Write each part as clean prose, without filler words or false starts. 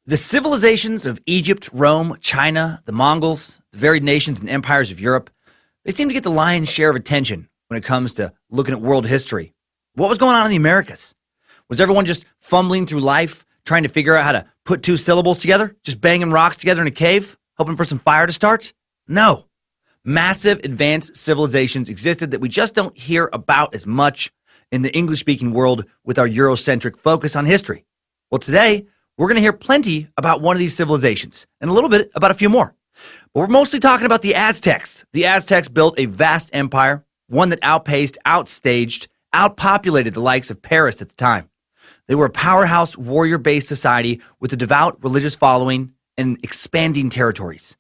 The civilizations of Egypt, Rome, China, the Mongols, the varied nations and empires of Europe, they seem to get the lion's share of attention when it comes to looking at world history. What was going on in the Americas? Was everyone just fumbling through life, trying to figure out how to put two syllables together? Just banging rocks together in a cave, hoping for some fire to start? No. Massive advanced civilizations existed that we just don't hear about as much in the English-speaking world with our Eurocentric focus on history. Well, today, we're going to hear plenty about one of these civilizations and a little bit about a few more. But we're mostly talking about the Aztecs. The Aztecs built a vast empire, one that outpaced, outstaged, outpopulated the likes of Paris at the time. They were a powerhouse warrior-based society with a devout religious following and expanding territories.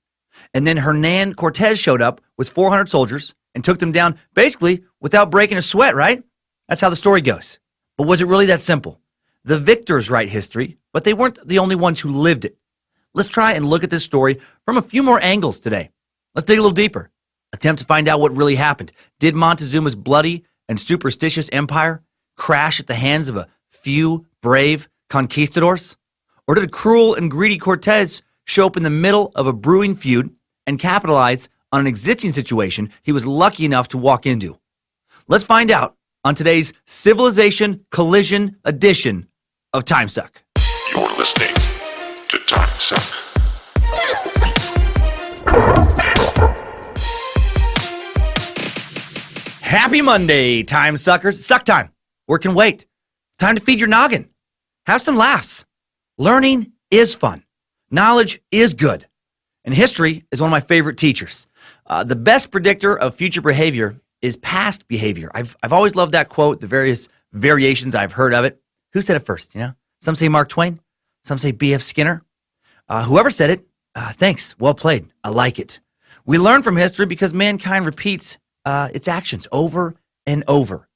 And then Hernan Cortez showed up with 400 soldiers and took them down basically without breaking a sweat, right? That's how the story goes. But was it really that simple? The victors write history, but they weren't the only ones who lived it. Let's try and look at this story from a few more angles today. Let's dig a little deeper. Attempt to find out what really happened. Did Montezuma's bloody and superstitious empire crash at the hands of a few brave conquistadors? Or did a cruel and greedy Cortez show up in the middle of a brewing feud and capitalize on an existing situation he was lucky enough to walk into? Let's find out on today's Civilization Collision edition of Timesuck. You're listening to Timesuck. Happy Monday, time suckers. Suck time. Work can wait. It's time to feed your noggin. Have some laughs. Learning is fun. Knowledge is good. And history is one of my favorite teachers. The best predictor of future behavior is past behavior. I've always loved that quote, the various variations I've heard of it. Who said it first, you know? Some say Mark Twain. Some say B.F. Skinner. Whoever said it, thanks. Well played. I like it. We learn from history because mankind repeats its actions over and over.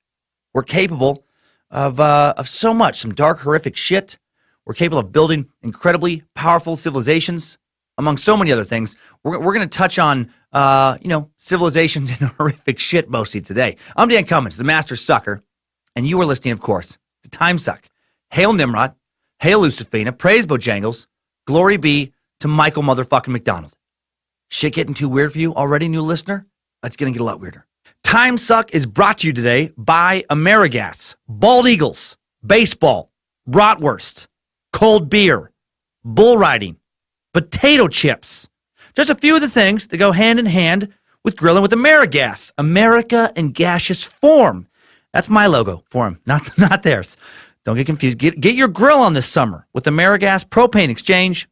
We're capable of so much, some dark, horrific shit. We're capable of building incredibly powerful civilizations, among so many other things. We're going to touch on, civilizations and horrific shit mostly today. I'm Dan Cummins, the master sucker, and you are listening, of course, to Timesuck. Hail Nimrod, hail Lucifina, praise Bojangles, glory be to Michael motherfucking McDonald. Shit getting too weird for you already, new listener? It's going to get a lot weirder. Timesuck is brought to you today by Amerigas, Bald Eagles, baseball, bratwurst, cold beer, bull riding, potato chips. Just a few of the things that go hand in hand with grilling with Amerigas, America in gaseous form. That's my logo for them, not theirs. Don't get confused. Get your grill on this summer with Amerigas Propane Exchange.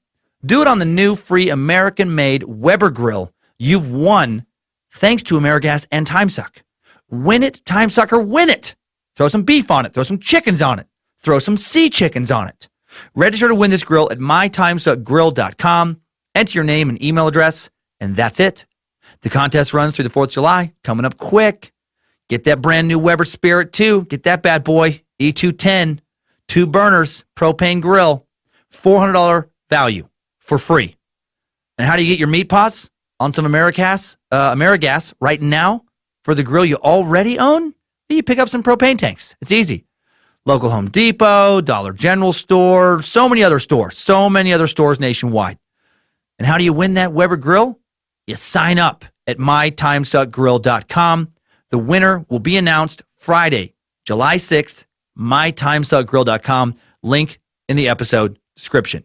Do it on the new free American-made Weber grill. You've won thanks to Amerigas and Timesuck. Win it, Timesucker, win it. Throw some beef on it. Throw some chickens on it. Throw some sea chickens on it. Register to win this grill at mytimesuckgrill.com. Enter your name and email address, and that's it. The contest runs through the 4th of July, coming up quick. Get that brand new Weber Spirit 2. Get that bad boy, E210, 2 burners, propane grill, $400 value for free. And how do you get your meat pots on some Amerigas right now for the grill you already own? You pick up some propane tanks. It's easy. Local Home Depot, Dollar General store, so many other stores nationwide. And how do you win that Weber grill? You sign up at mytimesuckgrill.com. The winner will be announced Friday, July 6th, mytimesuckgrill.com. Link in the episode description.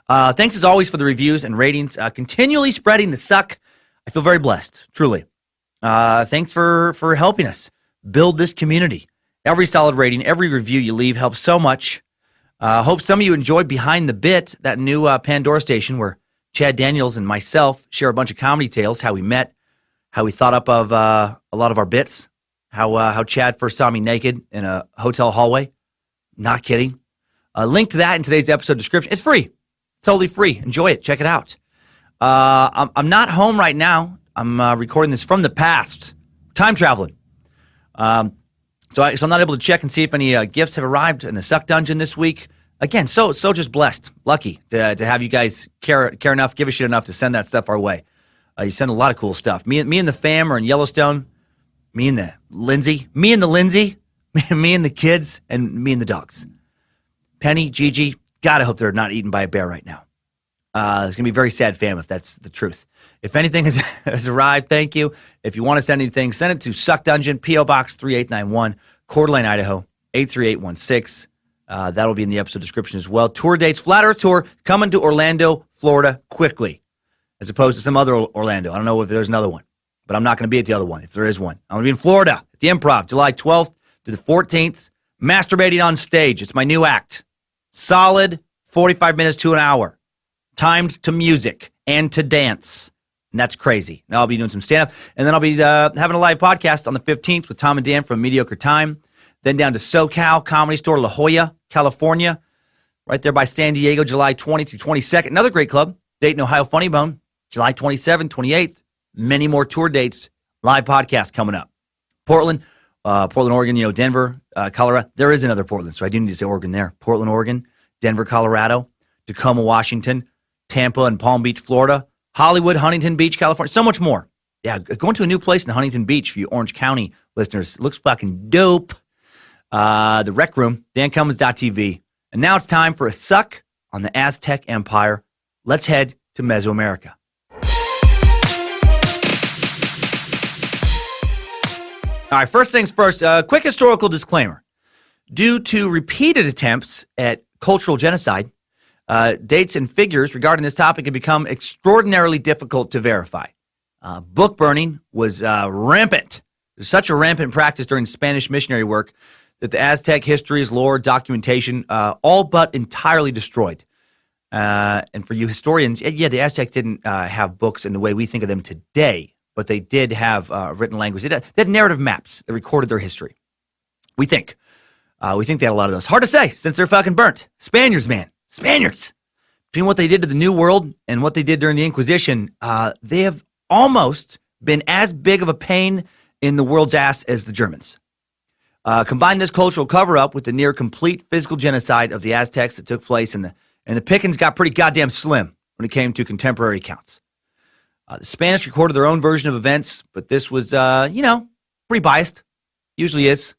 Thanks as always for the reviews and ratings. Continually spreading the suck. I feel very blessed, truly. Thanks for helping us build this community. Every solid rating, every review you leave helps so much. Hope some of you enjoyed Behind the Bit, that new Pandora station where Chad Daniels and myself share a bunch of comedy tales, how we met, how we thought up of a lot of our bits, how Chad first saw me naked in a hotel hallway. Not kidding. Link to that in today's episode description. It's free. Totally free. Enjoy it. Check it out. I'm not home right now. I'm recording this from the past. Time traveling. So I'm not able to check and see if any gifts have arrived in the Suck Dungeon this week. Again, so just blessed, lucky to have you guys care enough, give a shit enough to send that stuff our way. You send a lot of cool stuff. Me and the fam are in Yellowstone. Me and the Lindsay, me and the kids, and me and the dogs. Penny, Gigi, God, I hope they're not eaten by a bear right now. It's going to be a very sad fam if that's the truth. If anything has arrived, thank you. If you want to send anything, send it to Suck Dungeon, P.O. Box 3891, Coeur d'Alene, Idaho, 83816. That'll be in the episode description as well. Tour dates, Flat Earth Tour, coming to Orlando, Florida, quickly, as opposed to some other Orlando. I don't know if there's another one, but I'm not going to be at the other one if there is one. I'm going to be in Florida at the Improv, July 12th to the 14th, masturbating on stage. It's my new act. Solid 45 minutes to an hour, timed to music and to dance. And that's crazy. Now I'll be doing some stand-up, and then I'll be having a live podcast on the 15th with Tom and Dan from Mediocre Time. Then down to SoCal Comedy Store, La Jolla, California, right there by San Diego, July 20th through 22nd. Another great club, Dayton, Ohio, Funny Bone, July 27th, 28th. Many more tour dates, live podcast coming up. Portland, Oregon, Denver, Colorado. There is another Portland, so I do need to say Oregon there. Portland, Oregon, Denver, Colorado, Tacoma, Washington, Tampa and Palm Beach, Florida, Hollywood, Huntington Beach, California, so much more. Yeah, going to a new place in Huntington Beach for you Orange County listeners. Looks fucking dope. The Rec Room, dancummins.tv. And now it's time for a suck on the Aztec Empire. Let's head to Mesoamerica. All right, first things first, quick historical disclaimer. Due to repeated attempts at cultural genocide, dates and figures regarding this topic have become extraordinarily difficult to verify. Book burning was rampant. It was such a rampant practice during Spanish missionary work that the Aztec histories, lore, documentation, all but entirely destroyed. And for you historians, yeah, the Aztecs didn't have books in the way we think of them today, but they did have written language. They had narrative maps that recorded their history. We think they had a lot of those. Hard to say since they're fucking burnt. Spaniards, man. Spaniards. Between what they did to the New World and what they did during the Inquisition, they have almost been as big of a pain in the world's ass as the Germans. Combine this cultural cover-up with the near-complete physical genocide of the Aztecs that took place, and the pickings got pretty goddamn slim when it came to contemporary accounts. The Spanish recorded their own version of events, but this was, pretty biased. Usually is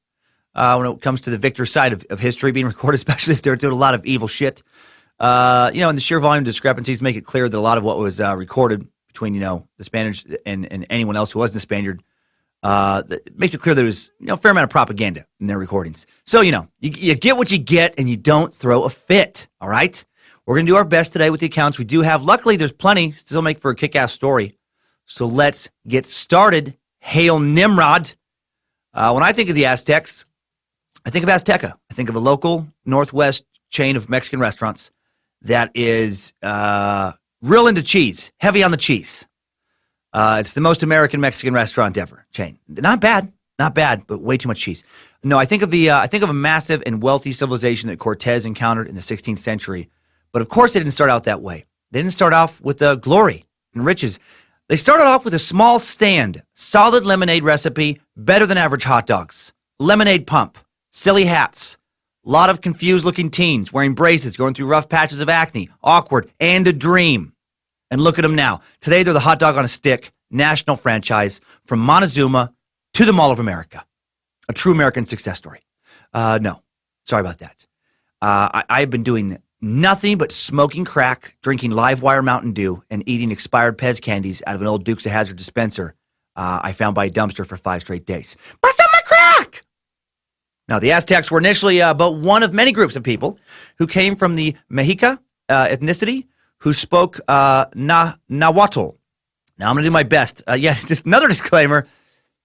when it comes to the victor's side of history being recorded, especially if they're doing a lot of evil shit. And the sheer volume discrepancies make it clear that a lot of what was recorded between, the Spanish and anyone else who wasn't a Spaniard, it makes it clear there was a fair amount of propaganda in their recordings. So, you get what you get and you don't throw a fit, all right? We're going to do our best today with the accounts we do have. Luckily, there's plenty still make for a kick-ass story. So let's get started. Hail Nimrod. When I think of the Aztecs, I think of Azteca. I think of a local Northwest chain of Mexican restaurants that is real into cheese, heavy on the cheese. It's the most American Mexican restaurant ever chain. Not bad, but way too much cheese. No, I think of a massive and wealthy civilization that Cortez encountered in the 16th century. But of course, they didn't start out that way. They didn't start off with glory and riches. They started off with a small stand, solid lemonade recipe, better than average hot dogs, lemonade pump, silly hats, a lot of confused-looking teens wearing braces, going through rough patches of acne, awkward, and a dream. And look at them now. Today, they're the hot dog on a stick national franchise from Montezuma to the Mall of America. A true American success story. No, sorry about that. I've been doing nothing but smoking crack, drinking live wire Mountain Dew, and eating expired Pez candies out of an old Dukes of Hazzard dispenser I found by a dumpster for 5 straight days. Bust out my crack! Now, the Aztecs were initially but one of many groups of people who came from the Mexica ethnicity who spoke Nahuatl. Now, I'm going to do my best. Just another disclaimer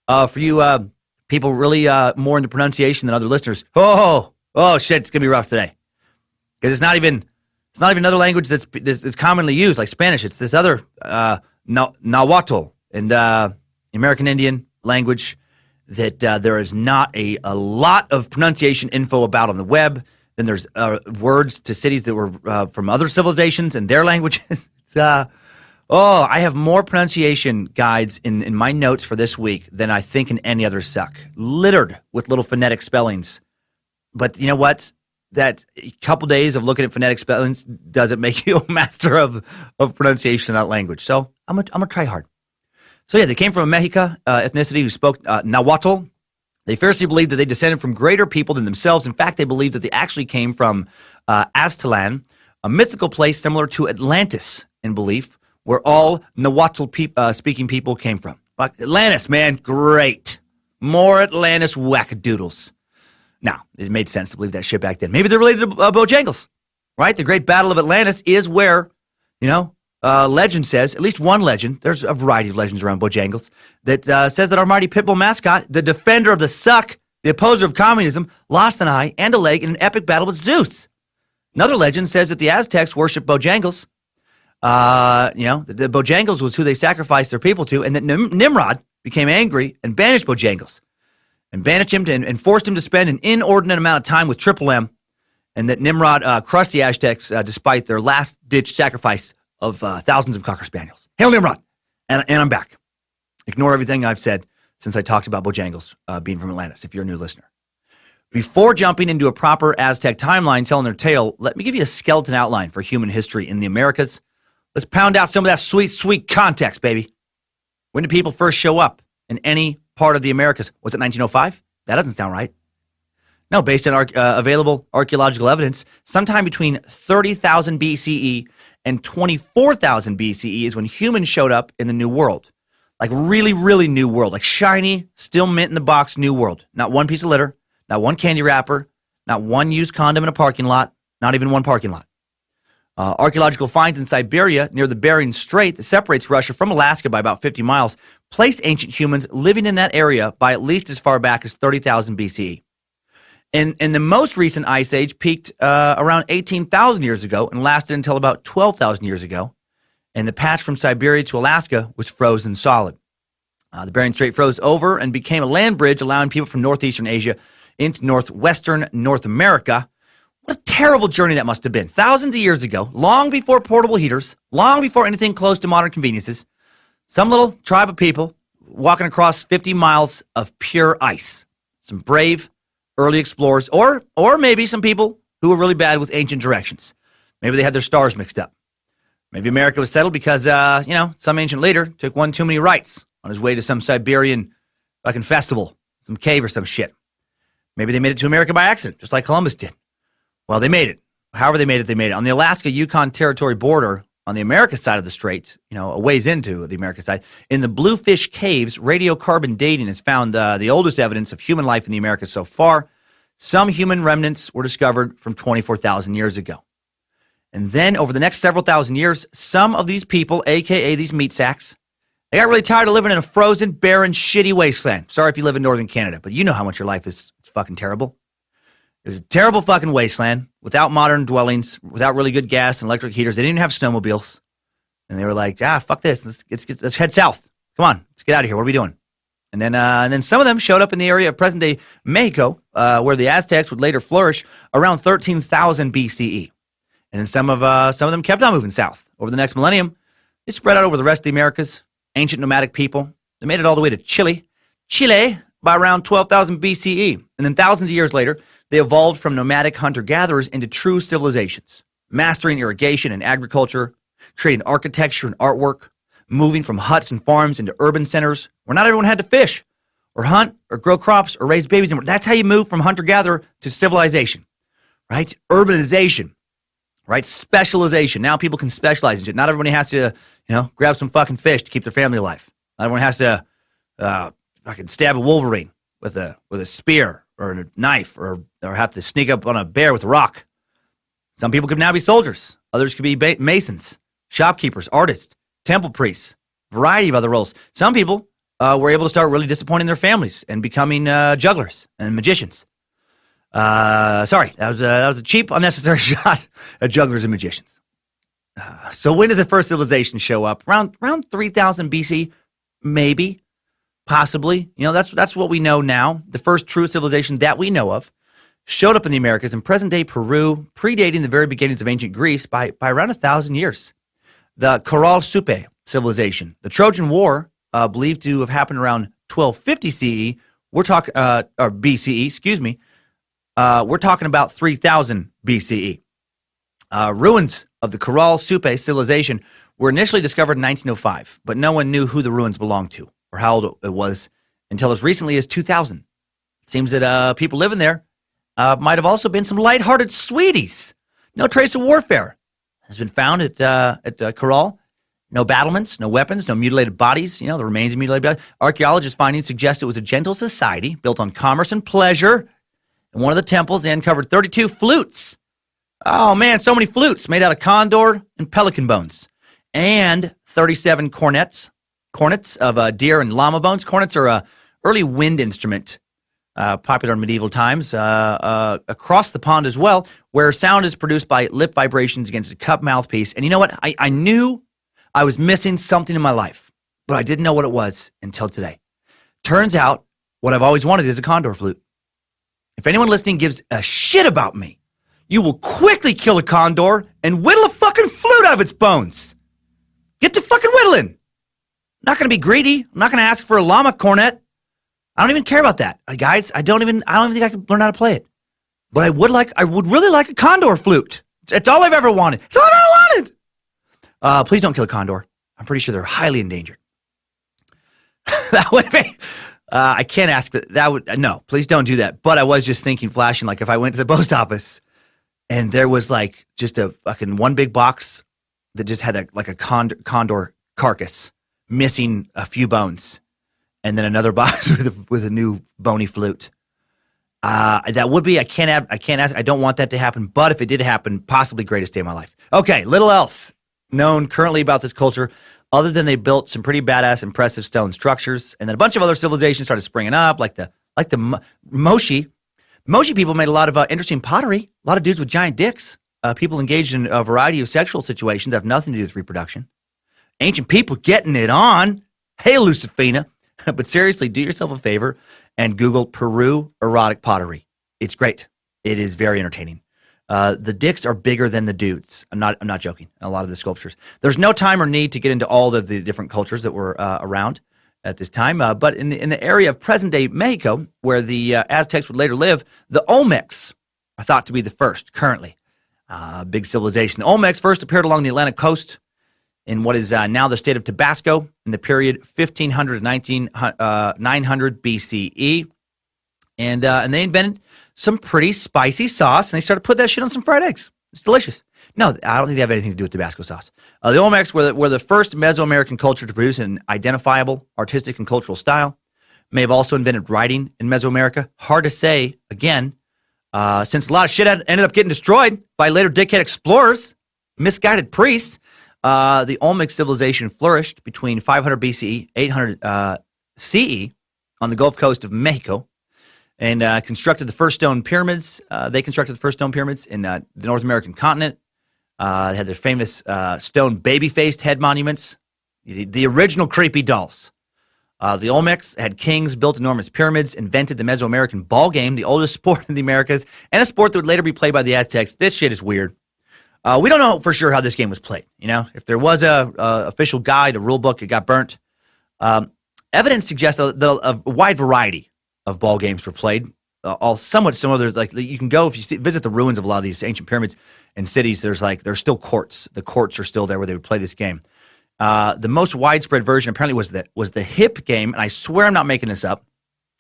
for you people really more into pronunciation than other listeners. Oh, shit, it's going to be rough today. Because it's not even another language that's commonly used, like Spanish. It's this other Nahuatl and American Indian language that there is not a lot of pronunciation info about on the web. Then there's words to cities that were from other civilizations and their languages. I have more pronunciation guides in my notes for this week than I think in any other suck, littered with little phonetic spellings. But you know what? That a couple days of looking at phonetic spellings doesn't make you a master of pronunciation in that language. So I'm gonna try hard. So yeah, they came from a Mexica ethnicity who spoke Nahuatl, They fiercely believed that they descended from greater people than themselves. In fact, they believed that they actually came from Aztlan, a mythical place similar to Atlantis in belief, where all Nahuatl speaking people came from. Like Atlantis, man, great. More Atlantis wackadoodles. Now, it made sense to believe that shit back then. Maybe they're related to Bojangles, right? The Great Battle of Atlantis is where, legend says, at least one legend, there's a variety of legends around Bojangles, that says that our mighty pitbull mascot, the defender of the suck, the opposer of communism, lost an eye and a leg in an epic battle with Zeus. Another legend says that the Aztecs worshipped Bojangles. The Bojangles was who they sacrificed their people to, and that Nimrod became angry and banished Bojangles. And banished him and forced him to spend an inordinate amount of time with Triple M, and that Nimrod crushed the Aztecs despite their last-ditch sacrifice of thousands of Cocker Spaniels. Hail Nimrod! And I'm back. Ignore everything I've said since I talked about Bojangles being from Atlantis, if you're a new listener. Before jumping into a proper Aztec timeline telling their tale, let me give you a skeleton outline for human history in the Americas. Let's pound out some of that sweet, sweet context, baby. When did people first show up in any part of the Americas? Was it 1905? That doesn't sound right. No, based on available archaeological evidence, sometime between 30,000 BCE and 24,000 BCE is when humans showed up in the New World. Like really, really new world. Like shiny, still mint in the box new world. Not one piece of litter, not one candy wrapper, not one used condom in a parking lot, not even one parking lot. Archaeological finds in Siberia near the Bering Strait that separates Russia from Alaska by about 50 miles place ancient humans living in that area by at least as far back as 30,000 BCE. And the most recent ice age peaked around 18,000 years ago and lasted until about 12,000 years ago. And the patch from Siberia to Alaska was frozen solid. The Bering Strait froze over and became a land bridge, allowing people from northeastern Asia into northwestern North America. What a terrible journey that must have been. Thousands of years ago, long before portable heaters, long before anything close to modern conveniences, some little tribe of people walking across 50 miles of pure ice. Some brave early explorers, or maybe some people who were really bad with ancient directions. Maybe they had their stars mixed up. Maybe America was settled because, some ancient leader took one too many rights on his way to some Siberian fucking festival, some cave or some shit. Maybe they made it to America by accident, just like Columbus did. Well, they made it. However they made it, they made it. On the Alaska-Yukon Territory border, on the America side of the strait, a ways into the America side, in the Bluefish Caves, radiocarbon dating has found the oldest evidence of human life in the Americas so far. Some human remnants were discovered from 24,000 years ago. And then, over the next several thousand years, some of these people, a.k.a. these meat sacks, they got really tired of living in a frozen, barren, shitty wasteland. Sorry if you live in northern Canada, but you know how much your life is fucking terrible. It was a terrible fucking wasteland without modern dwellings, without really good gas and electric heaters. They didn't even have snowmobiles. And they were like, fuck this. Let's head south. Come on, let's get out of here. What are we doing? And then some of them showed up in the area of present-day Mexico, where the Aztecs would later flourish around 13,000 BCE. And then some of them kept on moving south. Over the next millennium, they spread out over the rest of the Americas. Ancient nomadic people. They made it all the way to Chile by around 12,000 BCE. And then thousands of years later, they evolved from nomadic hunter-gatherers into true civilizations, mastering irrigation and agriculture, creating architecture and artwork, moving from huts and farms into urban centers where not everyone had to fish or hunt or grow crops or raise babies. That's how you move from hunter-gatherer to civilization, right? Urbanization, right? Specialization. Now people can specialize in shit. Not everybody has to, grab some fucking fish to keep their family alive. Not everyone has to fucking stab a wolverine with a spear or a knife, or have to sneak up on a bear with a rock. Some people could now be soldiers. Others could be masons, shopkeepers, artists, temple priests, variety of other roles. Some people were able to start really disappointing their families and becoming jugglers and magicians. Sorry, that was a cheap, unnecessary shot at jugglers and magicians. So when did the first civilization show up? Around 3000 BC, maybe. Possibly. That's what we know now. The first true civilization that we know of showed up in the Americas in present-day Peru, predating the very beginnings of ancient Greece by around 1,000 years. The Coral Supe civilization. The Trojan War, believed to have happened around 1250 CE. We're talking, or BCE, excuse me. We're talking about 3000 BCE. Ruins of the Coral Supe civilization were initially discovered in 1905, but no one knew who the ruins belonged to or how old it was until as recently as 2000. Seems that people living there might have also been some lighthearted sweeties. No trace of warfare has been found at Corral. No battlements, no weapons, no mutilated bodies, the remains of mutilated bodies. Archaeologists' findings suggest it was a gentle society built on commerce and pleasure. In one of the temples, they uncovered 32 flutes. Oh, man, so many flutes made out of condor and pelican bones. And 37 cornets of deer and llama bones. Cornets are a early wind instrument, popular in medieval times, across the pond as well, where sound is produced by lip vibrations against a cup mouthpiece. And you know what? I knew I was missing something in my life, but I didn't know what it was until today. Turns out, what I've always wanted is a condor flute. If anyone listening gives a shit about me, you will quickly kill a condor and whittle a fucking flute out of its bones. Get to fucking whittling. I'm not going to be greedy. I'm not going to ask for a llama cornet. I don't even care about that. Guys, I don't even think I can learn how to play it. But I would really like a condor flute. It's all I've ever wanted. It's all I ever wanted. Please don't kill a condor. I'm pretty sure they're highly endangered. That would be, I can't ask, but no, please don't do that. But I was just thinking, flashing, like if I went to the post office and there was like just a fucking one big box that just had a condor carcass missing a few bones, and then another box with a new bony flute. That would be, I can't ask, I don't want that to happen, but if it did happen, possibly greatest day of my life. Okay, little else known currently about this culture, other than they built some pretty badass, impressive stone structures, and then a bunch of other civilizations started springing up, like the Moshi. Moshi people made a lot of interesting pottery. A lot of dudes with giant dicks. People engaged in a variety of sexual situations that have nothing to do with reproduction. Ancient people getting it on. Hey, Lucifina. But seriously, do yourself a favor and Google Peru erotic pottery. It's great. It is very entertaining. The dicks are bigger than the dudes. I'm not joking. A lot of the sculptures. There's no time or need to get into all of the different cultures that were around at this time. But in the area of present-day Mexico, where the Aztecs would later live, the Olmecs are thought to be the first currently. Big civilization. The Olmecs first appeared along the Atlantic coast in what is now the state of Tabasco in the period 1500 to 900 BCE. And they invented some pretty spicy sauce, and they started putting that shit on some fried eggs. It's delicious. No, I don't think they have anything to do with Tabasco sauce. The Olmecs were the first Mesoamerican culture to produce an identifiable artistic and cultural style. May have also invented writing in Mesoamerica. Hard to say, again, since a lot of shit ended up getting destroyed by later dickhead explorers, misguided priests. The Olmec civilization flourished between 500 BCE, 800 CE on the Gulf Coast of Mexico, and constructed the first stone pyramids. They constructed the first stone pyramids in the North American continent. They had their famous stone baby-faced head monuments, the original creepy dolls. The Olmecs had kings, built enormous pyramids, invented the Mesoamerican ball game, the oldest sport in the Americas, and a sport that would later be played by the Aztecs. This shit is weird. We don't know for sure how this game was played. If there was a official guide, a rule book, it got burnt. Evidence suggests that a wide variety of ball games were played, all somewhat similar. Like you can go if you visit the ruins of a lot of these ancient pyramids and cities. There's still courts. The courts are still there where they would play this game. The most widespread version apparently was the hip game, and I swear I'm not making this up.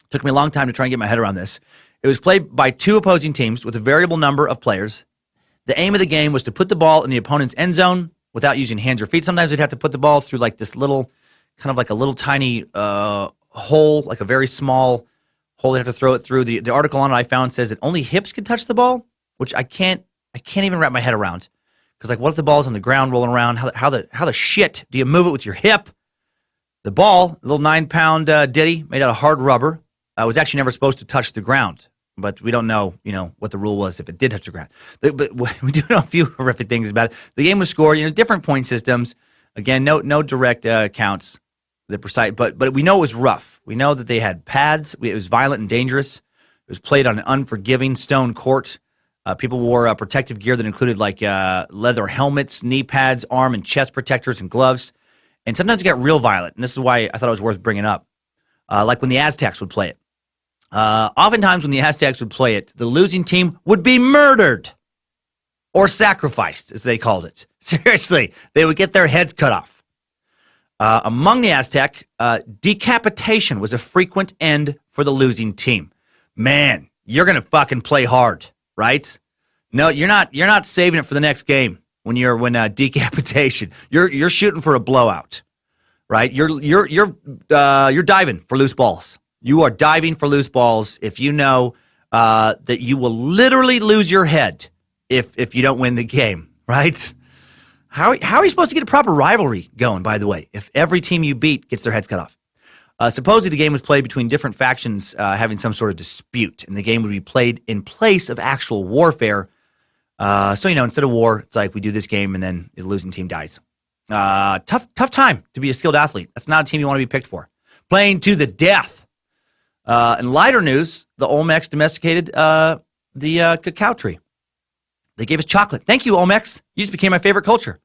It took me a long time to try and get my head around this. It was played by two opposing teams with a variable number of players. The aim of the game was to put the ball in the opponent's end zone without using hands or feet. Sometimes they'd have to put the ball through like this little, kind of like a little tiny hole, like a very small hole. They'd have to throw it through. The article on it I found says that only hips could touch the ball, which I can't even wrap my head around. Because like, what if the ball's on the ground rolling around? How the shit do you move it with your hip? The ball, a little 9-pound ditty made out of hard rubber, was actually never supposed to touch the ground. But we don't know, what the rule was if it did touch the ground. But we do know a few horrific things about it. The game was scored, different point systems. Again, no direct counts. The precise, but we know it was rough. We know that they had pads. It was violent and dangerous. It was played on an unforgiving stone court. People wore protective gear that included like leather helmets, knee pads, arm and chest protectors, and gloves. And sometimes it got real violent. And this is why I thought it was worth bringing up. Like when the Aztecs would play it. Oftentimes when the Aztecs would play it, the losing team would be murdered or sacrificed, as they called it. Seriously, they would get their heads cut off. Among the Aztec, decapitation was a frequent end for the losing team. man, you're going to fucking play hard, right? No, you're not saving it for the next game when decapitation. You're shooting for a blowout, right? You're diving for loose balls. You are diving for loose balls if you know that you will literally lose your head if you don't win the game, right? How are you supposed to get a proper rivalry going, by the way, if every team you beat gets their heads cut off? Supposedly, the game was played between different factions having some sort of dispute, and the game would be played in place of actual warfare. So, instead of war, it's like we do this game, and then the losing team dies. Tough time to be a skilled athlete. That's not a team you want to be picked for. Playing to the death. In lighter news, the Olmecs domesticated the cacao tree. They gave us chocolate. Thank you, Olmecs. You just became my favorite culture.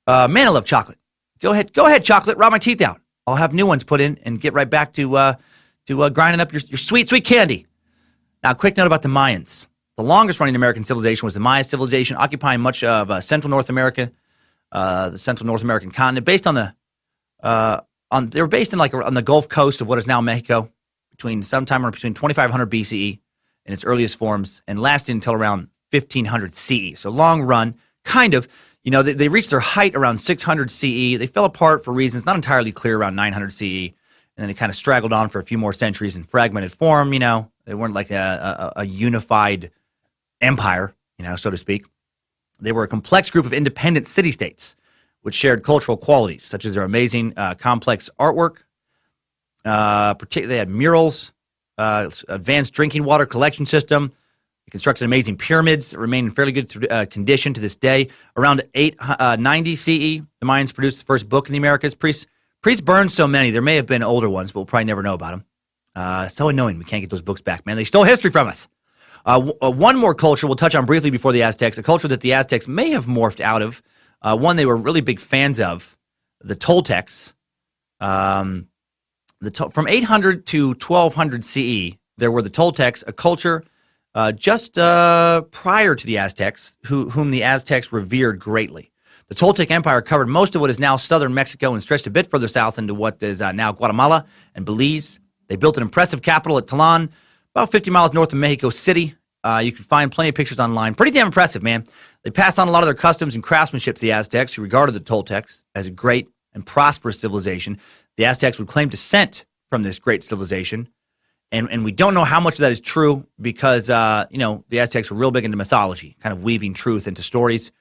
Man, I love chocolate. Go ahead, chocolate. Rot my teeth out. I'll have new ones put in and get right back to grinding up your sweet candy. Now, a quick note about the Mayans. The longest-running American civilization was the Maya civilization, occupying much of Central North America, the Central North American continent. Based on they were based on the Gulf Coast of what is now Mexico, between 2500 BCE in its earliest forms, and lasted until around 1500 CE. So long run, kind of. They reached their height around 600 CE. They fell apart for reasons not entirely clear around 900 CE, and then they kind of straggled on for a few more centuries in fragmented form. They weren't like a unified empire, so to speak. They were a complex group of independent city-states which shared cultural qualities, such as their amazing complex artwork. Particularly, they had murals, advanced drinking water collection system. They constructed amazing pyramids that remain in fairly good condition to this day. Around 890 CE, the Mayans produced the first book in the Americas. Priests burned so many. There may have been older ones, but we'll probably never know about them. So annoying. We can't get those books back, man. They stole history from us. One more culture we'll touch on briefly before the Aztecs, a culture that the Aztecs may have morphed out of. One they were really big fans of, the Toltecs. From 800 to 1200 CE, there were the Toltecs, a culture just prior to the Aztecs, whom the Aztecs revered greatly. The Toltec Empire covered most of what is now southern Mexico and stretched a bit further south into what is now Guatemala and Belize. They built an impressive capital at Tlan, about 50 miles north of Mexico City. You can find plenty of pictures online. Pretty damn impressive, man. They passed on a lot of their customs and craftsmanship to the Aztecs, who regarded the Toltecs as a great and prosperous civilization. The Aztecs would claim descent from this great civilization. And we don't know how much of that is true because, the Aztecs were real big into mythology, kind of weaving truth into stories.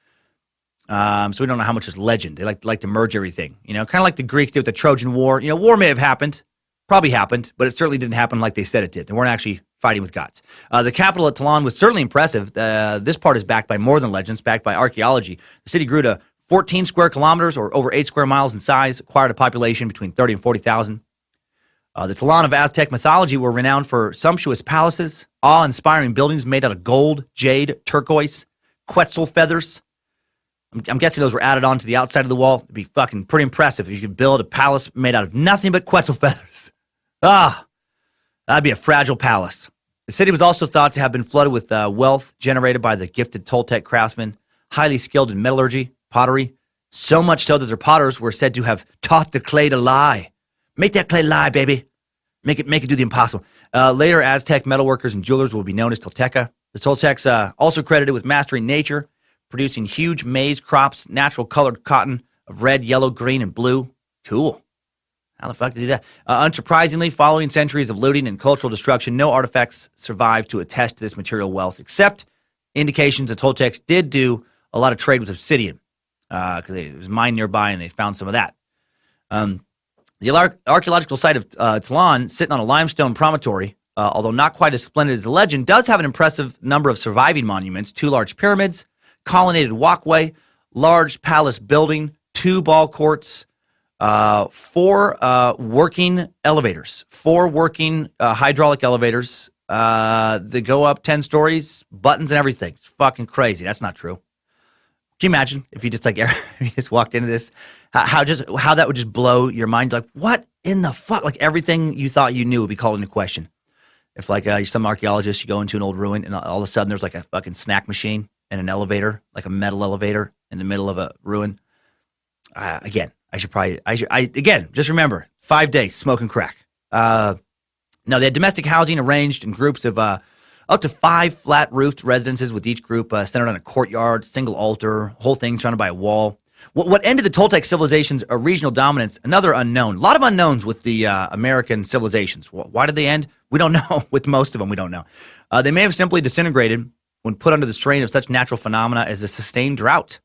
So we don't know how much is legend. They like to merge everything, kind of like the Greeks did with the Trojan War. War may have happened, probably happened, but it certainly didn't happen like they said it did. They weren't actually fighting with gods. The capital at Tlan was certainly impressive. This part is backed by more than legends, backed by archaeology. The city grew to 14 square kilometers or over 8 square miles in size, acquired a population between 30 and 40,000. The Tlan of Aztec mythology were renowned for sumptuous palaces, awe-inspiring buildings made out of gold, jade, turquoise, quetzal feathers. I'm guessing those were added on to the outside of the wall. It'd be fucking pretty impressive if you could build a palace made out of nothing but quetzal feathers. That'd be a fragile palace. The city was also thought to have been flooded with wealth generated by the gifted Toltec craftsmen, highly skilled in metallurgy, pottery, so much so that their potters were said to have taught the clay to lie. Make that clay lie, baby. Make it do the impossible. Later, Aztec metalworkers and jewelers will be known as Tolteca. The Toltecs also credited with mastering nature, producing huge maize crops, natural colored cotton of red, yellow, green, and blue. Cool. How the fuck did they do that? Unsurprisingly, following centuries of looting and cultural destruction, no artifacts survived to attest to this material wealth, except indications the Toltecs did do a lot of trade with obsidian, because it was mined nearby and they found some of that. The archaeological site of Tlan, sitting on a limestone promontory, although not quite as splendid as the legend, does have an impressive number of surviving monuments: 2 large pyramids, colonnaded walkway, large palace building, 2 ball courts, 4 working elevators, 4 working hydraulic elevators that go up 10 stories, buttons and everything. It's fucking crazy. That's not true. Can you imagine if you just if you just walked into this, how that would just blow your mind? Like, what in the fuck? Like, everything you thought you knew would be called into question. If you're some archaeologist, you go into an old ruin and all of a sudden there's like a fucking snack machine and an elevator, like a metal elevator in the middle of a ruin. Again, just remember, 5 days smoking crack. No, they had domestic housing arranged in groups of up to 5 flat-roofed residences, with each group centered on a courtyard, single altar, whole thing surrounded by a wall. What ended the Toltec civilization's regional dominance? Another unknown. A lot of unknowns with the American civilizations. Why did they end? We don't know. With most of them, we don't know. They may have simply disintegrated when put under the strain of such natural phenomena as a sustained drought.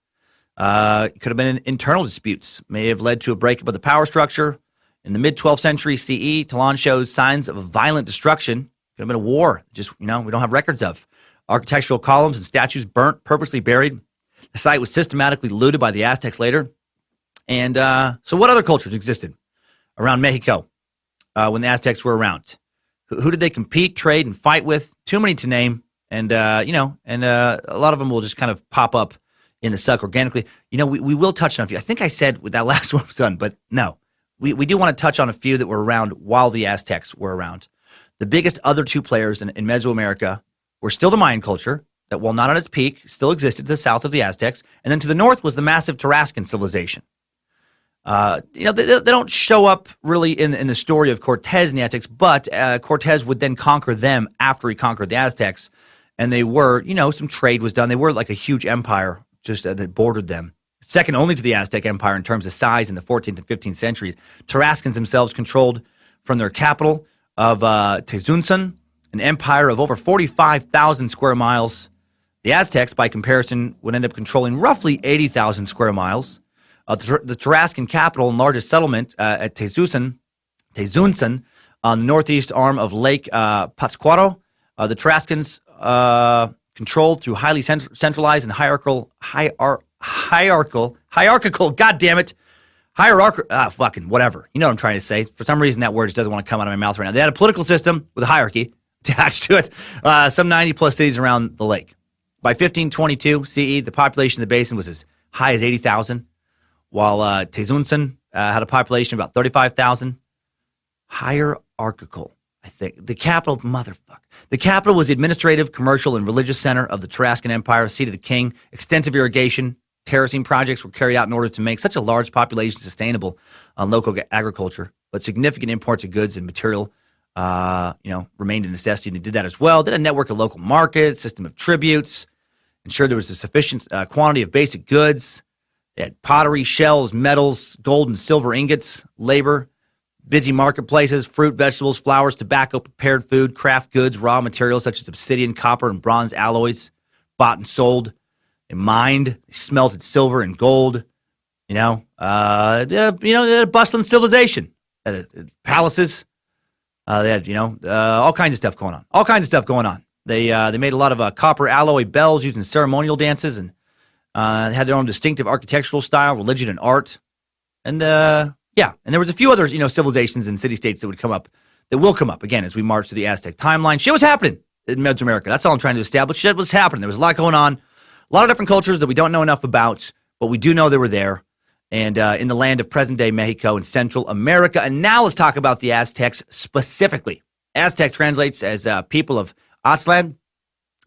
It could have been internal disputes. May have led to a breakup of the power structure. In the mid-12th century CE, Tlan shows signs of a violent destruction. Could have been a war, just, we don't have records of. Architectural columns and statues burnt, purposely buried. The site was systematically looted by the Aztecs later. And so what other cultures existed around Mexico when the Aztecs were around? Who did they compete, trade, and fight with? Too many to name. And, a lot of them will just kind of pop up in the suck organically. We will touch on a few. I think I said with that last one was done, but no. We do want to touch on a few that were around while the Aztecs were around. The biggest other two players in Mesoamerica were still the Mayan culture, that, while not on its peak, still existed to the south of the Aztecs. And then to the north was the massive Tarascan civilization. They don't show up really in the story of Cortez and the Aztecs, but Cortez would then conquer them after he conquered the Aztecs. And they were, some trade was done. They were like a huge empire just that bordered them. Second only to the Aztec Empire in terms of size in the 14th and 15th centuries. Tarascans themselves controlled from their capital of Tezunzan, an empire of over 45,000 square miles. The Aztecs, by comparison, would end up controlling roughly 80,000 square miles. The Tarascan capital and largest settlement at Tezunzan, on the northeast arm of Lake Pátzcuaro, the Tarascans controlled through highly centralized and hierarchical, God damn it, fucking whatever. You know what I'm trying to say. For some reason, that word just doesn't want to come out of my mouth right now. They had a political system with a hierarchy attached to it, some 90 plus cities around the lake. By 1522 CE, the population of the basin was as high as 80,000, while Tezunzan had a population of about 35,000. Hierarchical, I think. The capital was the administrative, commercial, and religious center of the Tarascan Empire, seat of the king. Extensive irrigation, terracing projects were carried out in order to make such a large population sustainable on local agriculture, but significant imports of goods and material, remained a necessity, and they did that as well. Did a network of local markets, system of tributes, ensured there was a sufficient quantity of basic goods. They had pottery, shells, metals, gold and silver ingots, labor, busy marketplaces, fruit, vegetables, flowers, tobacco, prepared food, craft goods, raw materials such as obsidian, copper, and bronze alloys, bought and sold. They mined, they smelted silver and gold. They had a bustling civilization. They had palaces. They had, all kinds of stuff going on. They made a lot of copper alloy bells used in ceremonial dances, and they had their own distinctive architectural style, religion, and art. And and there was a few other, civilizations and city-states that will come up again as we march through the Aztec timeline. Shit was happening in Mesoamerica. That's all I'm trying to establish. Shit was happening. There was a lot going on. A lot of different cultures that we don't know enough about, but we do know they were there. And in the land of present-day Mexico and Central America. And now let's talk about the Aztecs specifically. Aztec translates as people of Aztlan.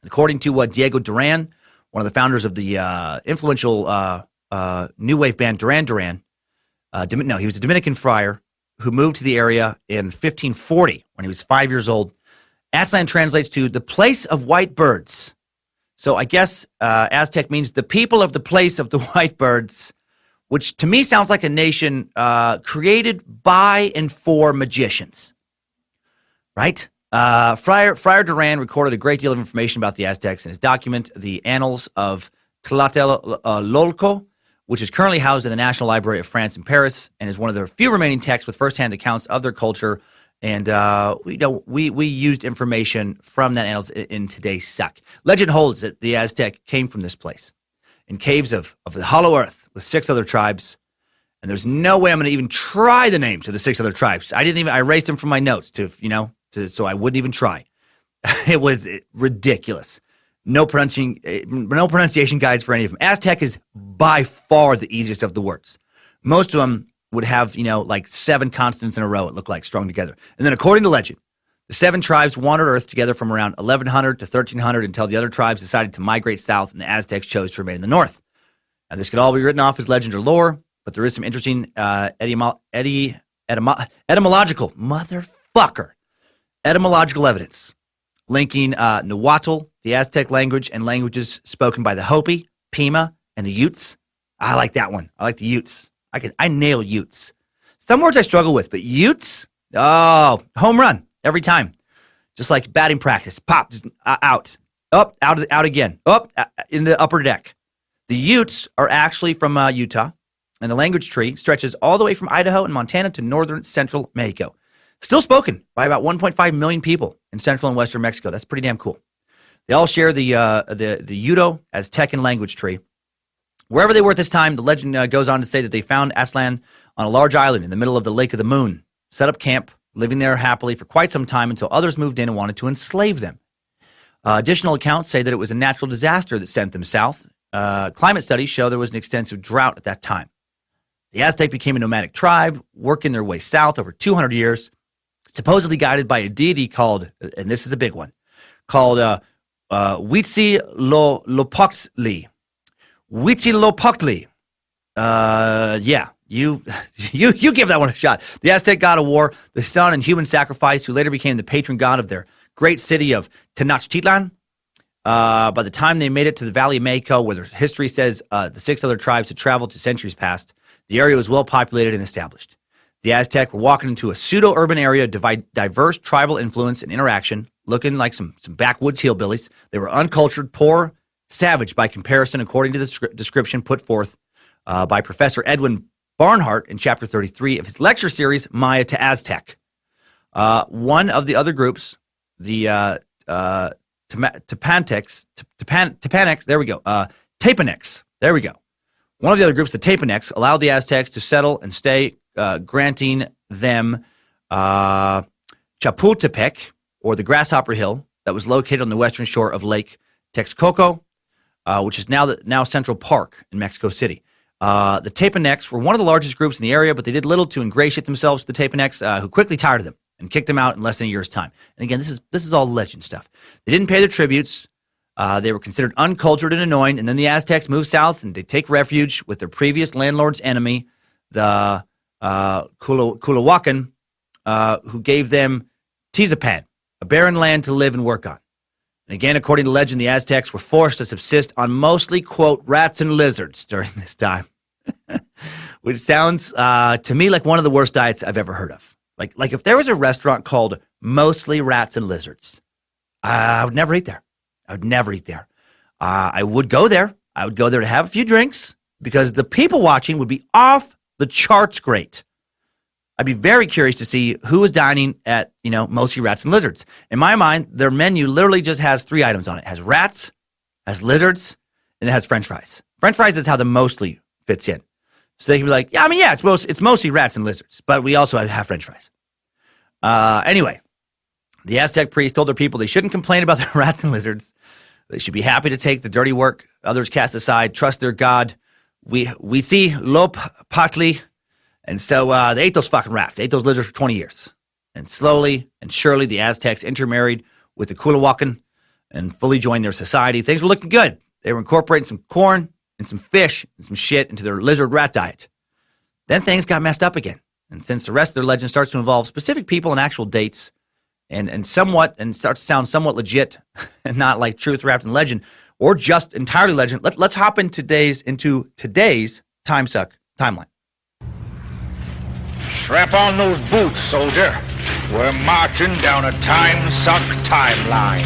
According to Diego Duran, one of the founders of the influential new wave band Duran Duran, he was a Dominican friar who moved to the area in 1540 when he was 5 years old. Aztlan translates to the place of white birds. So I guess Aztec means the people of the place of the white birds, which to me sounds like a nation created by and for magicians, right? Friar Duran recorded a great deal of information about the Aztecs in his document, The Annals of Tlatelolco, which is currently housed in the National Library of France in Paris and is one of the few remaining texts with firsthand accounts of their culture. And we used information from that annals in today's suck. Legend holds that the Aztec came from this place, in caves of the hollow earth with 6 other tribes. And there's no way I'm going to even try the names of the 6 other tribes. I erased them from my notes so I wouldn't even try. It was ridiculous. No pronunciation guides for any of them. Aztec is by far the easiest of the words. Most of them would have, like 7 consonants in a row, it looked like, strung together. And then according to legend, the 7 tribes wandered Earth together from around 1100 to 1300 until the other tribes decided to migrate south and the Aztecs chose to remain in the north. Now, this could all be written off as legend or lore, but there is some interesting etymological, motherfucker, etymological evidence linking Nahuatl, the Aztec language, and languages spoken by the Hopi, Pima, and the Utes. I like that one. I like the Utes. I nail Utes. Some words I struggle with, but Utes, oh, home run every time. Just like batting practice. Pop, just out. Up, out again. Up, in the upper deck. The Utes are actually from Utah, and the language tree stretches all the way from Idaho and Montana to northern central Mexico. Still spoken by about 1.5 million people in central and western Mexico. That's pretty damn cool. They all share the Uto-Aztecan language tree. Wherever they were at this time, the legend goes on to say that they found Aztlan on a large island in the middle of the Lake of the Moon, set up camp, living there happily for quite some time until others moved in and wanted to enslave them. Additional accounts say that it was a natural disaster that sent them south. Climate studies show there was an extensive drought at that time. The Aztec became a nomadic tribe, working their way south over 200 years, supposedly guided by a deity called, and this is a big one, called Huitzilopochtli. Huitzilopochtli. Yeah, you give that one a shot. The Aztec god of war, the sun and human sacrifice, who later became the patron god of their great city of Tenochtitlan. By the time they made it to the Valley of Mexico, where their history says the 6 other tribes had traveled to centuries past, the area was well populated and established. The Aztec were walking into a pseudo-urban area of diverse tribal influence and interaction, looking like some backwoods hillbillies. They were uncultured, poor, savage by comparison, according to the description put forth by Professor Edwin Barnhart in Chapter 33 of his lecture series, Maya to Aztec. One of the other groups, the Tepanecs, there we go. Tepanecs, there we go. One of the other groups, the Tepanecs, allowed the Aztecs to settle and stay, granting them Chapultepec, or the Grasshopper Hill, that was located on the western shore of Lake Texcoco, which is now Central Park in Mexico City. The Tepanecs were one of the largest groups in the area, but they did little to ingratiate themselves with the Tepanecs, who quickly tired of them and kicked them out in less than a year's time. And again, this is all legend stuff. They didn't pay their tributes. They were considered uncultured and annoying, and then the Aztecs moved south and they take refuge with their previous landlord's enemy, the Culhuacan, who gave them Tizapan, a barren land to live and work on. And again, according to legend, the Aztecs were forced to subsist on mostly, quote, rats and lizards during this time, which sounds to me like one of the worst diets I've ever heard of. Like if there was a restaurant called Mostly Rats and Lizards, I would never eat there. I would never eat there. I would go there. I would go there to have a few drinks because the people watching would be off the charts great. I'd be very curious to see who is dining at, Mostly Rats and Lizards. In my mind, their menu literally just has 3 items on it. It has rats, has lizards, and it has French fries. French fries is how the mostly fits in. So they can be like, it's mostly rats and lizards, but we also have French fries. Anyway, the Aztec priests told their people they shouldn't complain about the rats and lizards. They should be happy to take the dirty work others cast aside, trust their God. We see Lopatli. And so they ate those fucking rats. They ate those lizards for 20 years. And slowly and surely, the Aztecs intermarried with the Culhuacan and fully joined their society. Things were looking good. They were incorporating some corn and some fish and some shit into their lizard rat diet. Then things got messed up again. And since the rest of their legend starts to involve specific people and actual dates and starts to sound somewhat legit and not like truth wrapped in legend or just entirely legend, let's hop into today's Timesuck timeline. Strap on those boots, soldier. We're marching down a Timesuck timeline.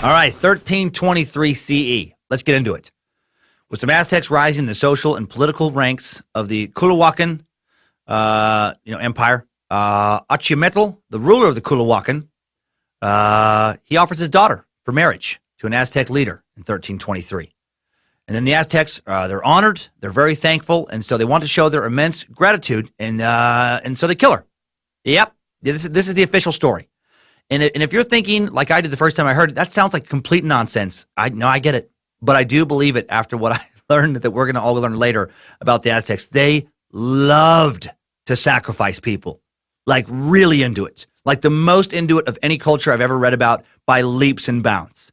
All right, 1323 CE. Let's get into it. With some Aztecs rising in the social and political ranks of the Culhuacan empire, Achimetl, the ruler of the Culhuacan, he offers his daughter for marriage to an Aztec leader in 1323. And then the Aztecs, they're honored, they're very thankful, and so they want to show their immense gratitude, and so they kill her. Yep, this is the official story. And if you're thinking, like I did the first time I heard it, that sounds like complete nonsense. I get it. But I do believe it after what I learned that we're going to all learn later about the Aztecs. They loved to sacrifice people, like really into it, like the most into it of any culture I've ever read about by leaps and bounds.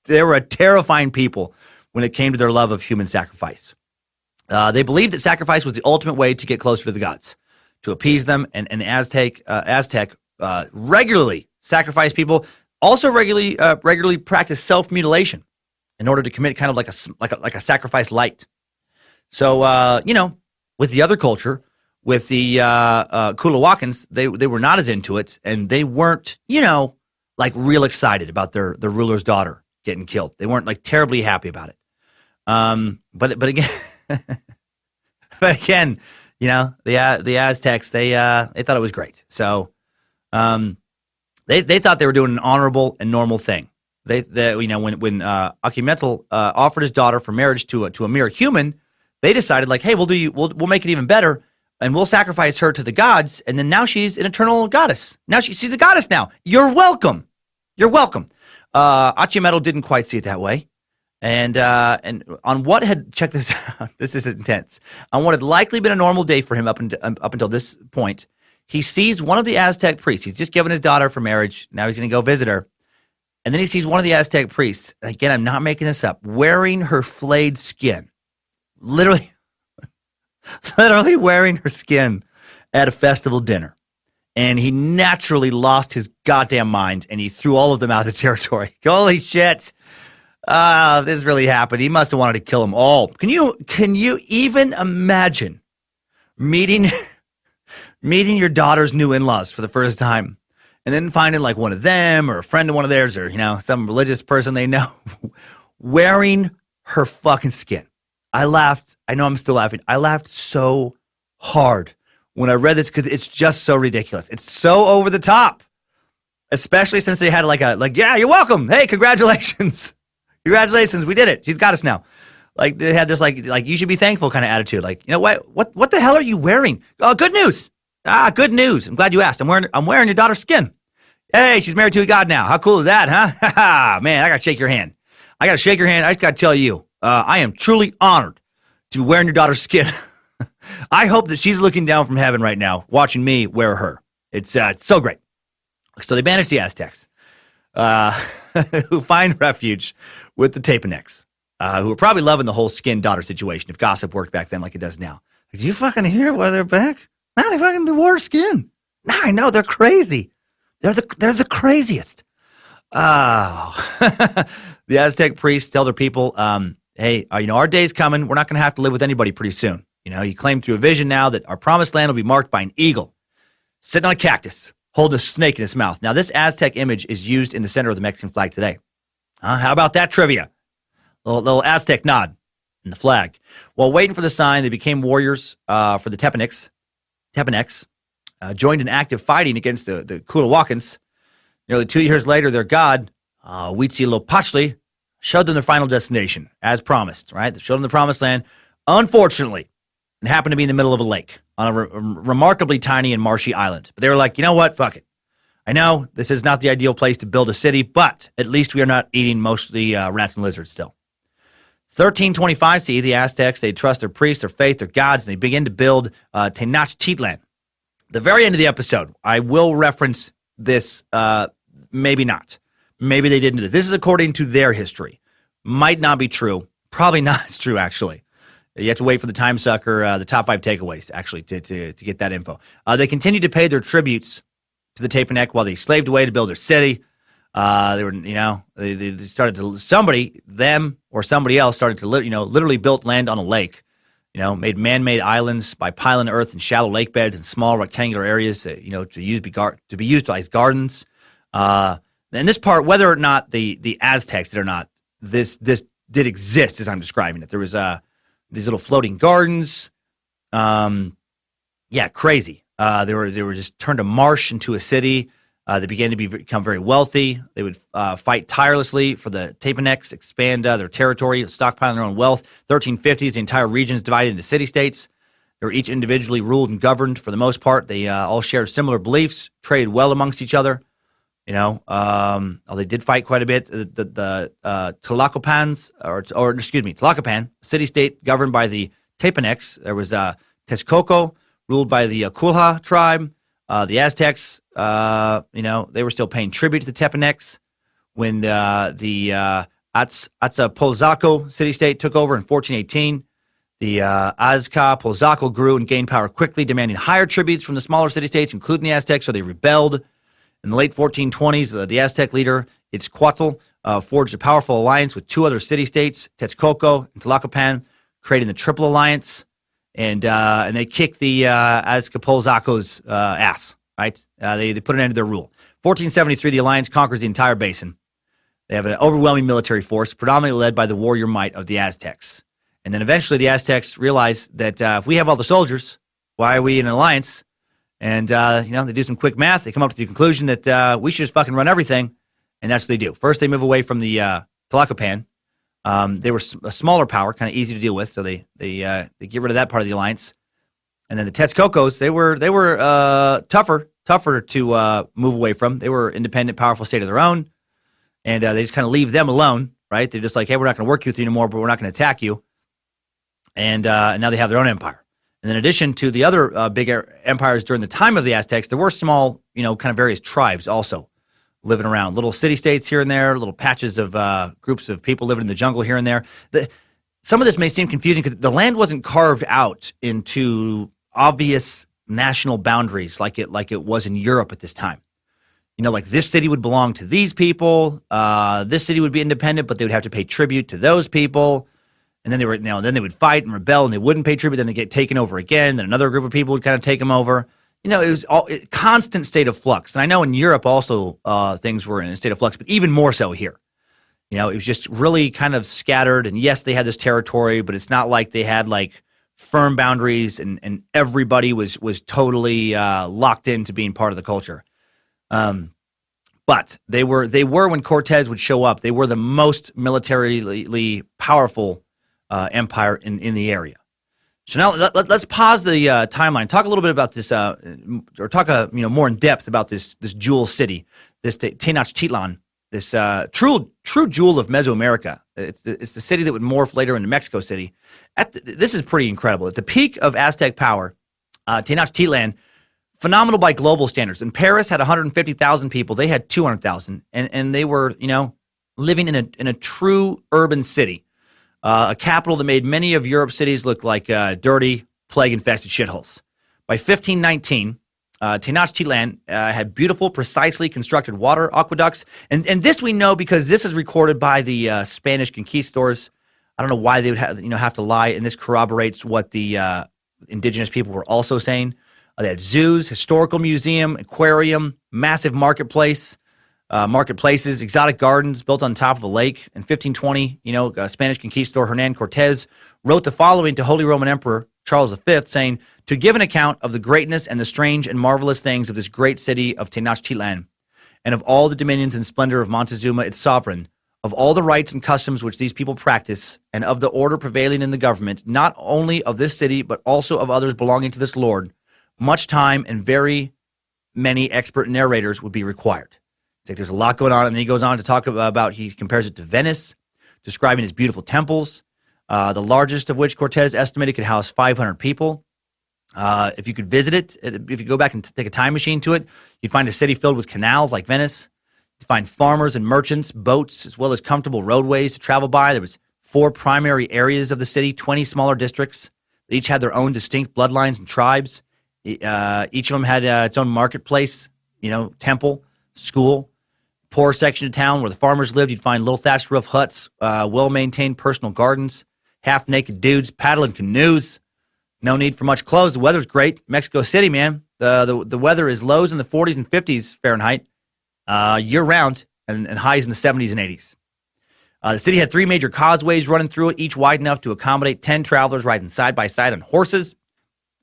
They were a terrifying people when it came to their love of human sacrifice. They believed that sacrifice was the ultimate way to get closer to the gods, to appease them, and the Aztec regularly sacrificed people. Also regularly practiced self-mutilation in order to commit kind of like a sacrifice light. So with the other culture, with the Culhuacans, they were not as into it, and they weren't like real excited about their ruler's daughter getting killed. They weren't like terribly happy about it. But again, the Aztecs they thought it was great. So they thought they were doing an honorable and normal thing. When Achimetl offered his daughter for marriage to a mere human, they decided like, hey, we'll make it even better, and we'll sacrifice her to the gods, and then now she's an eternal goddess. Now she's a goddess now. You're welcome. You're welcome. Achimetl didn't quite see it that way. And on what had, check this out, this is intense. On what had likely been a normal day for him up until this point, he sees one of the Aztec priests. He's just given his daughter for marriage. Now he's going to go visit her. And then he sees one of the Aztec priests, again, I'm not making this up, wearing her flayed skin. Literally wearing her skin at a festival dinner. And he naturally lost his goddamn mind, and he threw all of them out of the territory. Holy shit. This really happened. He must have wanted to kill them all. Can you even imagine meeting your daughter's new in-laws for the first time, and then finding like one of them or a friend of one of theirs, or some religious person they know wearing her fucking skin? I laughed. I know I'm still laughing. I laughed so hard when I read this because it's just so ridiculous. It's so over the top, especially since they had yeah, you're welcome. Hey, congratulations. Congratulations, we did it. She's got us now. Like they had this like you should be thankful kind of attitude. Like, what the hell are you wearing? Oh, good news. Good news. I'm glad you asked. I'm wearing your daughter's skin. Hey, she's married to a god now. How cool is that, huh? Man, I gotta shake your hand. I just gotta tell you, I am truly honored to be wearing your daughter's skin. I hope that she's looking down from heaven right now, watching me wear her. It's so great. So they banished the Aztecs, who find refuge with the Tepanecs, who are probably loving the whole skin daughter situation if gossip worked back then like it does now. Did you fucking hear why they're back? Nah, they fucking wore skin. Nah, I know, they're crazy. They're the craziest. Oh. The Aztec priests tell their people, hey, our day's coming. We're not going to have to live with anybody pretty soon. You claim through a vision now that our promised land will be marked by an eagle sitting on a cactus, holding a snake in its mouth. Now, this Aztec image is used in the center of the Mexican flag today. How about that trivia? Little Aztec nod in the flag. While waiting for the sign, they became warriors for the Tepanecs, joined in active fighting against the Culhuacans. Nearly 2 years later, their god, Huitzilopochtli, showed them their final destination, as promised, right? They showed them the promised land. Unfortunately, it happened to be in the middle of a lake on a remarkably tiny and marshy island. But they were like, you know what? Fuck it. I know this is not the ideal place to build a city, but at least we are not eating mostly rats and lizards still. 1325 CE, the Aztecs, they trust their priests, their faith, their gods, and they begin to build Tenochtitlan. The very end of the episode, I will reference this, maybe not. Maybe they didn't do this. This is according to their history. Might not be true. Probably not as true, actually. You have to wait for the Timesuck or the top 5 takeaways, actually, to get that info. They continued to pay their tributes to the Tepanec while they slaved away to build their city. They were, they started to, them or somebody else started to, literally built land on a lake, made man-made islands by piling earth in shallow lake beds and small rectangular areas, to be used as gardens. And this part, whether or not the Aztecs did or not, this did exist as I'm describing it. There was these little floating gardens. Crazy. They were just turned a marsh into a city. They began to become very wealthy. They would fight tirelessly for the Tepanecs, expand their territory, stockpiling their own wealth. 1350s, the entire region is divided into city-states. They were each individually ruled and governed for the most part. They all shared similar beliefs, traded well amongst each other. They did fight quite a bit. The Tlacopan, city-state governed by the Tepanecs. There was Texcoco, ruled by the Culha tribe. The Aztecs, they were still paying tribute to the Tepanecs. When the Azcapotzalco city-state took over in 1418, The Azcapotzalco grew and gained power quickly, demanding higher tributes from the smaller city-states, including the Aztecs, so they rebelled. In the late 1420s, the Aztec leader, Itzcuatl, forged a powerful alliance with two other city-states, Texcoco and Tlacopan, creating the Triple Alliance, and they kicked the Azcapotzalco's ass, right? They put an end to their rule. 1473, the alliance conquers the entire basin. They have an overwhelming military force, predominantly led by the warrior might of the Aztecs. And then eventually the Aztecs realize that if we have all the soldiers, why are we in an alliance? And, they do some quick math. They come up to the conclusion that we should just fucking run everything. And that's what they do. First, they move away from the Tlacopan. They were a smaller power, kind of easy to deal with. So they get rid of that part of the alliance. And then the Texcocos, they were tougher to move away from. They were independent, powerful state of their own. And they just kind of leave them alone, right? They're just like, hey, we're not going to work with you anymore, but we're not going to attack you. And now they have their own empire. And in addition to the other big empires during the time of the Aztecs, there were small, kind of various tribes also living around. Little city-states here and there, little patches of groups of people living in the jungle here and there. Some of this may seem confusing because the land wasn't carved out into obvious national boundaries like it was in Europe at this time. Like this city would belong to these people. This city would be independent, but they would have to pay tribute to those people. And then then they would fight and rebel, and they wouldn't pay tribute. Then they get taken over again. Then another group of people would kind of take them over. It was a constant state of flux. And I know in Europe also things were in a state of flux, but even more so here. It was just really kind of scattered. And yes, they had this territory, but it's not like they had like firm boundaries and everybody was totally locked into being part of the culture. But they were when Cortez would show up, they were the most militarily powerful empire in the area. So now let's pause the timeline. Talk a little bit about this, or talk more in depth about this jewel city, this Tenochtitlan, this true jewel of Mesoamerica. It's the city that would morph later into Mexico City. This is pretty incredible. At the peak of Aztec power, Tenochtitlan, phenomenal by global standards. And Paris had 150,000 people. They had 200,000, and they were living in a true urban city. A capital that made many of Europe's cities look like dirty, plague-infested shitholes. By 1519, Tenochtitlan had beautiful, precisely constructed water aqueducts. And this we know because this is recorded by the Spanish conquistadors. I don't know why they would have to lie, and this corroborates what the indigenous people were also saying. They had zoos, historical museum, aquarium, massive marketplaces, exotic gardens built on top of a lake. In 1520, Spanish conquistador Hernan Cortez wrote the following to Holy Roman Emperor Charles V, saying, "To give an account of the greatness and the strange and marvelous things of this great city of Tenochtitlan, and of all the dominions and splendor of Montezuma, its sovereign, of all the rights and customs which these people practice, and of the order prevailing in the government, not only of this city, but also of others belonging to this lord, much time and very many expert narrators would be required." It's like there's a lot going on, and then he goes on to talk about he compares it to Venice, describing its beautiful temples, the largest of which Cortez estimated could house 500 people. If you could visit it, if you go back and take a time machine to it, you'd find a city filled with canals like Venice. You'd find farmers and merchants, boats, as well as comfortable roadways to travel by. There was 4 primary areas of the city, 20 smaller districts. They each had their own distinct bloodlines and tribes. Each of them had its own marketplace, temple, school. Poor section of town where the farmers lived, you'd find little thatched roof huts, well-maintained personal gardens, half-naked dudes paddling canoes. No need for much clothes. The weather's great. Mexico City, man. The weather is lows in the 40s and 50s Fahrenheit year-round, and highs in the 70s and 80s. The city had 3 major causeways running through it, each wide enough to accommodate 10 travelers riding side by side on horses.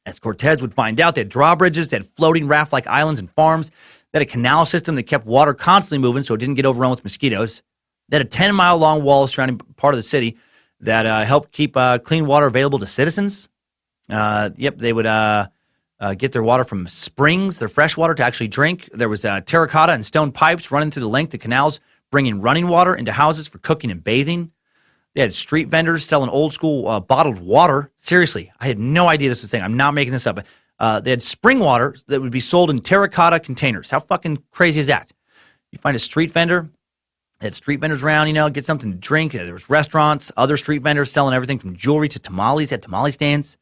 As Cortez would find out, they had drawbridges, they had floating raft-like islands and farms. They had a canal system that kept water constantly moving so it didn't get overrun with mosquitoes. They had a 10-mile-long wall surrounding part of the city that helped keep clean water available to citizens. They would get their water from springs, their fresh water to actually drink. There was terracotta and stone pipes running through the length of canals, bringing running water into houses for cooking and bathing. They had street vendors selling old-school bottled water. Seriously, I had no idea this was a thing. I'm not making this up. They had spring water that would be sold in terracotta containers. How fucking crazy is that? You find a street vendor They had street vendors around, get something to drink. There was restaurants, other street vendors selling everything from jewelry to tamales. They had tamale stands.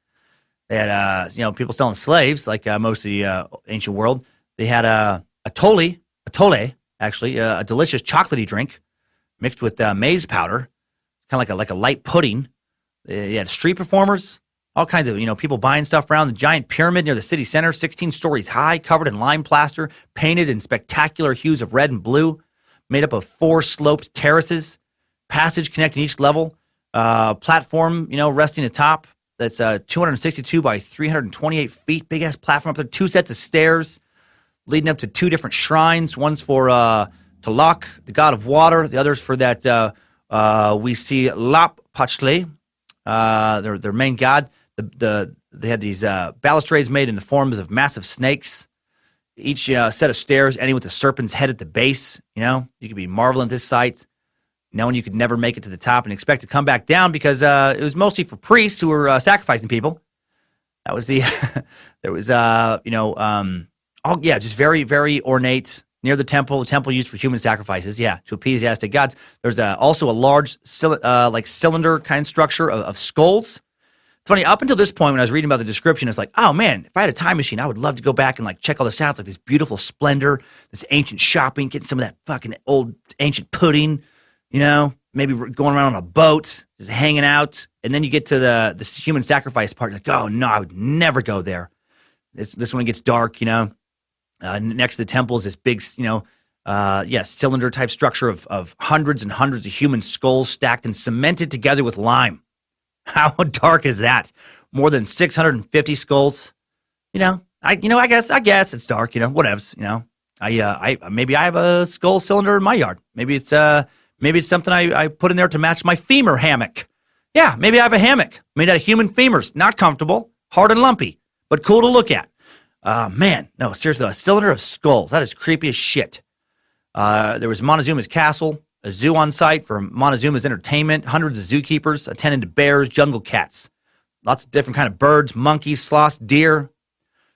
They had, people selling slaves, like most of the ancient world. They had a tole, actually, a delicious chocolatey drink mixed with maize powder, kind of like a light pudding. They had street performers, all kinds of, people buying stuff around the giant pyramid near the city center, 16 stories high, covered in lime plaster, painted in spectacular hues of red and blue, made up of 4 sloped terraces, passage connecting each level, platform, resting atop. That's 262 by 328 feet, big-ass platform up there, 2 sets of stairs leading up to 2 different shrines. One's for Tlaloc, the god of water. The other's for that we see Lap Pachle, their main god. They had these balustrades made in the forms of massive snakes. Each set of stairs ending with a serpent's head at the base. You could be marveling at this sight, knowing you could never make it to the top and expect to come back down because it was mostly for priests who were sacrificing people. That was the, there was, just very, very ornate near the temple used for human sacrifices, to appease the Aztec gods. There's also a large, cylinder kind of structure of skulls. It's funny, up until this point when I was reading about the description, it's like, oh man, if I had a time machine, I would love to go back and check all this out. It's like this beautiful splendor, this ancient shopping, getting some of that fucking old ancient pudding, maybe going around on a boat, just hanging out. And then you get to the human sacrifice part, like, oh no, I would never go there. This one gets dark, next to the temple is this big, cylinder type structure of hundreds and hundreds of human skulls stacked and cemented together with lime. How dark is that? More than 650 skulls. I guess it's dark. Whatevs. Maybe I have a skull cylinder in my yard. Maybe it's something I put in there to match my femur hammock. Yeah, maybe I have a hammock made out of human femurs. Not comfortable, hard and lumpy, but cool to look at. Man, no, seriously, a cylinder of skulls. That is creepy as shit. There was Montezuma's castle, a zoo on site for Montezuma's entertainment, hundreds of zookeepers attending to bears, jungle cats, lots of different kind of birds, monkeys, sloths, deer,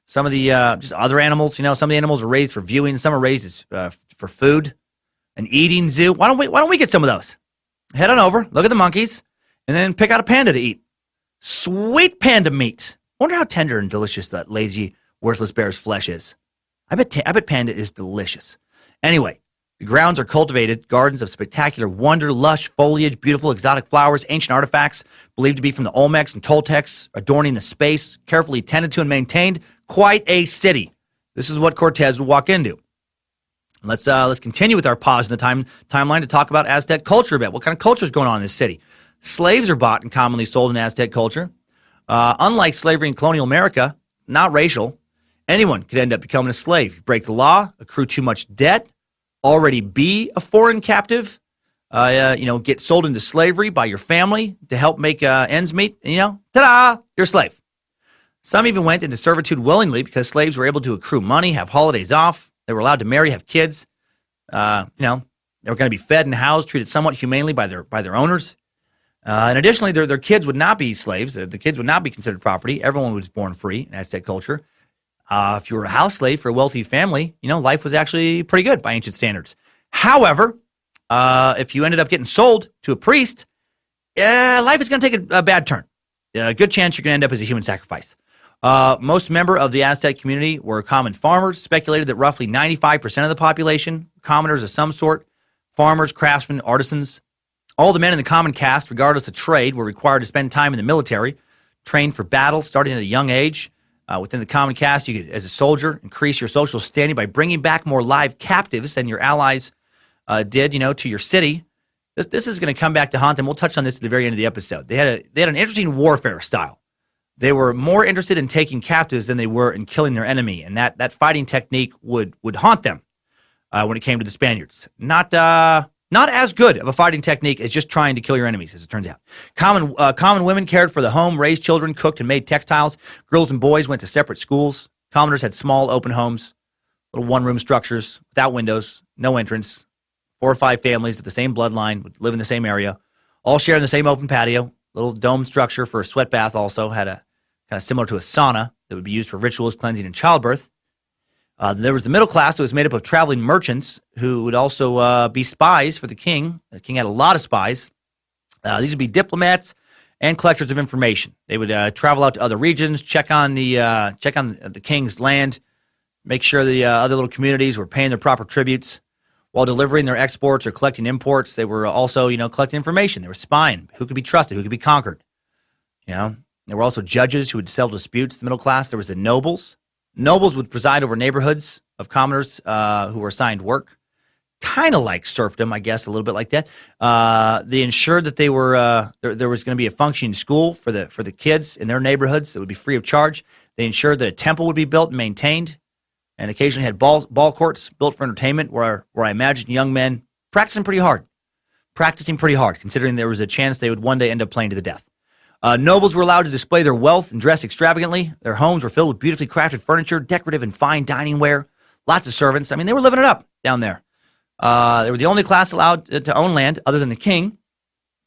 some of the just other animals. Some of the animals are raised for viewing, some are raised for food, an eating zoo. Why don't we get some of those? Head on over, look at the monkeys, and then pick out a panda to eat. Sweet panda meat. Wonder how tender and delicious that lazy, worthless bear's flesh is. I bet panda is delicious. Anyway, the grounds are cultivated gardens of spectacular wonder, lush foliage, beautiful exotic flowers, ancient artifacts believed to be from the Olmecs and Toltecs adorning the space, carefully tended to and maintained. Quite a city. This is what Cortez would walk into. Let's continue with our pause in the timeline to talk about Aztec culture a bit. What kind of culture is going on in this city? Slaves are bought and commonly sold in Aztec culture. Unlike slavery in colonial America, not racial, anyone could end up becoming a slave. You break the law, accrue too much debt, already be a foreign captive, get sold into slavery by your family to help make ends meet, ta-da, you're a slave. Some even went into servitude willingly because slaves were able to accrue money, have holidays off. They were allowed to marry, have kids. They were going to be fed and housed, treated somewhat humanely by their owners. And additionally, their kids would not be slaves. The kids would not be considered property. Everyone was born free in Aztec culture. If you were a house slave for a wealthy family, life was actually pretty good by ancient standards. However, if you ended up getting sold to a priest, life is going to take a bad turn. A good chance you're going to end up as a human sacrifice. Most member of the Aztec community were common farmers. Speculated that roughly 95% of the population, commoners of some sort, farmers, craftsmen, artisans. All the men in the common caste, regardless of trade, were required to spend time in the military, trained for battle starting at a young age. Within the common caste, you could, as a soldier, increase your social standing by bringing back more live captives than your allies did, to your city. This is going to come back to haunt them. We'll touch on this at the very end of the episode. They had an interesting warfare style. They were more interested in taking captives than they were in killing their enemy, and that fighting technique would haunt them when it came to the Spaniards. Not as good of a fighting technique as just trying to kill your enemies, as it turns out. Common women cared for the home, raised children, cooked and made textiles. Girls and boys went to separate schools. Commoners had small open homes, little one-room structures without windows, no entrance. 4 or 5 families of the same bloodline would live in the same area, all sharing the same open patio. Little dome structure for a sweat bath also had a kind of similar to a sauna that would be used for rituals, cleansing, and childbirth. There was the middle class that was made up of traveling merchants who would also be spies for the king. The king had a lot of spies. These would be diplomats and collectors of information. They would travel out to other regions, check on the king's land, make sure the other little communities were paying their proper tributes. While delivering their exports or collecting imports, they were also, collecting information. They were spying who could be trusted, who could be conquered. There were also judges who would settle disputes. The middle class. There was the nobles. Nobles would preside over neighborhoods of commoners who were assigned work, kind of like serfdom, I guess, a little bit like that. They ensured that they were there was going to be a functioning school for the kids in their neighborhoods that would be free of charge. They ensured that a temple would be built and maintained, and occasionally had ball courts built for entertainment where I imagine young men practicing pretty hard, considering there was a chance they would one day end up playing to the death. Nobles were allowed to display their wealth and dress extravagantly. Their homes were filled with beautifully crafted furniture, decorative and fine dining ware, lots of servants. I mean, they were living it up down there. They were the only class allowed to own land other than the king.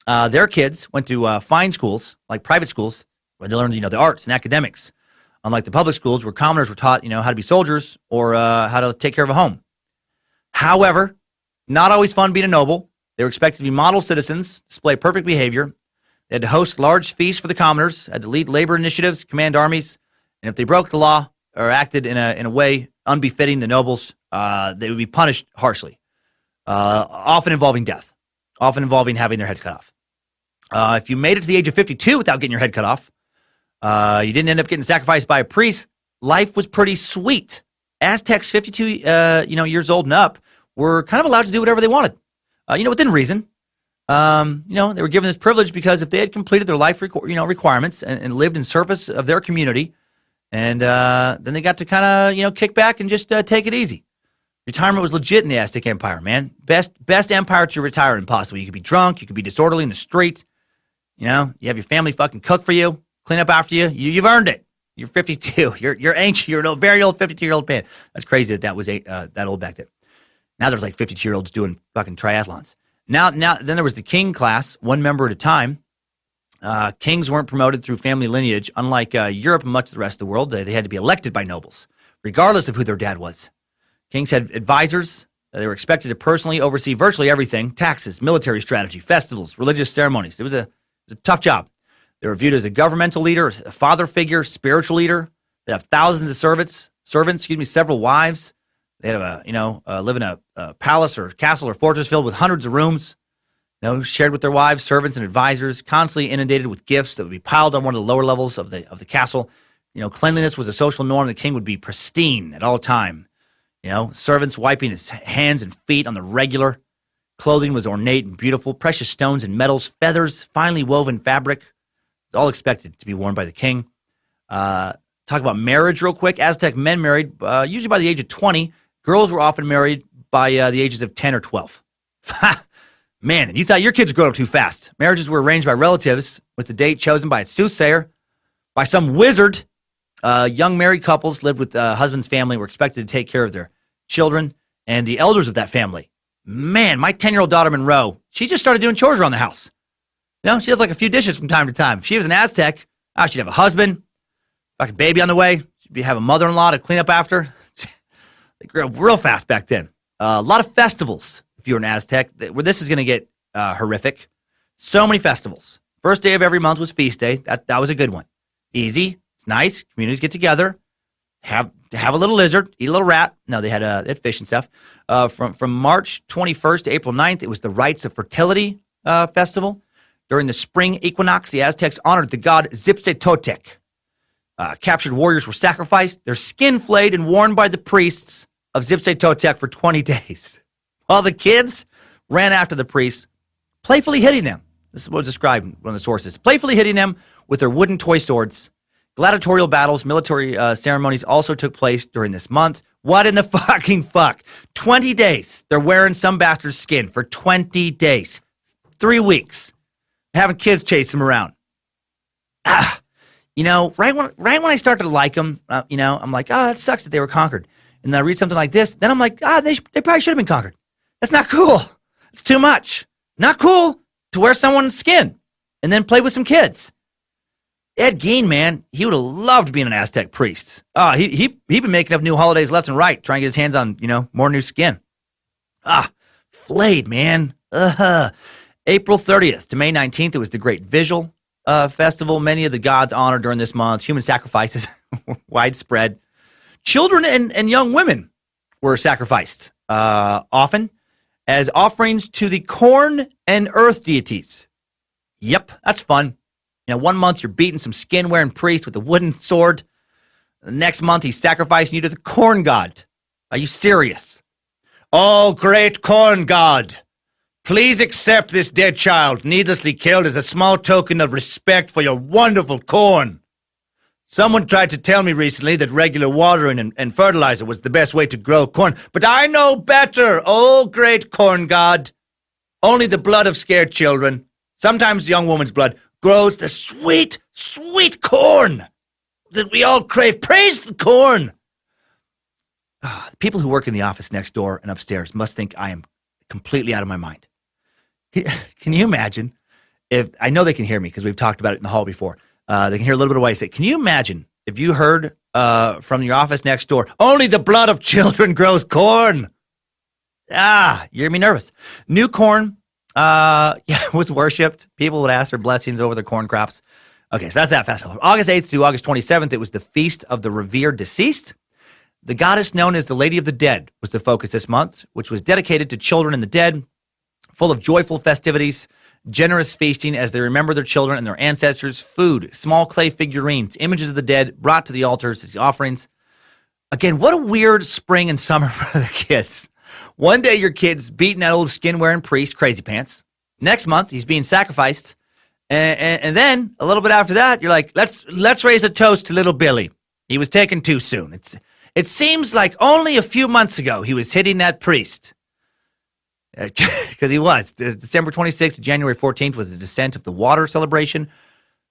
Their kids went to fine schools, like private schools, where they learned, the arts and academics. Unlike the public schools where commoners were taught, how to be soldiers or how to take care of a home. However, not always fun being a noble. They were expected to be model citizens, display perfect behavior. They had to host large feasts for the commoners, had to lead labor initiatives, command armies, and if they broke the law or acted in a way unbefitting the nobles, they would be punished harshly, often involving death, often involving having their heads cut off. If you made it to the age of 52 without getting your head cut off, you didn't end up getting sacrificed by a priest, life was pretty sweet. Aztecs 52 years old and up were kind of allowed to do whatever they wanted, within reason. They were given this privilege because if they had completed their life requirements and lived in service of their community, and then they got to kind of kick back and just take it easy. Retirement was legit in the Aztec Empire, man. Best empire to retire in possible. You could be drunk, you could be disorderly in the street, you have your family fucking cook for you, clean up after you. You've earned it. You're 52. You're ancient. You're a very old 52-year-old man. That's crazy that was that old back then. Now there's like 52-year-olds doing fucking triathlons. Now, then there was the king class, one member at a time. Kings weren't promoted through family lineage, unlike Europe and much of the rest of the world. They had to be elected by nobles, regardless of who their dad was. Kings had advisors. They were expected to personally oversee virtually everything: taxes, military strategy, festivals, religious ceremonies. It was a tough job. They were viewed as a governmental leader, a father figure, spiritual leader. They have thousands of servants, several wives. They had live in a palace or castle or fortress filled with hundreds of rooms, shared with their wives, servants, and advisors, constantly inundated with gifts that would be piled on one of the lower levels of the castle. Cleanliness was a social norm. The king would be pristine at all time. Servants wiping his hands and feet on the regular. Clothing was ornate and beautiful. Precious stones and metals, feathers, finely woven fabric. It's all expected to be worn by the king. Talk about marriage real quick. Aztec men married usually by the age of 20. Girls were often married by the ages of 10 or 12. Man, you thought your kids grew up too fast. Marriages were arranged by relatives with the date chosen by a soothsayer, by some wizard. Young married couples lived with husband's family, were expected to take care of their children and the elders of that family. Man, my 10-year-old daughter, Monroe, she just started doing chores around the house. She does like a few dishes from time to time. If she was an Aztec, she'd have a husband, like a baby on the way. She'd have a mother-in-law to clean up after. They grew up real fast back then. A lot of festivals, if you're an Aztec, where this is going to get horrific. So many festivals. First day of every month was feast day. That was a good one. Easy. It's nice. Communities get together, have a little lizard, eat a little rat. No, they had fish and stuff. From March 21st to April 9th, it was the Rites of Fertility festival. During the spring equinox, the Aztecs honored the god Zipstetotec. Captured warriors were sacrificed, their skin flayed and worn by the priests of Zipstetotec for 20 days. While the kids ran after the priests, playfully hitting them. This is what was described in one of the sources. Playfully hitting them with their wooden toy swords. Gladiatorial battles, military ceremonies also took place during this month. What in the fucking fuck? 20 days. They're wearing some bastard's skin for 20 days. 3 weeks. Having kids chase them around. Right when I start to like them, I'm like, it sucks that they were conquered. And then I read something like this, then I'm like, they probably should have been conquered. That's not cool. It's too much. Not cool to wear someone's skin and then play with some kids. Ed Gein, man, he would have loved being an Aztec priest. He'd been making up new holidays left and right, trying to get his hands on, more new skin. Flayed, man. April 30th to May 19th, it was the Great Vigil Festival. Many of the gods honored during this month. Human sacrifices were widespread. Children and young women were sacrificed, often as offerings to the corn and earth deities. Yep, that's fun. 1 month you're beating some skin-wearing priest with a wooden sword. The next month he's sacrificing you to the corn god. Are you serious? Oh, great corn god, please accept this dead child needlessly killed as a small token of respect for your wonderful corn. Someone tried to tell me recently that regular watering and fertilizer was the best way to grow corn, but I know better, oh great corn god. Only the blood of scared children, sometimes young woman's blood, grows the sweet, sweet corn that we all crave. Praise the corn. The people who work in the office next door and upstairs must think I am completely out of my mind. Can you imagine if, I know they can hear me because we've talked about it in the hall before. They can hear a little bit of what I say. Can you imagine if you heard from your office next door, only the blood of children grows corn? You're going to be nervous. New corn was worshipped. People would ask for blessings over their corn crops. Okay, so that's that festival. August 8th to August 27th, it was the Feast of the Revered Deceased. The goddess known as the Lady of the Dead was the focus this month, which was dedicated to children and the dead, full of joyful festivities, generous feasting as they remember their children and their ancestors, food, small clay figurines, images of the dead brought to the altars as offerings. Again, what a weird spring and summer for the kids. One day your kid's beating that old skin-wearing priest, Crazy Pants. Next month, he's being sacrificed. And then, a little bit after that, you're like, let's raise a toast to little Billy. He was taken too soon. It seems like only a few months ago he was hitting that priest. Because he was. December 26th to January 14th was the Descent of the Water celebration.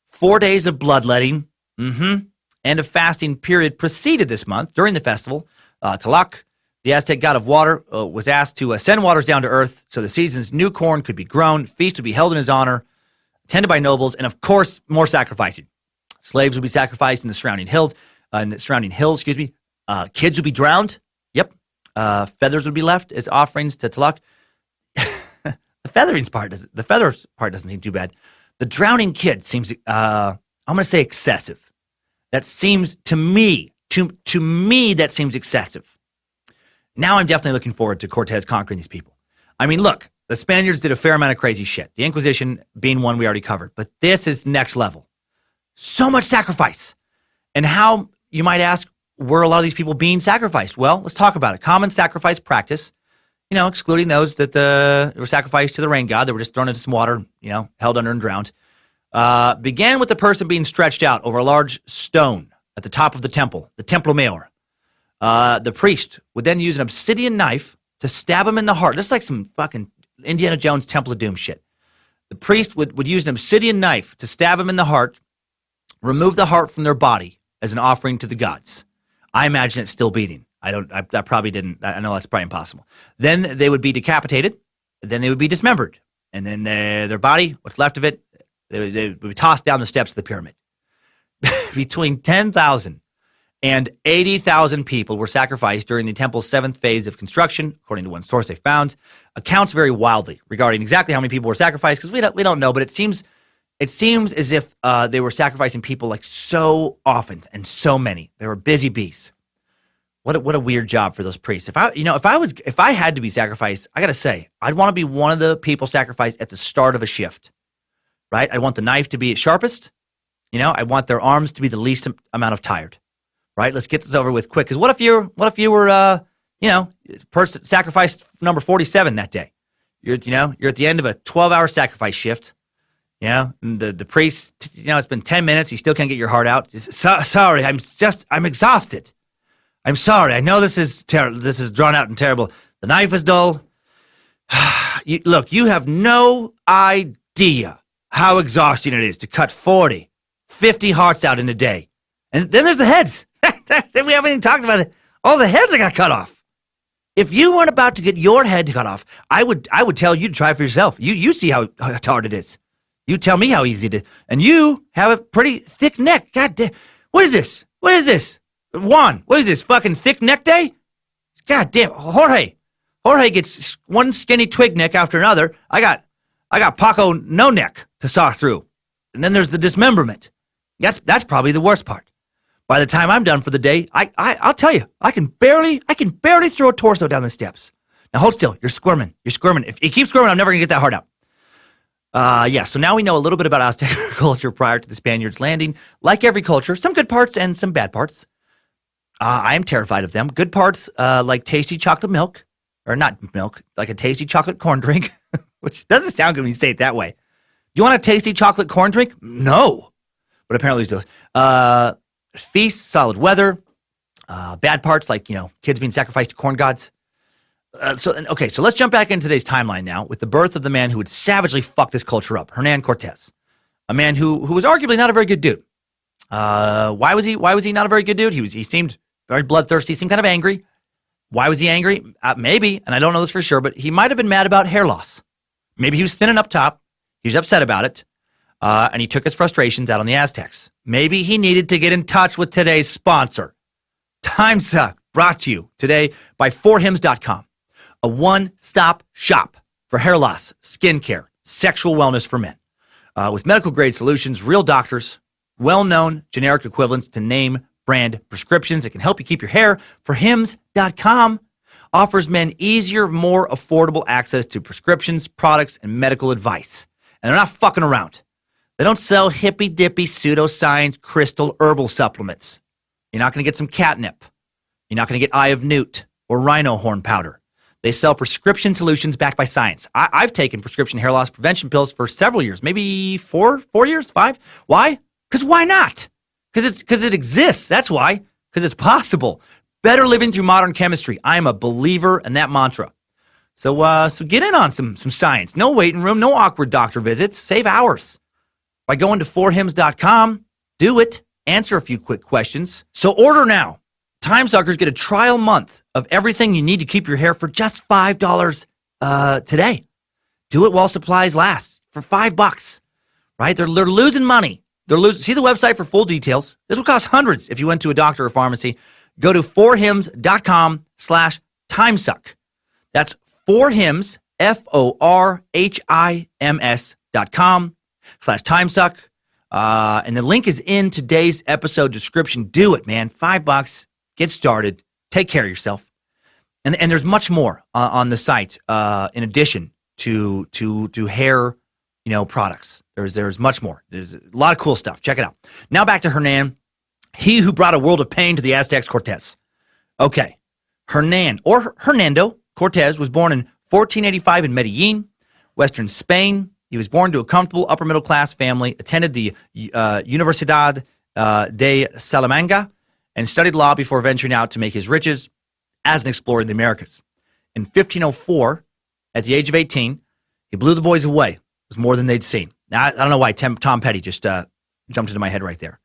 4 days of bloodletting. And a fasting period preceded this month. During the festival, Tlaloc, the Aztec god of water, was asked to send waters down to earth so the season's new corn could be grown. Feast would be held in his honor, attended by nobles, and of course, more sacrificing. Slaves would be sacrificed in the surrounding hills. Kids would be drowned. Yep. Feathers would be left as offerings to Tlaloc. The feathers part doesn't seem too bad. The drowning kid seems, I'm going to say excessive. That seems to me, that seems excessive. Now I'm definitely looking forward to Cortez conquering these people. I mean, look, the Spaniards did a fair amount of crazy shit. The Inquisition being one we already covered, but this is next level. So much sacrifice. And how, you might ask, were a lot of these people being sacrificed? Well, let's talk about it. Common sacrifice practice, excluding those that were sacrificed to the rain god. They were just thrown into some water, held under and drowned. Began with the person being stretched out over a large stone at the top of the temple, the Templo Mayor. The priest would then use an obsidian knife to stab him in the heart. This is like some fucking Indiana Jones Temple of Doom shit. The priest would use an obsidian knife to stab him in the heart, remove the heart from their body as an offering to the gods. I imagine it's still beating. I know that's probably impossible. Then they would be decapitated. Then they would be dismembered. And then their body, what's left of it, they would be tossed down the steps of the pyramid. Between 10,000 and 80,000 people were sacrificed during the temple's seventh phase of construction, according to one source they found. Accounts vary wildly regarding exactly how many people were sacrificed, because we don't know, but it seems as if they were sacrificing people like so often and so many. They were busy bees. What a weird job for those priests. If I had to be sacrificed, I gotta say, I'd want to be one of the people sacrificed at the start of a shift, right? I want the knife to be at sharpest. I want their arms to be the least amount of tired, right? Let's get this over with quick. Because what if you were person sacrificed number 47 that day? You're at the end of a 12-hour sacrifice shift. And the priest, it's been 10 minutes. You still can't get your heart out. Sorry, I'm exhausted. I'm sorry. I know this is terrible. This is drawn out and terrible. The knife is dull. Look, you have no idea how exhausting it is to cut 40, 50 hearts out in a day. And then there's the heads. We haven't even talked about it. All the heads that got cut off. If you weren't about to get your head cut off, I would tell you to try it for yourself. You see how hard it is. You tell me how easy it is. And you have a pretty thick neck. God damn. What is this? What is this? Juan, what is this? Fucking thick neck day? God damn. Jorge gets one skinny twig neck after another. I got Paco no neck to saw through. And then there's the dismemberment. That's probably the worst part. By the time I'm done for the day, I'll tell you, I can barely throw a torso down the steps. Now hold still. You're squirming. If you keep squirming, I'm never gonna get that hard out. So now we know a little bit about Aztec culture prior to the Spaniards landing. Like every culture, some good parts and some bad parts. I am terrified of them. Good parts, like tasty chocolate milk, or not milk, like a tasty chocolate corn drink, which doesn't sound good when you say it that way. Do you want a tasty chocolate corn drink? No. But apparently it's delicious. Feast, solid weather. Bad parts, like, kids being sacrificed to corn gods. So let's jump back into today's timeline now with the birth of the man who would savagely fuck this culture up, Hernan Cortez, a man who was arguably not a very good dude. Why was he not a very good dude? He seemed very bloodthirsty, seemed kind of angry. Why was he angry? Maybe, and I don't know this for sure, but he might have been mad about hair loss. Maybe he was thinning up top. He was upset about it, and he took his frustrations out on the Aztecs. Maybe he needed to get in touch with today's sponsor, Timesuck, brought to you today by 4hims.com. A one-stop shop for hair loss, skincare, sexual wellness for men. With medical-grade solutions, real doctors, well-known generic equivalents to name-brand prescriptions that can help you keep your hair. 4hims.com offers men easier, more affordable access to prescriptions, products, and medical advice. And they're not fucking around. They don't sell hippy-dippy pseudoscience crystal herbal supplements. You're not going to get some catnip. You're not going to get eye of newt or rhino horn powder. They sell prescription solutions backed by science. I've taken prescription hair loss prevention pills for several years, maybe four years, 5. Why? Because why not? Because it exists. That's why. Because it's possible. Better living through modern chemistry. I am a believer in that mantra. So get in on some science. No waiting room, no awkward doctor visits. Save hours by going to 4hims.com. Do it. Answer a few quick questions. So order now. Timesuckers get a trial month of everything you need to keep your hair for just $5 today. Do it while supplies last for $5, right? They're losing money. See the website for full details. This will cost hundreds if you went to a doctor or pharmacy. Go to 4hims.com/timesuck. That's 4hims, FORHIMS.com/timesuck. And the link is in today's episode description. Do it, man. $5. Get started. Take care of yourself. And there's much more on the site in addition to hair, products. There's much more. There's a lot of cool stuff. Check it out. Now back to Hernan, he who brought a world of pain to the Aztecs Cortez. Okay. Hernan, or Hernando Cortez, was born in 1485 in Medellin, western Spain. He was born to a comfortable upper-middle-class family, attended the Universidad de Salamanca, and studied law before venturing out to make his riches as an explorer in the Americas. In 1504, at the age of 18, he blew the boys away. It was more than they'd seen. Now, I don't know why Tom Petty just jumped into my head right there.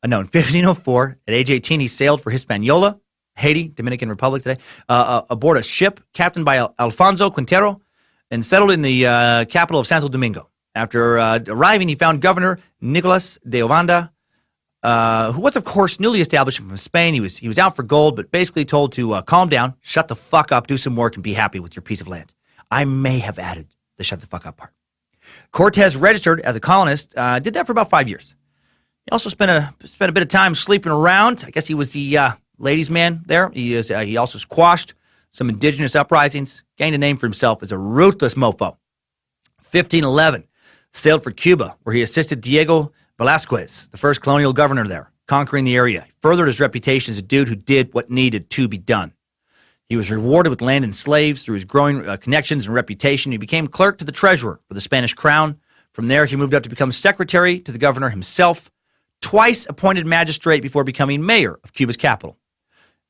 No, in 1504, at age 18, he sailed for Hispaniola, Haiti, Dominican Republic today, aboard a ship captained by Alfonso Quintero, and settled in the capital of Santo Domingo. After arriving, he found Governor Nicolas de Ovanda, who was, of course, newly established from Spain. He was out for gold, but basically told to calm down, shut the fuck up, do some work, and be happy with your piece of land. I may have added the shut the fuck up part. Cortez registered as a colonist, did that for about 5 years. He also spent a bit of time sleeping around. I guess he was the ladies' man there. He also squashed some indigenous uprisings, gained a name for himself as a ruthless mofo. 1511, sailed for Cuba, where he assisted Diego Velázquez, the first colonial governor there, conquering the area. He furthered his reputation as a dude who did what needed to be done. He was rewarded with land and slaves through his growing connections and reputation. He became clerk to the treasurer for the Spanish crown. From there, he moved up to become secretary to the governor himself, twice appointed magistrate before becoming mayor of Cuba's capital.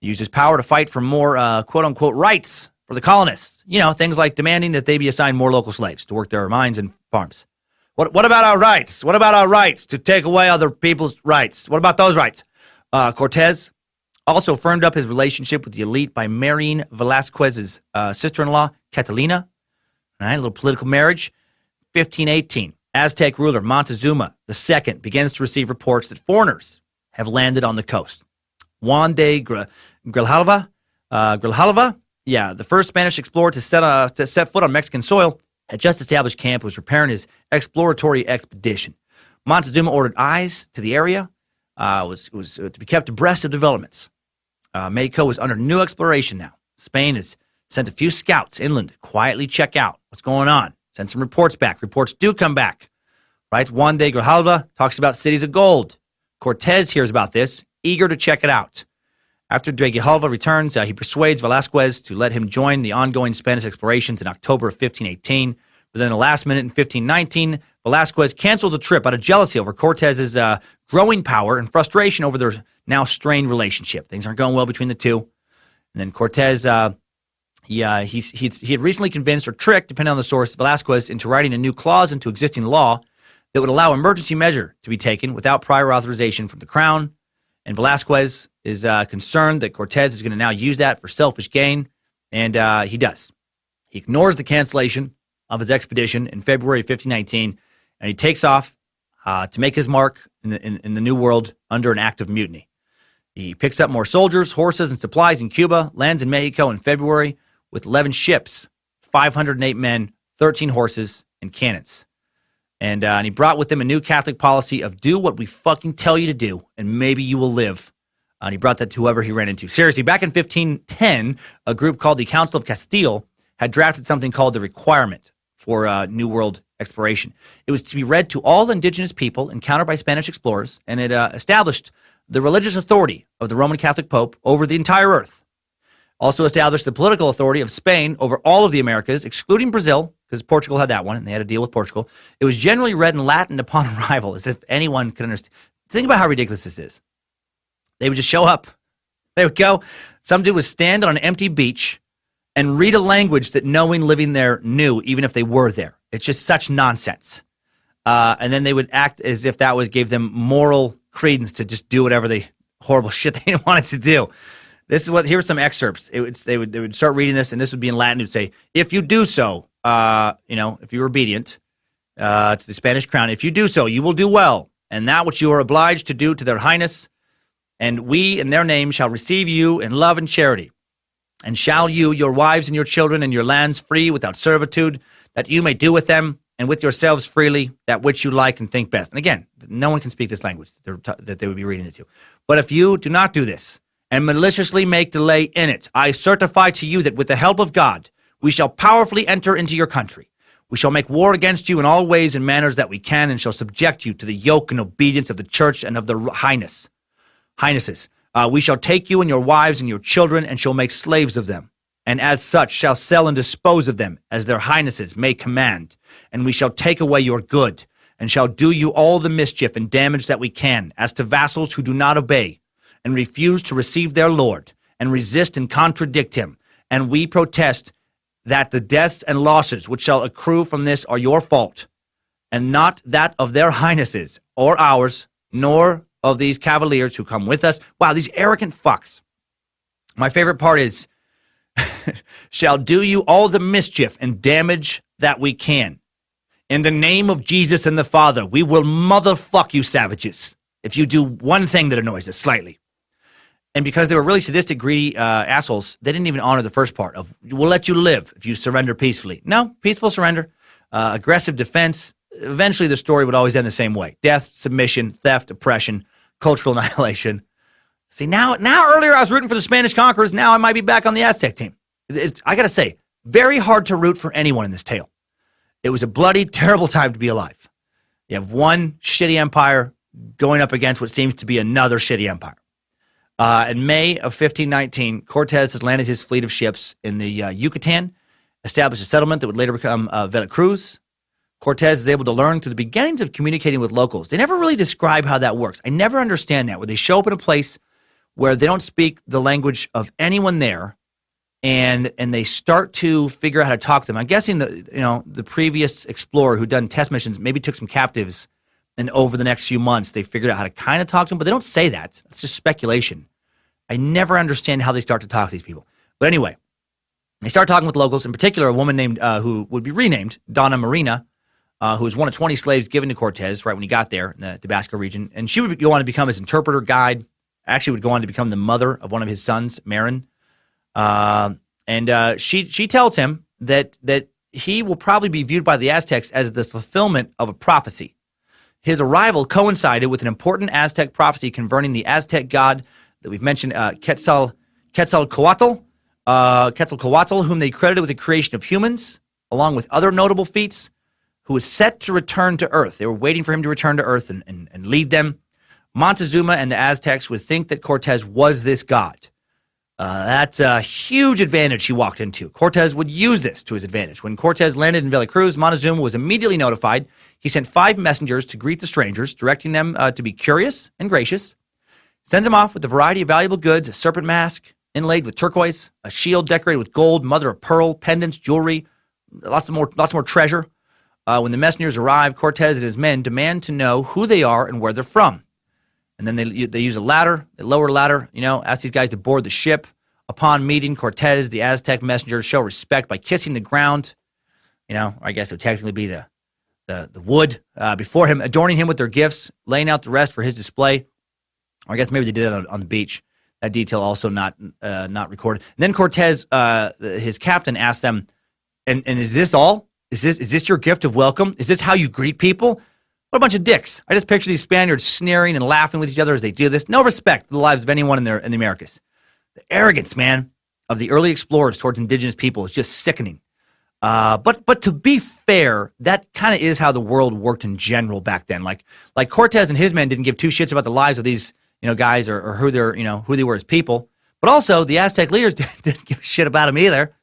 He used his power to fight for more quote-unquote rights for the colonists. Things like demanding that they be assigned more local slaves to work their mines and farms. What about our rights? What about our rights to take away other people's rights? What about those rights? Cortez also firmed up his relationship with the elite by marrying Velázquez's sister-in-law, Catalina. All right, a little political marriage. 1518, Aztec ruler Montezuma II begins to receive reports that foreigners have landed on the coast. Juan de Grijalva, the first Spanish explorer to set foot on Mexican soil, had just established camp and was preparing his exploratory expedition. Montezuma ordered eyes to the area, was to be kept abreast of developments. Mexico was under new exploration now. Spain has sent a few scouts inland to quietly check out what's going on. Send some reports back. Reports do come back. Right? Juan de Grijalva talks about cities of gold. Cortez hears about this, eager to check it out. After de Grijalva returns, he persuades Velasquez to let him join the ongoing Spanish explorations in October of 1518. But then, the last minute in 1519, Velasquez cancels the trip out of jealousy over Cortez's growing power and frustration over their now strained relationship. Things aren't going well between the two. And then Cortez, he had recently convinced or tricked, depending on the source, Velasquez into writing a new clause into existing law that would allow emergency measure to be taken without prior authorization from the crown. And Velasquez is concerned that Cortez is going to now use that for selfish gain, and he does. He ignores the cancellation of his expedition in February of 1519, and he takes off to make his mark in the New World under an act of mutiny. He picks up more soldiers, horses, and supplies in Cuba, lands in Mexico in February with 11 ships, 508 men, 13 horses, and cannons. And he brought with him a new Catholic policy of do what we fucking tell you to do, and maybe you will live. And he brought that to whoever he ran into. Seriously, back in 1510, a group called the Council of Castile had drafted something called the Requirement for New World exploration. It was to be read to all indigenous people encountered by Spanish explorers, and it established the religious authority of the Roman Catholic Pope over the entire earth. Also established the political authority of Spain over all of the Americas, excluding Brazil, because Portugal had that one, and they had to deal with Portugal. It was generally read in Latin upon arrival, as if anyone could understand. Think about how ridiculous this is. They would just show up. They would go. Some dude would stand on an empty beach and read a language that no one living there knew, even if they were there. It's just such nonsense. And then they would act as if that gave them moral credence to just do whatever horrible shit they wanted to do. Here's some excerpts. They would start reading this, and this would be in Latin. It would say, if you do so, if you're obedient to the Spanish crown, if you do so, you will do well, and that which you are obliged to do to their highness, and we in their name shall receive you in love and charity. And shall you, your wives and your children, and your lands free without servitude, that you may do with them and with yourselves freely that which you like and think best. And again, no one can speak this language that they would be reading it to. But if you do not do this, and maliciously make delay in it, I certify to you that with the help of God, we shall powerfully enter into your country. We shall make war against you in all ways and manners that we can, and shall subject you to the yoke and obedience of the church and of the highnesses. We shall take you and your wives and your children, and shall make slaves of them, and as such shall sell and dispose of them, as their highnesses may command. And we shall take away your good, and shall do you all the mischief and damage that we can, as to vassals who do not obey, and refuse to receive their lord, and resist and contradict him. And we protest that the deaths and losses which shall accrue from this are your fault, and not that of their highnesses, or ours, nor of these cavaliers who come with us. Wow, these arrogant fucks. My favorite part is, shall do you all the mischief and damage that we can. In the name of Jesus and the Father, we will motherfuck you savages if you do one thing that annoys us slightly. And because they were really sadistic, greedy assholes, they didn't even honor the first part of, we'll let you live if you surrender peacefully. No, peaceful surrender, aggressive defense. Eventually the story would always end the same way. Death, submission, theft, oppression, cultural annihilation. See, now earlier I was rooting for the Spanish conquerors. Now I might be back on the Aztec team. I got to say, very hard to root for anyone in this tale. It was a bloody, terrible time to be alive. You have one shitty empire going up against what seems to be another shitty empire. In May of 1519, Cortez has landed his fleet of ships in the Yucatan, established a settlement that would later become Veracruz. Cortez is able to learn through the beginnings of communicating with locals. They never really describe how that works. I never understand that, where they show up in a place where they don't speak the language of anyone there, and they start to figure out how to talk to them. I'm guessing the previous explorer who'd done test missions maybe took some captives, and over the next few months they figured out how to kind of talk to them, but they don't say that. It's just speculation. I never understand how they start to talk to these people. But anyway, they start talking with locals, in particular a woman named who would be renamed Donna Marina, who was one of 20 slaves given to Cortez right when he got there in the Tabasco region. And she would go on to become his interpreter, guide, actually would go on to become the mother of one of his sons, Marin. She tells him that he will probably be viewed by the Aztecs as the fulfillment of a prophecy. His arrival coincided with an important Aztec prophecy converting the Aztec god that we've mentioned, Quetzalcoatl, whom they credited with the creation of humans, along with other notable feats, who was set to return to Earth. They were waiting for him to return to Earth and lead them. Montezuma and the Aztecs would think that Cortez was this god. That's a huge advantage he walked into. Cortez would use this to his advantage. When Cortez landed in Veracruz, Montezuma was immediately notified. He sent 5 messengers to greet the strangers, directing them to be curious and gracious. Sends them off with a variety of valuable goods, a serpent mask inlaid with turquoise, a shield decorated with gold, mother of pearl, pendants, jewelry, lots more treasure. When the messengers arrive, Cortez and his men demand to know who they are and where they're from. And then they use a ladder, they lower a ladder, ask these guys to board the ship. Upon meeting Cortez, the Aztec messengers show respect by kissing the ground. I guess it would technically be the wood before him, adorning him with their gifts, laying out the rest for his display. Or I guess maybe they did it on the beach. That detail also not recorded. And then Cortez, his captain, asked them, and is this all? Is this your gift of welcome? Is this how you greet people? What a bunch of dicks. I just picture these Spaniards sneering and laughing with each other as they do this. No respect for the lives of anyone in the Americas. The arrogance, man, of the early explorers towards indigenous people is just sickening. But to be fair, that kind of is how the world worked in general back then. Like Cortez and his men didn't give two shits about the lives of these guys or who they were as people. But also the Aztec leaders didn't give a shit about them either.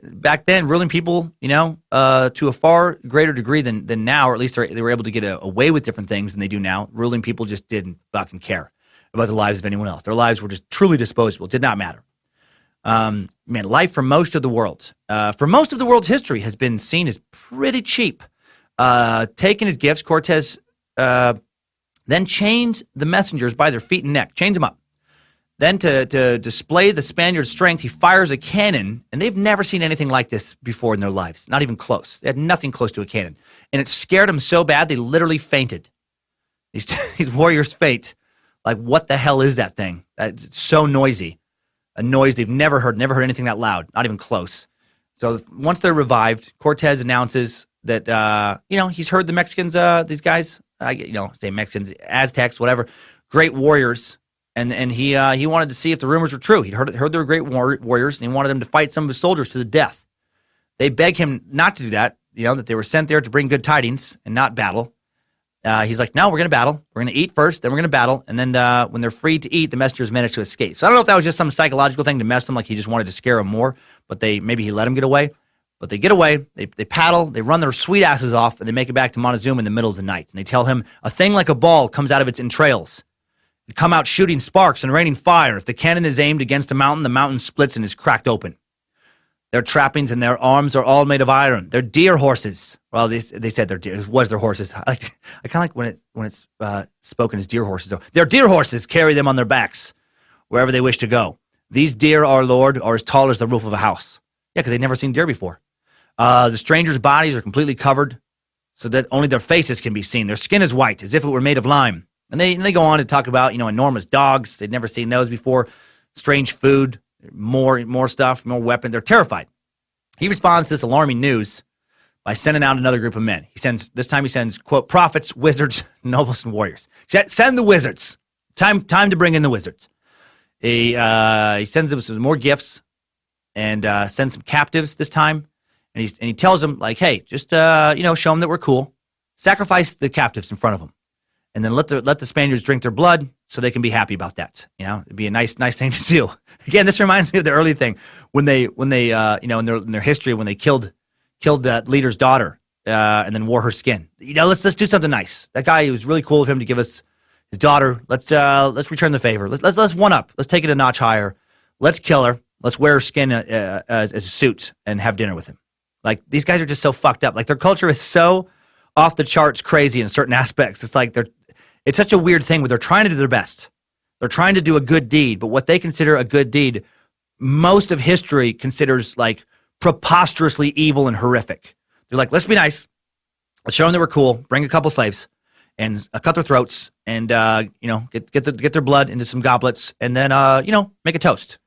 Back then, ruling people, to a far greater degree than now, or at least they were able to get away with different things than they do now. Ruling people just didn't fucking care about the lives of anyone else. Their lives were just truly disposable. It did not matter. Life for most of the world, for most of the world's history, has been seen as pretty cheap. Taking his gifts, Cortez then chains the messengers by their feet and neck, chains them up. Then to display the Spaniards' strength, he fires a cannon, and they've never seen anything like this before in their lives, not even close. They had nothing close to a cannon. And it scared them so bad, they literally fainted. These warriors faint. Like, what the hell is that thing? It's so noisy. A noise they've never heard anything that loud, not even close. So once they're revived, Cortez announces that, he's heard the Mexicans, these guys, say Mexicans, Aztecs, whatever, great warriors. And he wanted to see if the rumors were true. He'd heard they were great warriors, and he wanted them to fight some of his soldiers to the death. They begged him not to do that, that they were sent there to bring good tidings and not battle. He's like, no, we're going to battle. We're going to eat first, then we're going to battle. And then when they're free to eat, the messengers managed to escape. So I don't know if that was just some psychological thing to mess them, like he just wanted to scare them more, but maybe he let them get away. But they get away, they paddle, they run their sweet asses off, and they make it back to Montezuma in the middle of the night. And they tell him a thing like a ball comes out of its entrails. It come out shooting sparks and raining fire. If the cannon is aimed against a mountain, the mountain splits and is cracked open. Their trappings and their arms are all made of iron. They're deer horses. Well, they said they're deer. It was their horses. I kind of like when it's spoken as deer horses. Though. Their deer horses carry them on their backs wherever they wish to go. These deer, our Lord, are as tall as the roof of a house. Yeah, because they'd never seen deer before. The strangers' bodies are completely covered so that only their faces can be seen. Their skin is white, as if it were made of lime. And they go on to talk about, enormous dogs. They'd never seen those before. Strange food, more stuff, more weapons. They're terrified. He responds to this alarming news by sending out another group of men. This time he sends, quote, prophets, wizards, nobles, and warriors. Send the wizards. Time to bring in the wizards. He sends them some more gifts and sends some captives this time. And he tells them, like, hey, just, show them that we're cool. Sacrifice the captives in front of them. And then let the Spaniards drink their blood so they can be happy about that. It'd be a nice thing to do. Again, this reminds me of the early thing when they in their history when they killed that leader's daughter and then wore her skin. Let's do something nice. That guy, it was really cool of him to give us his daughter. Let's return the favor. Let's one up. Let's take it a notch higher. Let's kill her. Let's wear her skin as a suit and have dinner with him. Like, these guys are just so fucked up. Like, their culture is so off the charts crazy in certain aspects. It's like it's such a weird thing where they're trying to do their best. They're trying to do a good deed, but what they consider a good deed, most of history considers like preposterously evil and horrific. They're like, let's be nice. show them that we're cool, bring a couple slaves, and cut their throats, and get their blood into some goblets, and then make a toast,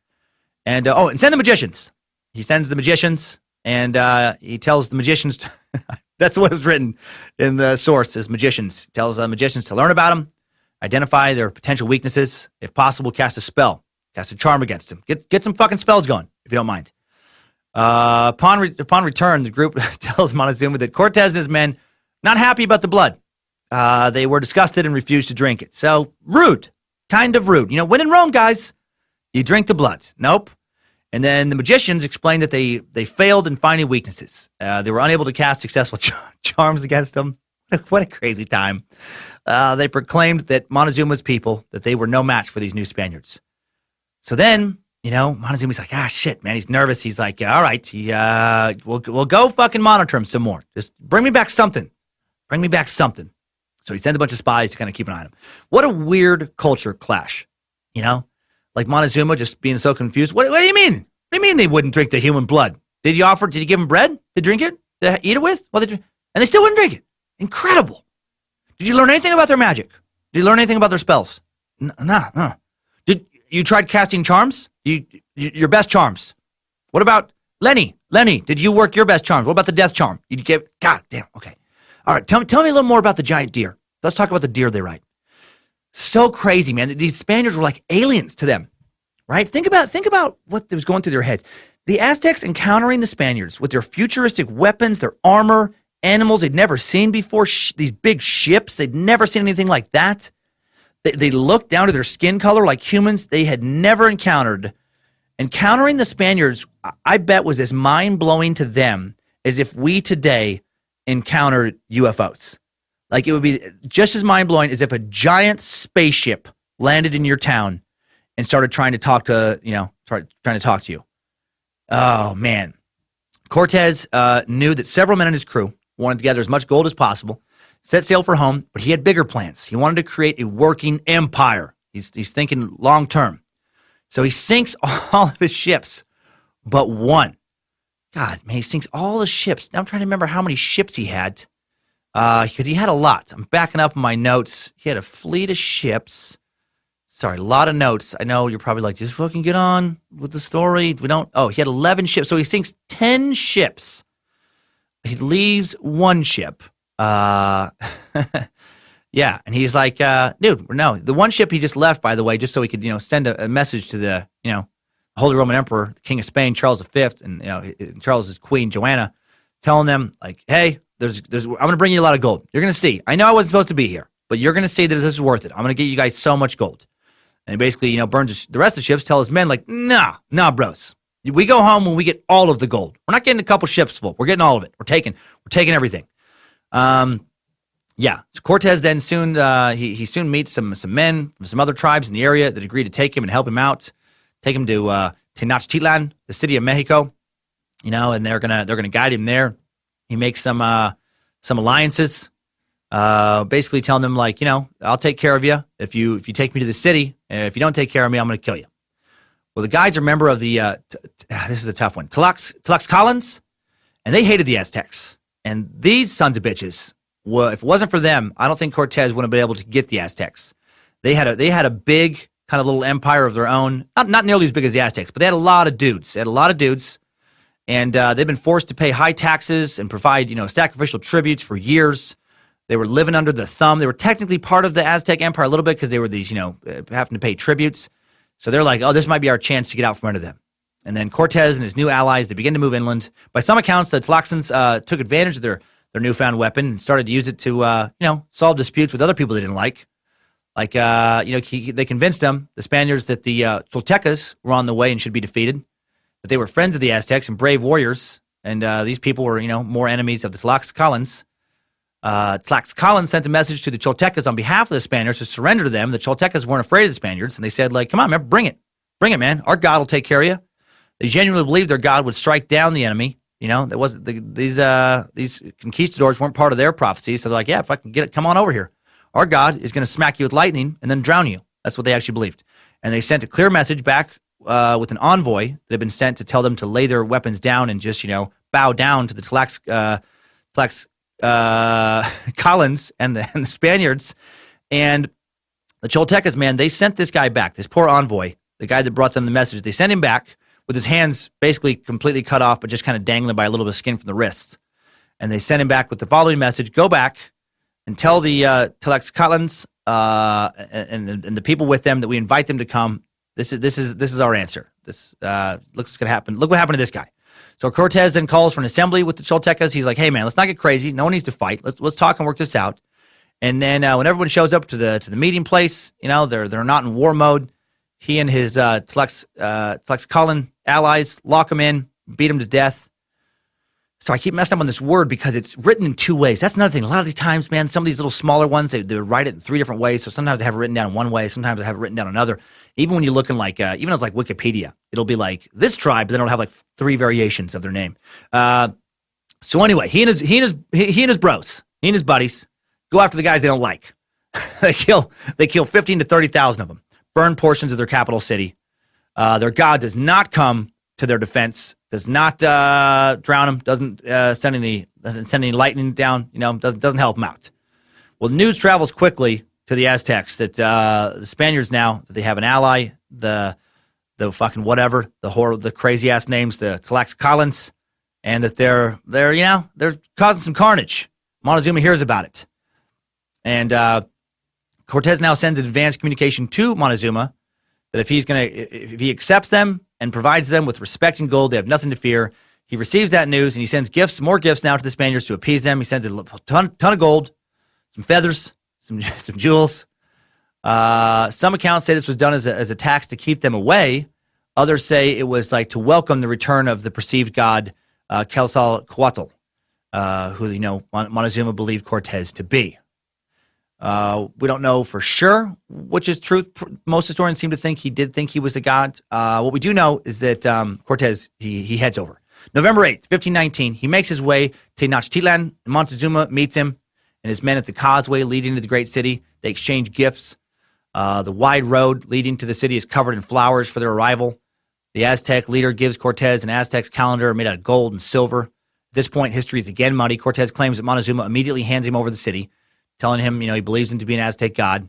and send the magicians. He sends the magicians, and he tells the magicians. That's what was written in the source as magicians. He tells magicians to learn about them, identify their potential weaknesses, if possible, cast a spell, cast a charm against them, get some fucking spells going, if you don't mind. Upon return, the group tells Montezuma that Cortez and his men not happy about the blood. They were disgusted and refused to drink it. So rude, kind of rude. When in Rome, guys, you drink the blood. Nope. And then the magicians explained that they failed in finding weaknesses. They were unable to cast successful charms against them. What a crazy time. They proclaimed that Montezuma's people, that they were no match for these new Spaniards. So then, Montezuma's like, shit, man. He's nervous. He's like, all right, we'll go fucking monitor him some more. Just bring me back something. Bring me back something. So he sends a bunch of spies to kind of keep an eye on him. What a weird culture clash, Like Montezuma just being so confused. What do you mean? What do you mean they wouldn't drink the human blood? Did you give them bread to drink it? To eat it with? And they still wouldn't drink it. Incredible. Did you learn anything about their magic? Did you learn anything about their spells? No. Did you tried casting charms? Your best charms. What about Lenny? Lenny, did you work your best charms? What about the death charm? God damn, okay. All right, tell me a little more about the giant deer. Let's talk about the deer they ride. So crazy, man. These Spaniards were like aliens to them, right? Think about what was going through their heads. The Aztecs encountering the Spaniards with their futuristic weapons, their armor, animals they'd never seen before, these big ships. They'd never seen anything like that. They looked down to their skin color like humans they had never encountered. Encountering the Spaniards, I bet, was as mind-blowing to them as if we today encountered UFOs. Like, it would be just as mind-blowing as if a giant spaceship landed in your town and started trying to talk to you. Oh, man. Cortez knew that several men in his crew wanted to gather as much gold as possible, set sail for home, but he had bigger plans. He wanted to create a working empire. He's thinking long-term. So he sinks all of his ships, but one. God, man, he sinks all the ships. Now I'm trying to remember how many ships he had. Because he had a lot. I'm backing up my notes. He had a fleet of ships. Sorry, a lot of notes. I know you're probably like, just fucking get on with the story. He had 11 ships. So he sinks 10 ships. He leaves one ship. Yeah, and he's like, dude, no. The one ship he just left, by the way, just so he could, send a message to the, Holy Roman Emperor, the King of Spain, Charles V, and Charles's Queen, Joanna, telling them, like, hey, I'm going to bring you a lot of gold. You're going to see. I know I wasn't supposed to be here, but you're going to see that this is worth it. I'm going to get you guys so much gold. And he basically, burns the rest of the ships, tell his men, like, nah, bros. We go home when we get all of the gold. We're not getting a couple ships full. We're getting all of it. We're taking everything. Yeah. So Cortez then he soon meets some men from some other tribes in the area that agree to take him and help him out, take him to Tenochtitlan, the city of Mexico, and they're gonna guide him there. He makes some alliances, basically telling them, like, I'll take care of you if you take me to the city. And if you don't take care of me, I'm going to kill you. Well, the guides are a member of the this is a tough one, Tlaxcalans, and they hated the Aztecs. And these sons of bitches, well, if it wasn't for them, I don't think Cortez would have been able to get the Aztecs. They had a big kind of little empire of their own, not nearly as big as the Aztecs, but they had a lot of dudes. And they've been forced to pay high taxes and provide, sacrificial tributes for years. They were living under the thumb. They were technically part of the Aztec Empire a little bit because they were these, having to pay tributes. So they're like, oh, this might be our chance to get out from under them. And then Cortez and his new allies, they begin to move inland. By some accounts, the Tlaxcalans took advantage of their newfound weapon and started to use it to, solve disputes with other people they didn't like. Like, they convinced them, the Spaniards, that the Toltecas were on the way and should be defeated. That they were friends of the Aztecs and brave warriors, and these people were, more enemies of the Tlaxcalans. Tlaxcalans sent a message to the Choltecas on behalf of the Spaniards to surrender to them. The Choltecas weren't afraid of the Spaniards, and they said, like, come on, man, bring it, man. Our God will take care of you. They genuinely believed their God would strike down the enemy. That wasn't these conquistadors weren't part of their prophecy, so they're like, yeah, if I can get it, come on over here. Our God is going to smack you with lightning and then drown you. That's what they actually believed, and they sent a clear message back. With an envoy that had been sent to tell them to lay their weapons down and just, bow down to the Collins and the Spaniards and the Choltecas, man, they sent this guy back, this poor envoy, the guy that brought them the message. They sent him back with his hands basically completely cut off, but just kind of dangling by a little bit of skin from the wrists. And they sent him back with the following message: go back and tell the Tenochtitlan and the people with them that we invite them to come. This is our answer. This look what's gonna happen. Look what happened to this guy. So Cortez then calls for an assembly with the Choltecas. He's like, hey man, let's not get crazy. No one needs to fight. Let's talk and work this out. And then when everyone shows up to the meeting place, they're not in war mode. He and his Tlaxcalan allies lock him in, beat him to death. So I keep messing up on this word because it's written in two ways. That's another thing. A lot of these times, man, some of these little smaller ones, they write it in three different ways. So sometimes I have it written down one way. Sometimes I have it written down another. Even when you look in even as like Wikipedia, it'll be like this tribe, but then it'll have like three variations of their name. So anyway, he and his bros, he and his buddies go after the guys they don't like. They kill 15 to 30,000 of them, burn portions of their capital city. Their god does not come to their defense, does not drown them, doesn't send any lightning down, doesn't help them out. Well, news travels quickly to the Aztecs that the Spaniards now, that they have an ally, the fucking whatever, the crazy ass names, the Tlaxcalans, and that they're causing some carnage. Montezuma hears about it. And Cortez now sends an advanced communication to Montezuma that if he accepts them and provides them with respect and gold, they have nothing to fear. He receives that news and he sends more gifts now to the Spaniards to appease them. He sends a ton of gold, some feathers, some jewels. Some accounts say this was done as a tax to keep them away. Others say it was like to welcome the return of the perceived god Quetzalcoatl, who Montezuma believed Cortez to be. We don't know for sure which is truth. Most historians seem to think he did think he was a god. What we do know is that Cortez, he heads over. November 8th, 1519, he makes his way to Tenochtitlan, and Montezuma meets him and his men at the causeway leading to the great city. They exchange gifts. The wide road leading to the city is covered in flowers for their arrival. The Aztec leader gives Cortez an Aztec calendar made out of gold and silver. At this point, history is again muddy. Cortez claims that Montezuma immediately hands him over the city, telling him, he believes him to be an Aztec god.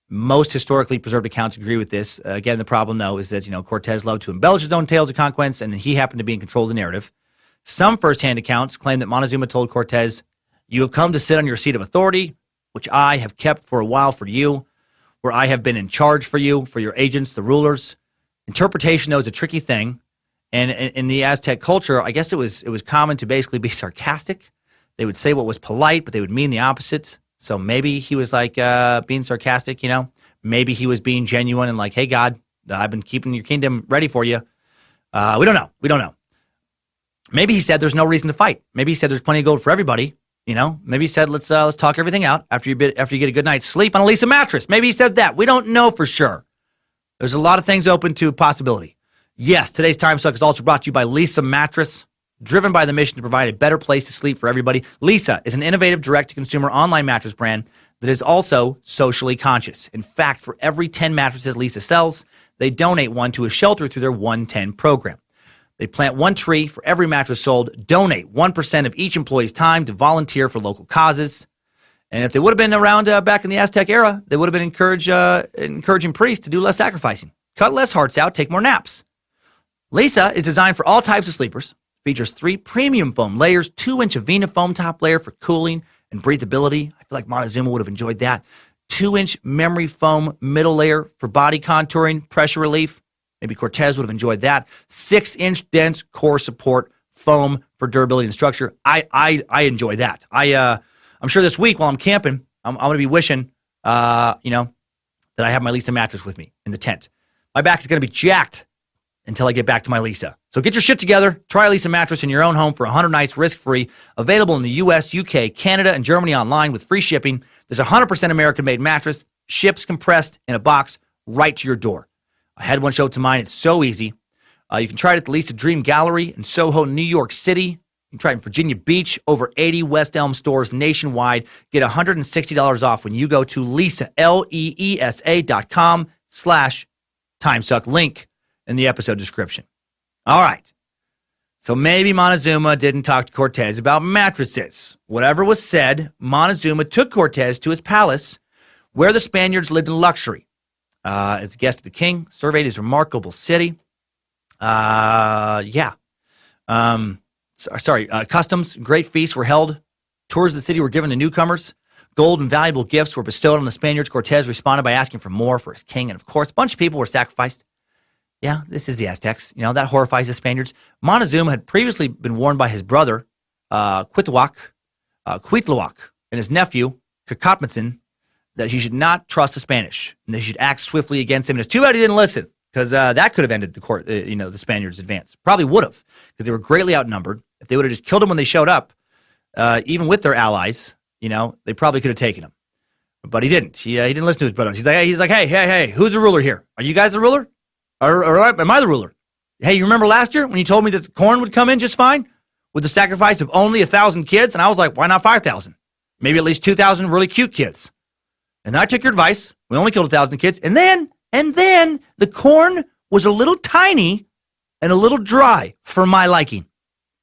Most historically preserved accounts agree with this. Again, the problem, though, is that, Cortez loved to embellish his own tales of conquest, and he happened to be in control of the narrative. Some first-hand accounts claim that Montezuma told Cortez, you have come to sit on your seat of authority, which I have kept for a while for you, where I have been in charge for you, for your agents, the rulers. Interpretation, though, is a tricky thing. And in the Aztec culture, I guess it was common to basically be sarcastic. They would say what was polite, but they would mean the opposite. So maybe he was like being sarcastic, Maybe he was being genuine and like, hey, God, I've been keeping your kingdom ready for you. We don't know. Maybe he said there's no reason to fight. Maybe he said there's plenty of gold for everybody. Maybe he said let's talk everything out after you get a good night's sleep on a Lisa mattress. Maybe he said that. We don't know for sure. There's a lot of things open to possibility. Yes, today's Timesuck is also brought to you by Lisa Mattress. Driven by the mission to provide a better place to sleep for everybody, Lisa is an innovative direct-to-consumer online mattress brand that is also socially conscious. In fact, for every 10 mattresses Lisa sells, they donate one to a shelter through their 110 program. They plant one tree for every mattress sold, donate 1% of each employee's time to volunteer for local causes. And if they would have been around back in the Aztec era, they would have been encouraging priests to do less sacrificing, cut less hearts out, take more naps. Lisa is designed for all types of sleepers. Features 3 premium foam layers, 2-inch Avena foam top layer for cooling and breathability. I feel like Montezuma would have enjoyed that. 2-inch memory foam middle layer for body contouring, pressure relief. Maybe Cortez would have enjoyed that. 6-inch dense core support foam for durability and structure. I enjoy that. I'm sure this week while I'm camping, I'm going to be wishing, that I have my Lisa mattress with me in the tent. My back is going to be jacked until I get back to my Lisa. So get your shit together. Try a Lisa mattress in your own home for 100 nights risk-free. Available in the US, UK, Canada, and Germany online with free shipping. There's a 100% American-made mattress. Ships compressed in a box right to your door. I had one show to mine. It's so easy. You can try it at the Lisa Dream Gallery in Soho, New York City. You can try it in Virginia Beach. Over 80 West Elm stores nationwide. Get $160 off when you go to Lisa, LEESA.com/Timesuck. Link in the episode description. All right. So maybe Montezuma didn't talk to Cortez about mattresses. Whatever was said, Montezuma took Cortez to his palace where the Spaniards lived in luxury. As a guest of the king, surveyed his remarkable city. Customs, great feasts were held. Tours of the city were given to newcomers. Gold and valuable gifts were bestowed on the Spaniards. Cortez responded by asking for more for his king. And of course, a bunch of people were sacrificed. Yeah, this is the Aztecs. That horrifies the Spaniards. Montezuma had previously been warned by his brother, Cuitlahuac, and his nephew, Cacotmatzin, that he should not trust the Spanish and they should act swiftly against him. And it's too bad he didn't listen, because that could have ended the Spaniards' advance. Probably would have, because they were greatly outnumbered. If they would have just killed him when they showed up, even with their allies, they probably could have taken him. But he didn't. He didn't listen to his brother. He's like, hey, who's the ruler here? Are you guys the ruler? Or am I the ruler? Hey, you remember last year when you told me that the corn would come in just fine with the sacrifice of only 1,000 kids? And I was like, why not 5,000? Maybe at least 2,000 really cute kids. And I took your advice. We only killed 1,000 kids. And then the corn was a little tiny and a little dry for my liking.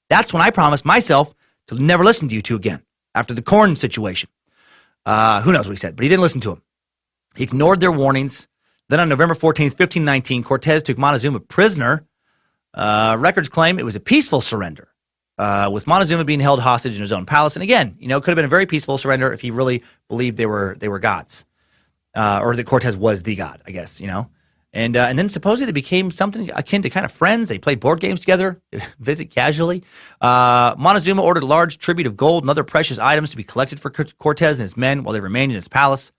That's when I promised myself to never listen to you two again after the corn situation. Who knows what he said, but he didn't listen to him. He ignored their warnings. Then on November 14th, 1519, Cortez took Montezuma prisoner. Records claim it was a peaceful surrender, with Montezuma being held hostage in his own palace. And again, it could have been a very peaceful surrender if he really believed they were gods, or that Cortez was the god, I guess, And then supposedly they became something akin to kind of friends. They played board games together, visit casually. Montezuma ordered a large tribute of gold and other precious items to be collected for Cortez and his men while they remained in his palace.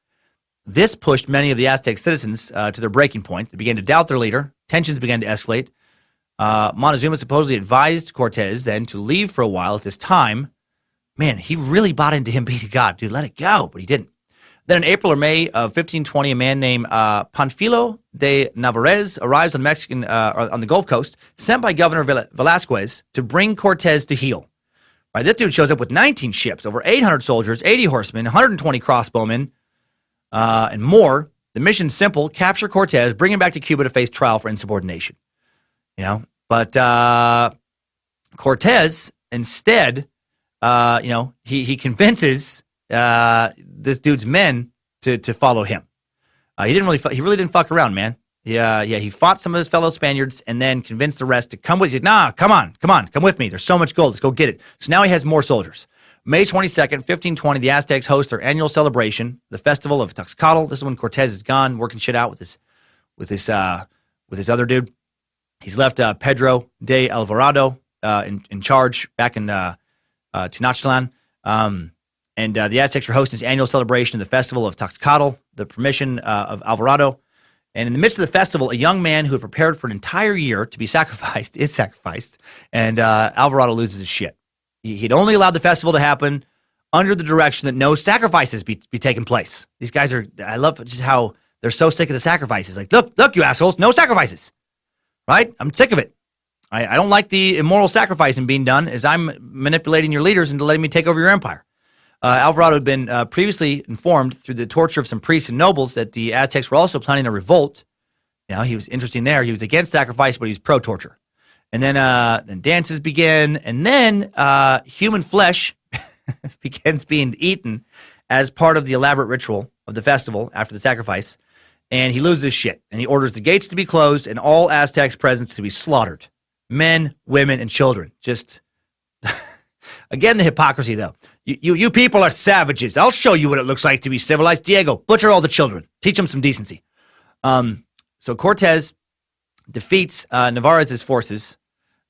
This pushed many of the Aztec citizens to their breaking point. They began to doubt their leader. Tensions began to escalate. Montezuma supposedly advised Cortez then to leave for a while. At this time, man, he really bought into him being a god. Dude, let it go. But he didn't. Then in April or May of 1520, a man named Panfilo de Narvaez arrives on the Gulf Coast, sent by Governor Velasquez to bring Cortez to heel. Right, this dude shows up with 19 ships, over 800 soldiers, 80 horsemen, 120 crossbowmen, and more. The mission's simple: capture Cortez, bring him back to Cuba to face trial for insubordination. But Cortez instead, he convinces this dude's men to follow him. He really didn't fuck around, man. He fought some of his fellow Spaniards and then convinced the rest to come with. He said, nah, come on, come with me. There's so much gold. Let's go get it. So now he has more soldiers. May 22nd, 1520, the Aztecs host their annual celebration, the festival of Tenochtitlan. This is when Cortez is gone, working shit out with this other dude. He's left Pedro de Alvarado in charge back in Tenochtitlan. And the Aztecs are hosting this annual celebration of the festival of Tenochtitlan, the permission of Alvarado. And in the midst of the festival, a young man who had prepared for an entire year to be sacrificed is sacrificed, and Alvarado loses his shit. He'd only allowed the festival to happen under the direction that no sacrifices be taking place. These guys I love just how they're so sick of the sacrifices. Like, look, you assholes, no sacrifices, right? I'm sick of it. I don't like the immoral sacrificing being done as I'm manipulating your leaders into letting me take over your empire. Alvarado had been previously informed through the torture of some priests and nobles that the Aztecs were also planning a revolt. He was interesting there. He was against sacrifice, but he was pro-torture. And then dances begin, and then human flesh begins being eaten as part of the elaborate ritual of the festival after the sacrifice. And he loses his shit, and he orders the gates to be closed and all Aztecs present to be slaughtered. Men, women, and children. Just, again, the hypocrisy, though. You people are savages. I'll show you what it looks like to be civilized. Diego, butcher all the children. Teach them some decency. So Cortez defeats Narvaez's forces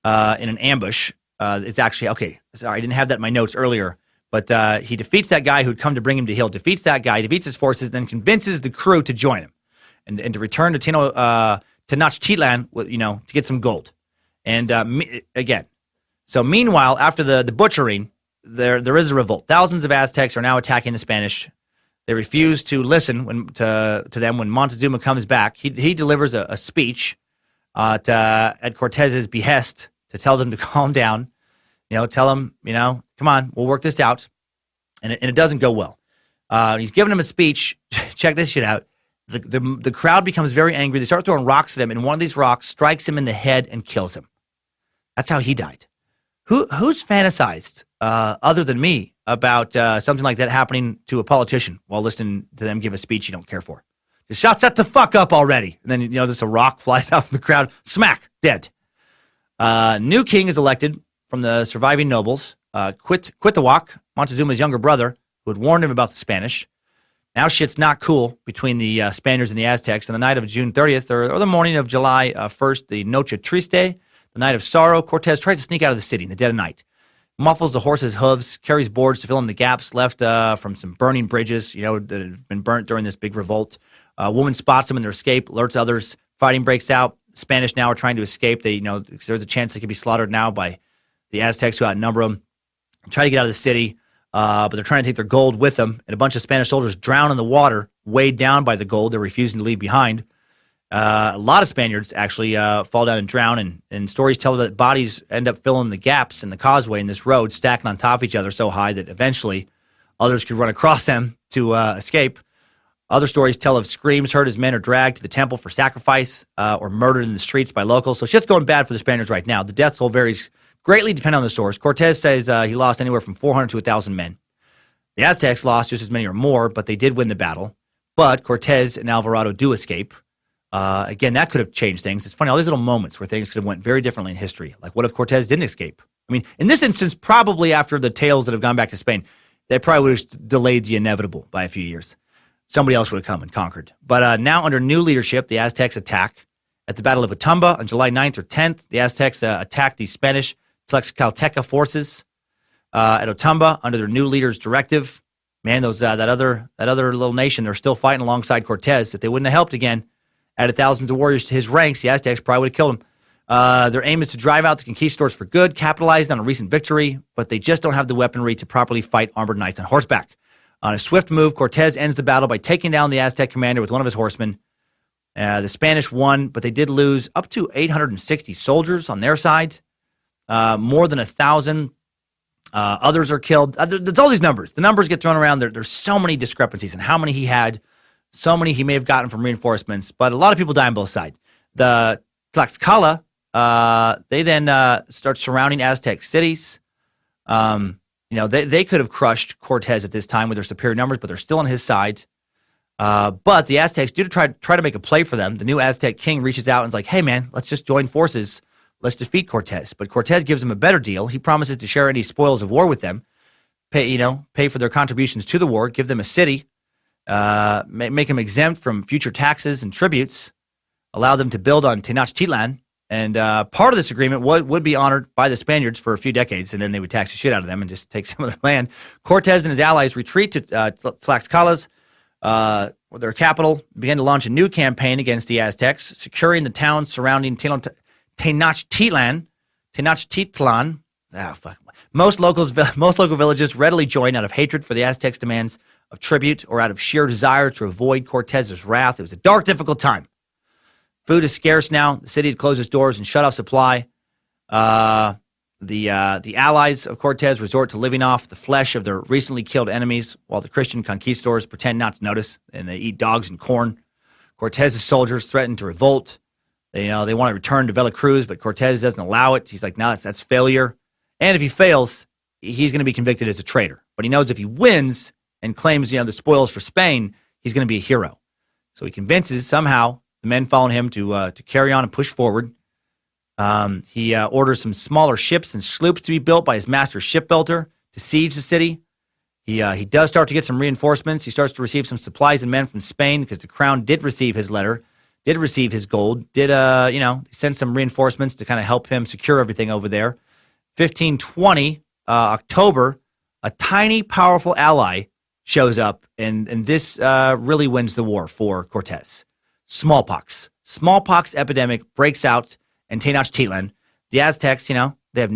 in an ambush. It's actually, okay, sorry, I didn't have that in my notes earlier, but he defeats that guy who'd come to bring him to heel, defeats that guy, defeats his forces, then convinces the crew to join him and to return to Tenochtitlan, to get some gold. And again, so meanwhile, after the butchering, there is a revolt. Thousands of Aztecs are now attacking the Spanish. They refuse to listen to them when Montezuma comes back. He delivers a speech at Cortez's behest to tell them to calm down. Tell them, come on, we'll work this out. And it doesn't go well. He's giving him a speech. Check this shit out. The crowd becomes very angry. They start throwing rocks at him, and one of these rocks strikes him in the head and kills him. That's how he died. Who's fantasized other than me about something like that happening to a politician while listening to them give a speech you don't care for? Just shut the fuck up already. And then, just a rock flies out from the crowd. Smack. Dead. New king is elected from the surviving nobles. Cuitlahuac, Montezuma's younger brother, who had warned him about the Spanish. Now shit's not cool between the Spaniards and the Aztecs. On the night of June 30th, or the morning of July 1st, the Noche Triste, the night of sorrow, Cortez tries to sneak out of the city in the dead of night. Muffles the horse's hooves, carries boards to fill in the gaps left from some burning bridges, that had been burnt during this big revolt. A woman spots them in their escape, alerts others. Fighting breaks out. The Spanish now are trying to escape. There's a chance they could be slaughtered now by the Aztecs who outnumber them. Try to get out of the city, but they're trying to take their gold with them. And a bunch of Spanish soldiers drown in the water, weighed down by the gold they're refusing to leave behind. A lot of Spaniards actually fall down and drown, and stories tell that bodies end up filling the gaps in the causeway in this road, stacking on top of each other so high that eventually others could run across them to escape. Other stories tell of screams heard as men are dragged to the temple for sacrifice or murdered in the streets by locals. So shit's going bad for the Spaniards right now. The death toll varies greatly depending on the source. Cortez says he lost anywhere from 400 to 1,000 men. The Aztecs lost just as many or more, but they did win the battle. But Cortez and Alvarado do escape. Again, that could have changed things. It's funny, all these little moments where things could have went very differently in history. Like, what if Cortez didn't escape? I mean, in this instance, probably after the tales that have gone back to Spain, they probably would have delayed the inevitable by a few years. Somebody else would have come and conquered. But now under new leadership, the Aztecs attack. At the Battle of Otumba on July 9th or 10th, the Aztecs attacked the Spanish Tlaxcalteca forces at Otumba under their new leader's directive. Man, that other little nation, they're still fighting alongside Cortez. If they wouldn't have helped again, added thousands of warriors to his ranks, the Aztecs probably would have killed him. Their aim is to drive out the conquistadors for good, capitalized on a recent victory, but they just don't have the weaponry to properly fight armored knights on horseback. On a swift move, Cortez ends the battle by taking down the Aztec commander with one of his horsemen. The Spanish won, but they did lose up to 860 soldiers on their side. More than 1,000 others are killed. There's all these numbers. The numbers get thrown around. There's so many discrepancies in how many he had, so many he may have gotten from reinforcements, but a lot of people die on both sides. The Tlaxcala, they then start surrounding Aztec cities. They could have crushed Cortez at this time with their superior numbers, but they're still on his side. But the Aztecs do try to make a play for them. The new Aztec king reaches out and is like, hey, man, let's just join forces. Let's defeat Cortez. But Cortez gives them a better deal. He promises to share any spoils of war with them, pay for their contributions to the war, give them a city, make them exempt from future taxes and tributes, allow them to build on Tenochtitlan. And part of this agreement would be honored by the Spaniards for a few decades, and then they would tax the shit out of them and just take some of their land. Cortez and his allies retreat to Tlaxcala's, their capital, began to launch a new campaign against the Aztecs, securing the towns surrounding Tenochtitlan. Most local villages readily joined out of hatred for the Aztecs' demands of tribute or out of sheer desire to avoid Cortez's wrath. It was a dark, difficult time. Food is scarce now. The city had closed its doors and shut off supply. The allies of Cortez resort to living off the flesh of their recently killed enemies, while the Christian conquistadors pretend not to notice, and they eat dogs and corn. Cortez's soldiers threaten to revolt. They want to return to Veracruz, but Cortez doesn't allow it. He's like, no, that's failure. And if he fails, he's going to be convicted as a traitor. But he knows if he wins and claims, the spoils for Spain, he's going to be a hero. So he convinces somehow the men following him to carry on and push forward. He orders some smaller ships and sloops to be built by his master shipbuilder to siege the city. He does start to get some reinforcements. He starts to receive some supplies and men from Spain because the crown did receive his letter, did receive his gold, did send some reinforcements to kind of help him secure everything over there. 1520, October, a tiny, powerful ally shows up, and this really wins the war for Cortez. Smallpox. Smallpox epidemic breaks out in Tenochtitlan. The Aztecs, they have they've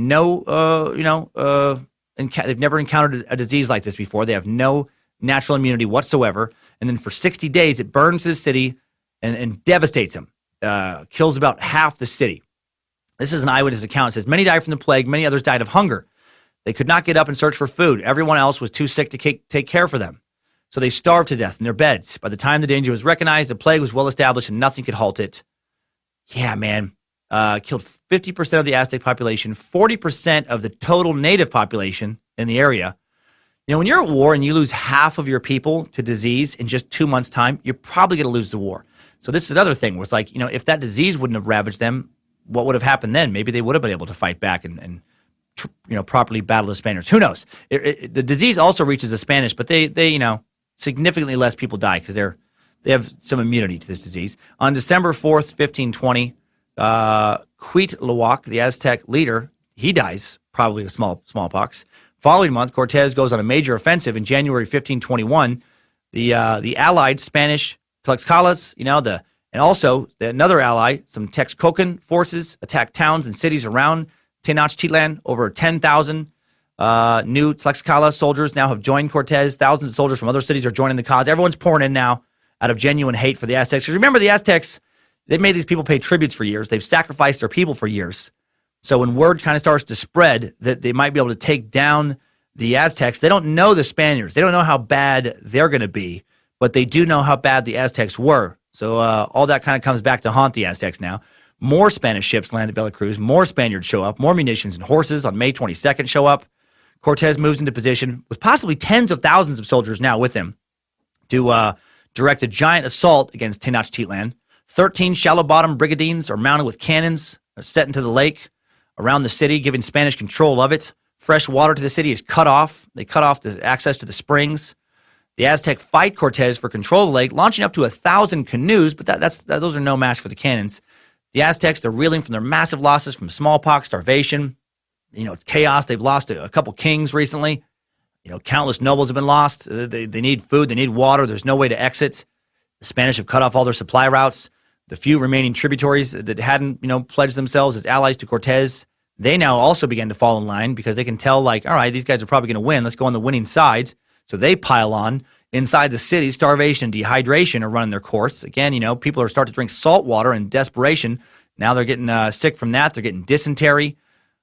never encountered a disease like this before. They have no natural immunity whatsoever. And then for 60 days, it burns the city and devastates them, kills about half the city. This is an eyewitness account. It says, many died from the plague. Many others died of hunger. They could not get up and search for food. Everyone else was too sick to take care for them. So they starved to death in their beds. By the time the danger was recognized, the plague was well established and nothing could halt it. Yeah, man. killed 50% of the Aztec population, 40% of the total native population in the area. You know, when you're at war and you lose half of your people to disease in just 2 months' time, you're probably going to lose the war. So this is another thing where it's like, you know, if that disease wouldn't have ravaged them, what would have happened then? Maybe they would have been able to fight back and properly battle the Spaniards. Who knows? The disease also reaches the Spanish, but they significantly less people die because they have some immunity to this disease. On December 4th, 1520, Cuitlahuac, the Aztec leader, he dies, probably of smallpox. Following month, Cortez goes on a major offensive in January 1521. The allied Spanish Tlaxcalas, and also another ally, some Texcocan forces, attacked towns and cities around Tenochtitlan. Over 10,000 new Tlaxcala soldiers now have joined Cortez. Thousands of soldiers from other cities are joining the cause. Everyone's pouring in now out of genuine hate for the Aztecs. Because remember, the Aztecs, they've made these people pay tributes for years. They've sacrificed their people for years. So when word kind of starts to spread that they might be able to take down the Aztecs, they don't know the Spaniards. They don't know how bad they're going to be, but they do know how bad the Aztecs were. So all that kind of comes back to haunt the Aztecs now. More Spanish ships land at Veracruz. More Spaniards show up. More munitions and horses on May 22nd show up. Cortez moves into position with possibly tens of thousands of soldiers now with him to direct a giant assault against Tenochtitlan. 13 shallow-bottom brigandines are mounted with cannons set into the lake around the city, giving Spanish control of it. Fresh water to the city is cut off. They cut off the access to the springs. The Aztec fight Cortez for control of the lake, launching up to 1,000 canoes, but those are no match for the cannons. The Aztecs, they're reeling from their massive losses from smallpox, starvation. It's chaos. They've lost a couple kings recently. Countless nobles have been lost. They need food. They need water. There's no way to exit. The Spanish have cut off all their supply routes. The few remaining tributaries that hadn't, pledged themselves as allies to Cortez, they now also began to fall in line because they can tell, all right, these guys are probably going to win. Let's go on the winning side. So they pile on. Inside the city, starvation and dehydration are running their course. Again, people are starting to drink salt water in desperation. Now they're getting sick from that. They're getting dysentery.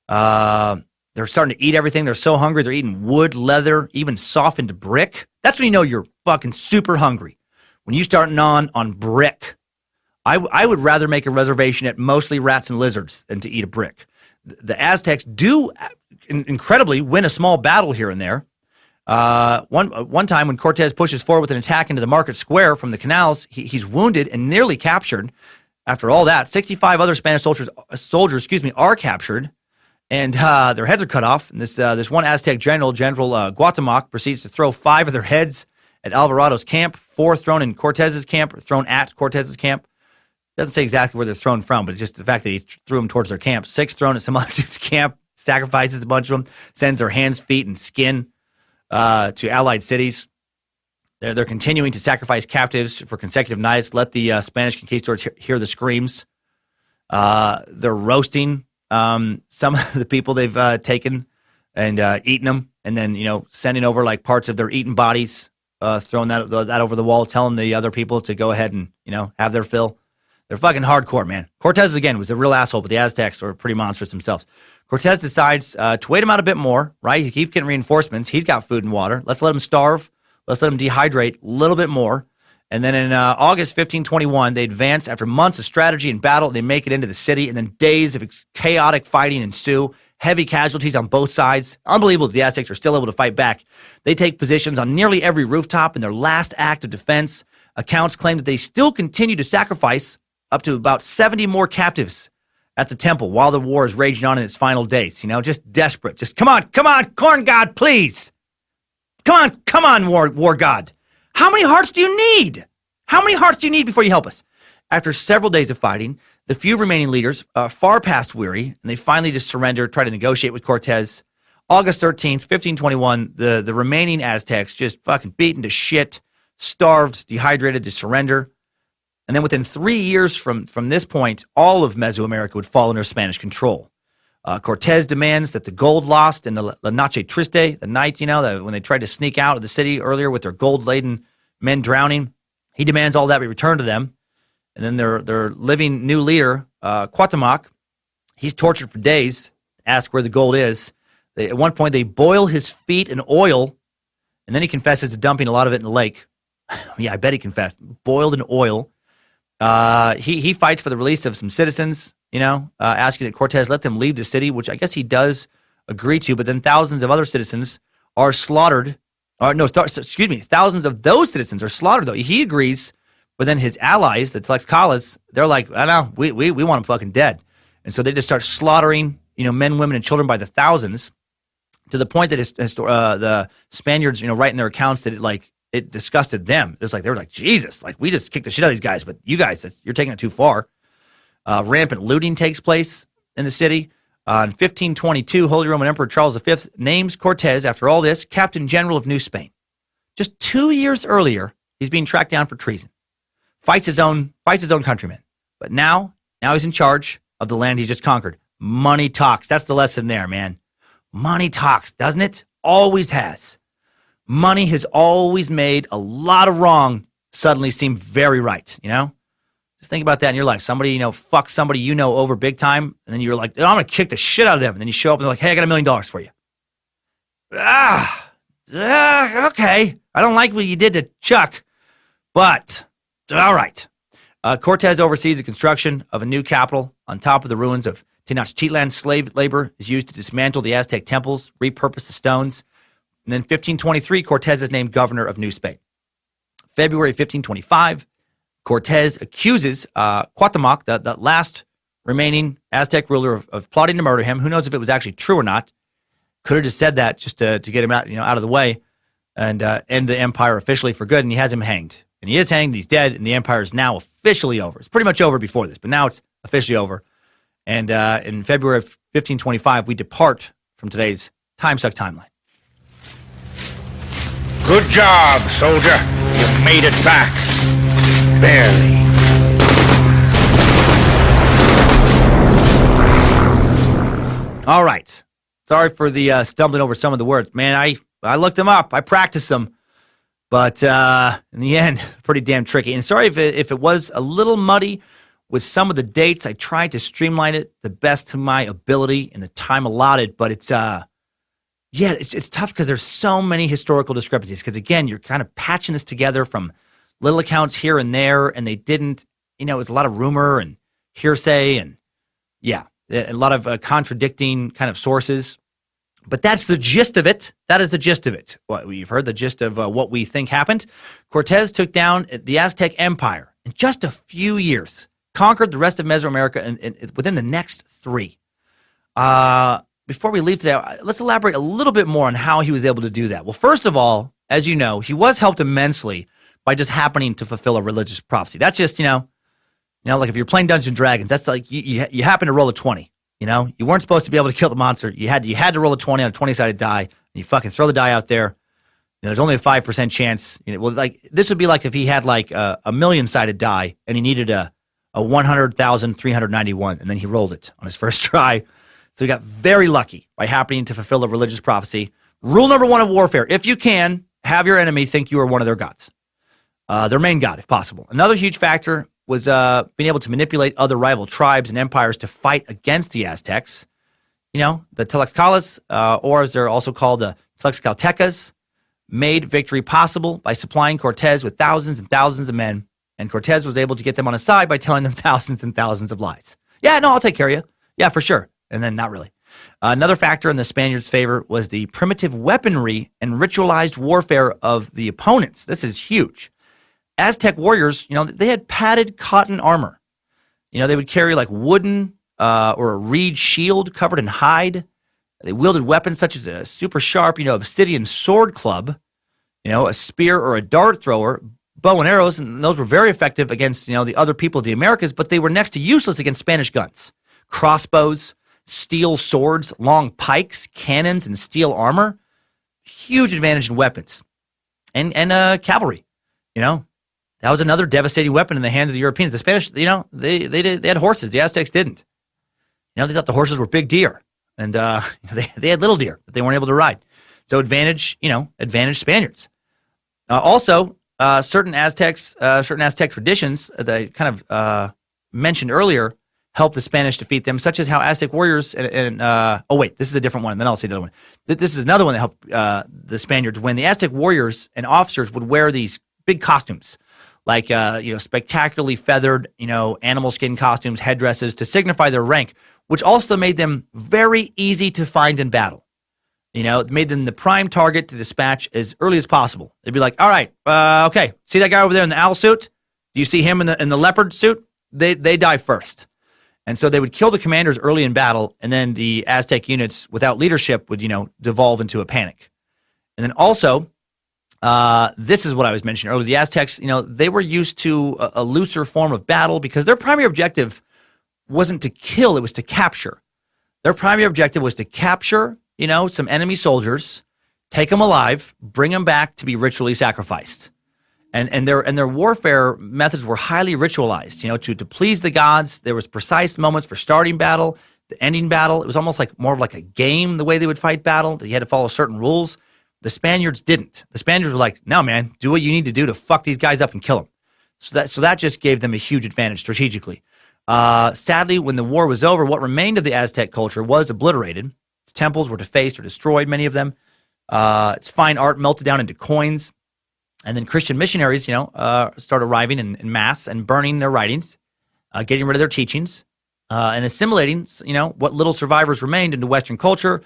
They're starting to eat everything. They're so hungry. They're eating wood, leather, even softened brick. That's when you know you're fucking super hungry. When you start gnawing on brick. I would rather make a reservation at mostly rats and lizards than to eat a brick. The Aztecs do incredibly win a small battle here and there. One time when Cortez pushes forward with an attack into the market square from the canals, he's wounded and nearly captured. After all that, 65 other Spanish soldiers are captured, and their heads are cut off. And this one Aztec General Guatemoc, proceeds to throw 5 of their heads at Alvarado's camp, 4 thrown in Cortez's camp, or thrown at Cortez's camp. Doesn't say exactly where they're thrown from, but it's just the fact that he threw them towards their camp. 6 thrown at some other dude's camp, sacrifices a bunch of them, sends their hands, feet, and skin to allied cities. They're continuing to sacrifice captives for consecutive nights. Let the Spanish conquistadors hear the screams. They're roasting some of the people they've taken and eating them, and then sending over parts of their eaten bodies, throwing that over the wall, telling the other people to go ahead and have their fill. They're fucking hardcore, man. Cortez, again, was a real asshole, but the Aztecs were pretty monstrous themselves. Cortez decides to wait him out a bit more, right? He keeps getting reinforcements. He's got food and water. Let's let him starve. Let's let him dehydrate a little bit more. And then in August 1521, they advance after months of strategy and battle. They make it into the city, and then days of chaotic fighting ensue. Heavy casualties on both sides. Unbelievable that the Aztecs are still able to fight back. They take positions on nearly every rooftop in their last act of defense. Accounts claim that they still continue to sacrifice up to about 70 more captives at the temple while the war is raging on in its final days. Just desperate. Just come on, corn god, please. Come on, war god. How many hearts do you need? How many hearts do you need before you help us? After several days of fighting, the few remaining leaders are far past weary, and they finally just surrender, try to negotiate with Cortez. August 13th, 1521, the remaining Aztecs just fucking beaten to shit, starved, dehydrated to surrender. And then within 3 years from this point, all of Mesoamerica would fall under Spanish control. Cortez demands that the gold lost in the La Noche Triste, the night, when they tried to sneak out of the city earlier with their gold-laden men drowning. He demands all that be returned to them. And then their living new leader, Cuauhtemoc, he's tortured for days, asked where the gold is. At one point, they boil his feet in oil, and then he confesses to dumping a lot of it in the lake. Yeah, I bet he confessed. Boiled in oil. He fights for the release of some citizens. asking that Cortez let them leave the city, which I guess he does agree to, but then thousands of other citizens are slaughtered. Thousands of those citizens are slaughtered, though. He agrees, but then his allies, the Tlaxcalas, they're like, I know, we want them fucking dead. And so they just start slaughtering, men, women, and children by the thousands, to the point that the Spaniards, write in their accounts that it disgusted them. They were like, Jesus, we just kicked the shit out of these guys, but you guys, you're taking it too far. Rampant looting takes place in the city. In 1522, Holy Roman Emperor Charles V names Cortez, after all this, Captain General of New Spain. Just 2 years earlier, he's being tracked down for treason. Fights his own countrymen. But now he's in charge of the land he's just conquered. Money talks. That's the lesson there, man. Money talks, doesn't it? Always has. Money has always made a lot of wrong suddenly seem very right, Just think about that in your life. Somebody, fuck somebody over big time, and then you're like, oh, I'm going to kick the shit out of them. And then you show up and they're like, hey, I got $1 million for you. Okay. I don't like what you did to Chuck, but all right. Cortez oversees the construction of a new capital on top of the ruins of Tenochtitlan. Slave labor is used to dismantle the Aztec temples, repurpose the stones. And then 1523, Cortez is named governor of New Spain. February 1525, Cortez accuses Cuauhtemoc, the last remaining Aztec ruler, of plotting to murder him. Who knows if it was actually true or not? Could have just said that just to get him out, out of the way and end the empire officially for good. And he has him hanged. And he is hanged, he's dead, and the empire is now officially over. It's pretty much over before this, but now it's officially over. And in February of 1525, we depart from today's Timesuck timeline. Good job, soldier. You made it back. Barely. All right. Sorry for the stumbling over some of the words. Man, I looked them up. I practiced them. But in the end, pretty damn tricky. And sorry if it was a little muddy with some of the dates. I tried to streamline it the best to my ability in the time allotted. But it's tough because there's so many historical discrepancies. Because, again, you're kind of patching this together from little accounts here and there. And they didn't, it was a lot of rumor and hearsay and, a lot of contradicting kind of sources. But that's the gist of it. That is the gist of it. Well, you've heard the gist of what we think happened. Cortez took down the Aztec Empire in just a few years, conquered the rest of Mesoamerica within the next 3. Before we leave today, let's elaborate a little bit more on how he was able to do that. Well, first of all, as you know, he was helped immensely by just happening to fulfill a religious prophecy. That's just, like if you're playing Dungeons and Dragons, that's like you happen to roll a 20. You weren't supposed to be able to kill the monster. You had to roll a 20 on a 20-sided die, and you fucking throw the die out there. There's only a 5% chance. This would be like if he had like a 1,000,000-sided die, and he needed a 100,391, and then he rolled it on his first try. So he got very lucky by happening to fulfill a religious prophecy. Rule number 1 of warfare: if you can, have your enemy think you are one of their gods, their main god, if possible. Another huge factor was being able to manipulate other rival tribes and empires to fight against the Aztecs. The Tlaxcalas, or as they're also called, the Tlaxcaltecas, made victory possible by supplying Cortez with thousands and thousands of men, and Cortez was able to get them on his side by telling them thousands and thousands of lies. Yeah, no, I'll take care of you. Yeah, for sure. And then not really. Another factor in the Spaniards' favor was the primitive weaponry and ritualized warfare of the opponents. This is huge. Aztec warriors, they had padded cotton armor. They would carry like wooden or a reed shield covered in hide. They wielded weapons such as a super sharp, obsidian sword club, a spear or a dart thrower, bow and arrows, and those were very effective against, the other people of the Americas, but they were next to useless against Spanish guns. Crossbows, steel swords, long pikes, cannons, and steel armor. Huge advantage in weapons. And cavalry, That was another devastating weapon in the hands of the Europeans. The Spanish, they had horses. The Aztecs didn't. They thought the horses were big deer, and they had little deer that they weren't able to ride. So advantage Spaniards. Also, certain Aztec traditions that I kind of mentioned earlier helped the Spanish defeat them, such as how Aztec warriors this is a different one, and then I'll say the other one. This is another one that helped the Spaniards win. The Aztec warriors and officers would wear these big costumes, like spectacularly feathered, animal skin costumes, headdresses to signify their rank, which also made them very easy to find in battle. It made them the prime target to dispatch as early as possible. They'd be like, all right, okay, see that guy over there in the owl suit? Do you see him in the leopard suit? They die first. And so they would kill the commanders early in battle, and then the Aztec units without leadership would, devolve into a panic. And then also, this is what I was mentioning earlier. The Aztecs, they were used to a looser form of battle because their primary objective wasn't to kill, it was to capture. Their primary objective was to capture, some enemy soldiers, take them alive, bring them back to be ritually sacrificed. And their warfare methods were highly ritualized, to please the gods. There was precise moments for starting battle, the ending battle. It was almost like more of like a game, the way they would fight battle. You had to follow certain rules. The Spaniards didn't. The Spaniards were like, no, man, do what you need to do to fuck these guys up and kill them. So that just gave them a huge advantage strategically. Sadly, when the war was over, what remained of the Aztec culture was obliterated. Its temples were defaced or destroyed, many of them. Its fine art melted down into coins. And then Christian missionaries, started arriving in mass and burning their writings, getting rid of their teachings, and assimilating, what little survivors remained into Western culture,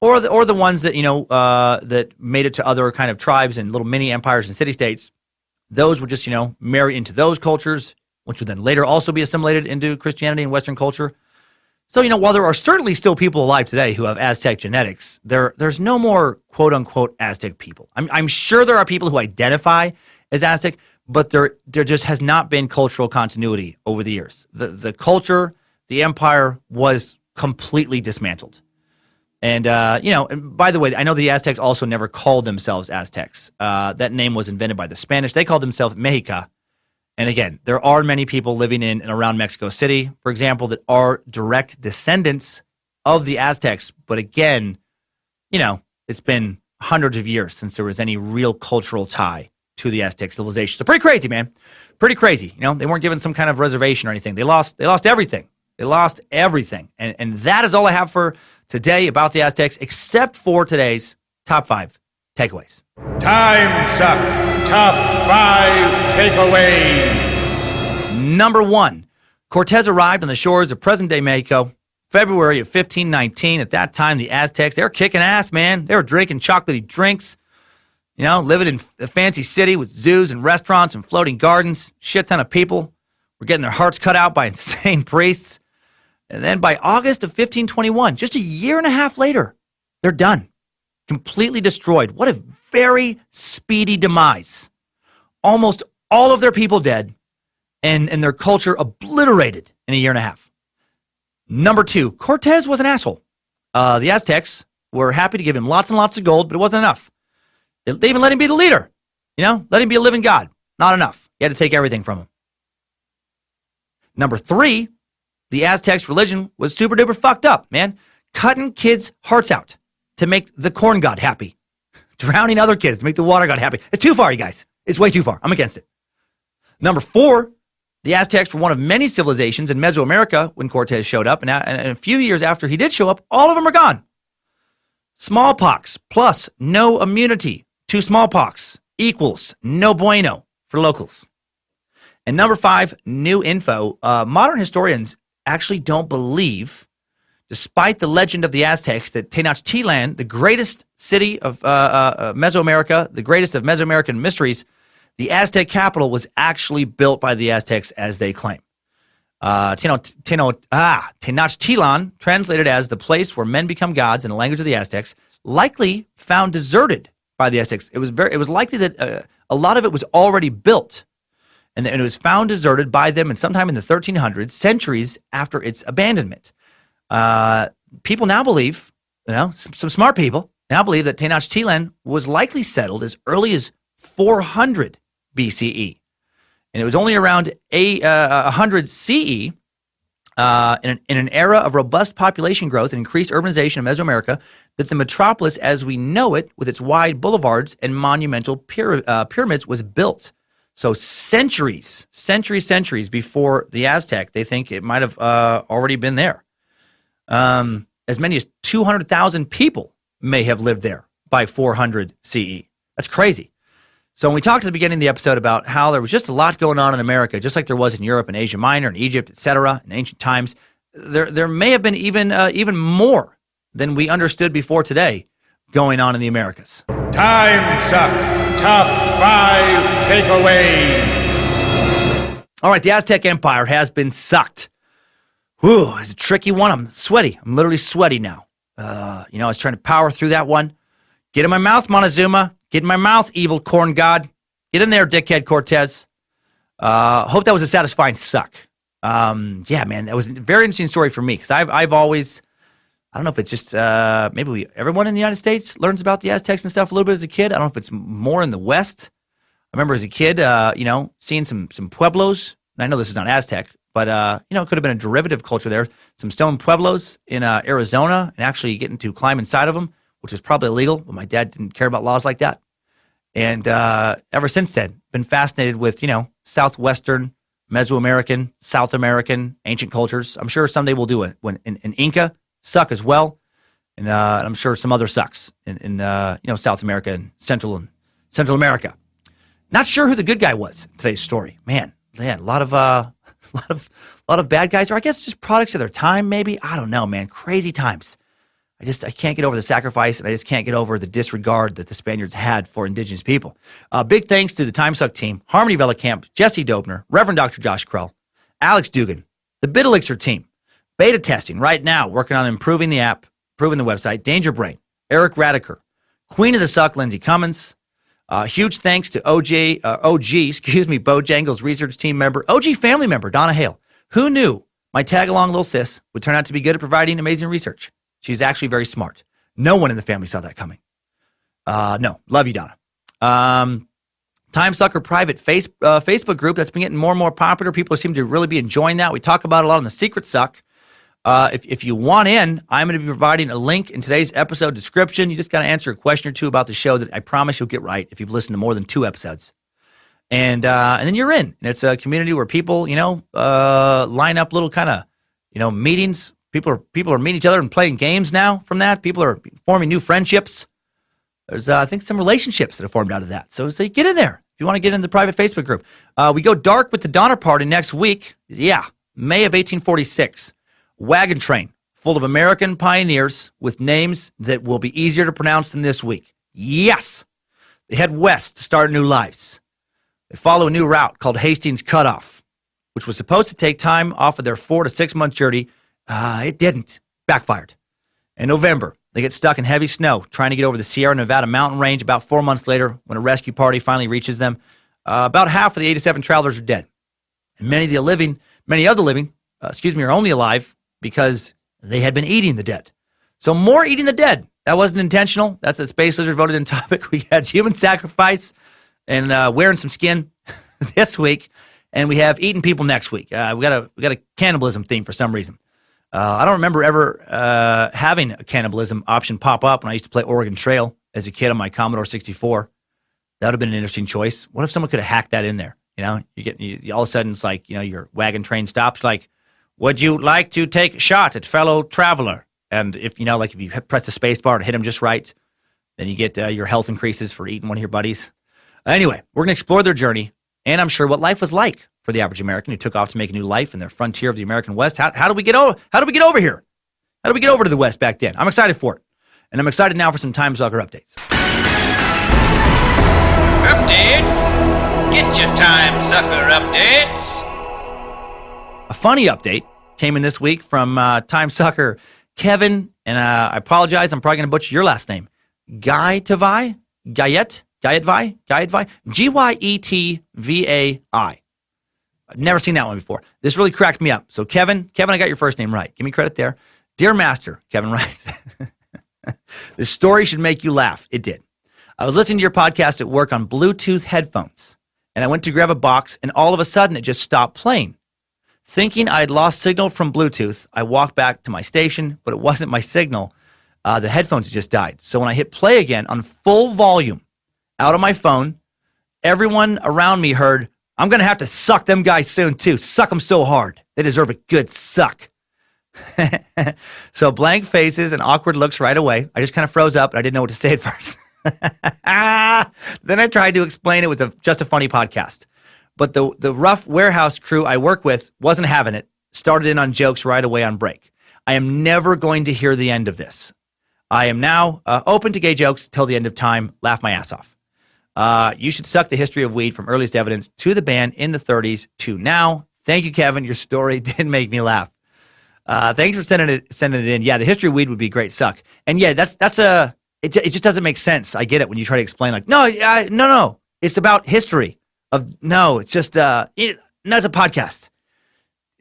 or the ones that that made it to other kind of tribes and little mini empires and city-states. Those would just marry into those cultures, which would then later also be assimilated into Christianity and Western culture. So while there are certainly still people alive today who have Aztec genetics, there's no more quote unquote Aztec people. I'm sure there are people who identify as Aztec, but there just has not been cultural continuity over the years. The culture, the empire was completely dismantled. And, and by the way, I know the Aztecs also never called themselves Aztecs. That name was invented by the Spanish. They called themselves Mexica. And again, there are many people living in and around Mexico City, for example, that are direct descendants of the Aztecs. But again, it's been hundreds of years since there was any real cultural tie to the Aztec civilization. So pretty crazy, man. Pretty crazy. They weren't given some kind of reservation or anything. They lost everything. They lost everything. And that is all I have for today about the Aztecs, except for today's top 5 takeaways. Timesuck Top 5 Takeaways. Number 1, Cortez arrived on the shores of present-day Mexico, February of 1519. At that time, the Aztecs, they were kicking ass, man. They were drinking chocolatey drinks, living in a fancy city with zoos and restaurants and floating gardens. Shit ton of people were getting their hearts cut out by insane priests. And then by August of 1521, just a year and a half later, they're done. Completely destroyed. What a very speedy demise. Almost all of their people dead and their culture obliterated in a year and a half. Number 2, Cortez was an asshole. The Aztecs were happy to give him lots and lots of gold, but it wasn't enough. They even let him be the leader. Let him be a living god. Not enough. He had to take everything from him. Number 3, the Aztecs' religion was super duper fucked up, man. Cutting kids' hearts out to make the corn god happy. Drowning other kids to make the water god happy. It's too far, you guys. It's way too far. I'm against it. Number 4, the Aztecs were one of many civilizations in Mesoamerica when Cortez showed up, and a few years after he did show up, all of them are gone. Smallpox plus no immunity to smallpox equals no bueno for locals. And number 5, new info. Modern historians actually don't believe, despite the legend of the Aztecs, that Tenochtitlan, the greatest city of Mesoamerica, the greatest of Mesoamerican mysteries, the Aztec capital was actually built by the Aztecs as they claim. Tenochtitlan, translated as the place where men become gods in the language of the Aztecs, likely found deserted by the Aztecs. It was likely that a lot of it was already built, and it was found deserted by them, and sometime in the 1300s, centuries after its abandonment. People now believe, some smart people now believe that Tenochtitlan was likely settled as early as 400 BCE. And it was only around 100 CE, in an era of robust population growth and increased urbanization in Mesoamerica, that the metropolis as we know it, with its wide boulevards and monumental pyramids, was built. So centuries before the Aztec, they think it might have already been there. As many as 200,000 people may have lived there by 400 CE. That's crazy. So when we talked at the beginning of the episode about how there was just a lot going on in America, just like there was in Europe and Asia Minor and Egypt, etc., in ancient times, there may have been even more than we understood before today going on in the Americas. Timesuck Top 5 Takeaways. All right, the Aztec Empire has been sucked. Whew, it's a tricky one. I'm sweaty. I'm literally sweaty now. I was trying to power through that one. Get in my mouth, Montezuma. Get in my mouth, evil corn god. Get in there, dickhead Cortez. Hope that was a satisfying suck. Yeah, man, that was a very interesting story for me because I've always, I don't know if it's just maybe everyone in the United States learns about the Aztecs and stuff a little bit as a kid. I don't know if it's more in the West. I remember as a kid, seeing some pueblos. And I know this is not Aztec, but it could have been a derivative culture there. Some stone pueblos in Arizona, and actually getting to climb inside of them, which was probably illegal. But my dad didn't care about laws like that. And ever since then, been fascinated with Southwestern, Mesoamerican, South American ancient cultures. I'm sure someday we'll do it when in Inca suck as well, and I'm sure some other sucks in South America and Central America. Not sure who the good guy was in today's story. Man, a lot of bad guys, or I guess just products of their time. Maybe, I don't know, man. Crazy times. I can't get over the sacrifice, and I just can't get over the disregard that the Spaniards had for indigenous people. Big thanks to the Timesuck team, Harmony Vela Camp, Jesse Dobner, Reverend Dr. Josh Krell, Alex Dugan, the Bit Elixir team, beta testing right now, working on improving the app, improving the website, Danger Brain, Eric Radiker, Queen of the Suck, Lindsey Cummins. Huge thanks to Bojangles research team member, OG family member, Donna Hale. Who knew my tag-along little sis would turn out to be good at providing amazing research? She's actually very smart. No one in the family saw that coming. No, love you, Donna. Timesucker private Facebook group that's been getting more and more popular. People seem to really be enjoying that. We talk about it a lot on the Secret Suck. If you want in, I'm going to be providing a link in today's episode description. You just got to answer a question or two about the show that I promise you'll get right if you've listened to more than 2 episodes. And then you're in. And it's a community where people, line up little kind of, meetings. People are meeting each other and playing games now from that. People are forming new friendships. There's, I think, some relationships that have formed out of that. So you get in there if you want to get in the private Facebook group. We go dark with the Donner Party next week. Yeah, May of 1846. Wagon train full of American pioneers with names that will be easier to pronounce than this week. Yes. They head west to start new lives. They follow a new route called Hastings Cutoff, which was supposed to take time off of their 4 to 6 month journey. It didn't. Backfired. In November, they get stuck in heavy snow trying to get over the Sierra Nevada mountain range. About 4 months later, when a rescue party finally reaches them, about half of the 87 travelers are dead. And many of the living are only alive because they had been eating the dead. So more eating the dead. That wasn't intentional. That's a Space Lizard voted in topic. We had human sacrifice and wearing some skin this week. And we have eating people next week. We got a cannibalism theme for some reason. I don't remember ever having a cannibalism option pop up when I used to play Oregon Trail as a kid on my Commodore 64. That would have been an interesting choice. What if someone could have hacked that in there? You all of a sudden it's like, your wagon train stops. Like, would you like to take a shot at fellow traveler? And if if you press the space bar to hit him just right, then you get your health increases for eating one of your buddies. Anyway, we're gonna explore their journey, and I'm sure what life was like for the average American who took off to make a new life in their frontier of the American West. How do we get over? How do we get over here? How do we get over to the West back then? I'm excited for it, and I'm excited now for some Timesucker updates. Updates. Get your Timesucker updates. A funny update came in this week from Timesucker Kevin, and I apologize, I'm probably going to butcher your last name. Gyetvai? Gyettvai? I've never seen that one before. This really cracked me up. So Kevin, I got your first name right. Give me credit there. Dear Master, Kevin writes, this story should make you laugh. It did. I was listening to your podcast at work on Bluetooth headphones, and I went to grab a box, and all of a sudden it just stopped playing. Thinking I had lost signal from Bluetooth, I walked back to my station, but it wasn't my signal. The headphones had just died. So when I hit play again on full volume out of my phone, everyone around me heard, I'm going to have to suck them guys soon too. Suck them so hard. They deserve a good suck. So blank faces and awkward looks right away. I just kind of froze up and I didn't know what to say at first. Then I tried to explain it was just a funny podcast. But the rough warehouse crew I work with wasn't having it, started in on jokes right away on break. I am never going to hear the end of this. I am now open to gay jokes till the end of time. Laugh my ass off. You should suck the history of weed from earliest evidence to the ban in the 30s to now. Thank you, Kevin. Your story did make me laugh. Thanks for sending it in. Yeah, the history of weed would be great. Suck. And yeah, it just doesn't make sense. I get it when you try to explain like, no. It's about history it's just, that's a podcast.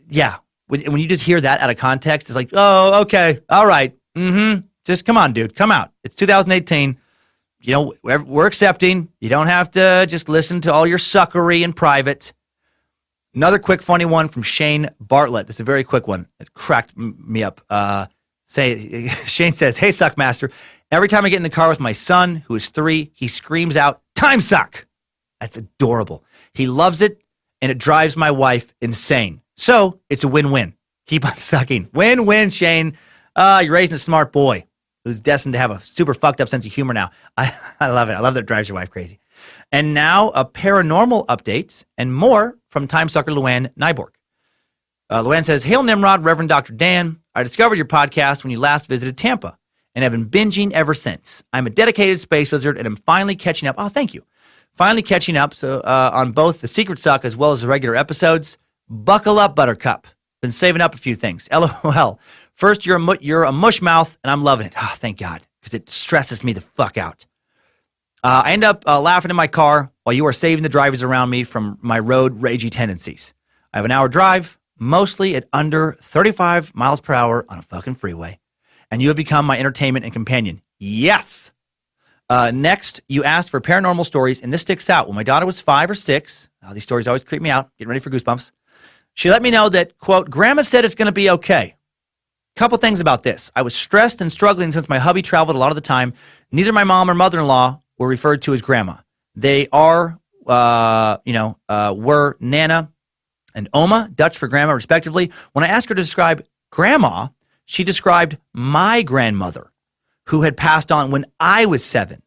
Yeah. When you just hear that out of context, it's like, oh, okay. All right. Just come on, dude. Come out. It's 2018. We're accepting. You don't have to just listen to all your suckery in private. Another quick funny one from Shane Bartlett. This is a very quick one. It cracked me up. Shane says, "Hey, Suckmaster. Every time I get in the car with my son, who is 3, he screams out, 'Timesuck!' That's adorable. He loves it, and it drives my wife insane. So it's a win-win. Keep on sucking. Win-win, Shane. You're raising a smart boy who's destined to have a super fucked up sense of humor now. I love it. I love that it drives your wife crazy. And now a paranormal update and more from Timesucker Luann Nyborg. Luann says, "Hail Nimrod, Reverend Dr. Dan. I discovered your podcast when you last visited Tampa and have been binging ever since. I'm a dedicated space lizard and I'm finally catching up." Oh, thank you. Finally catching up on both the Secret Suck as well as the regular episodes. Buckle up, Buttercup. Been saving up a few things. LOL. First, you're a mush mouth, and I'm loving it. Oh, thank God, because it stresses me the fuck out. I end up laughing in my car while you are saving the drivers around me from my road ragey tendencies. I have an hour drive, mostly at under 35 miles per hour on a fucking freeway, and you have become my entertainment and companion. Yes. Next, you asked for paranormal stories, and this sticks out. When my daughter was 5 or 6, these stories always creep me out. Getting ready for goosebumps. She let me know that, quote, "Grandma said it's going to be okay." Couple things about this. I was stressed and struggling since my hubby traveled a lot of the time. Neither my mom or mother-in-law were referred to as grandma. They were Nana and Oma, Dutch for grandma, respectively. When I asked her to describe grandma, she described my grandmother, who had passed on when I was 7.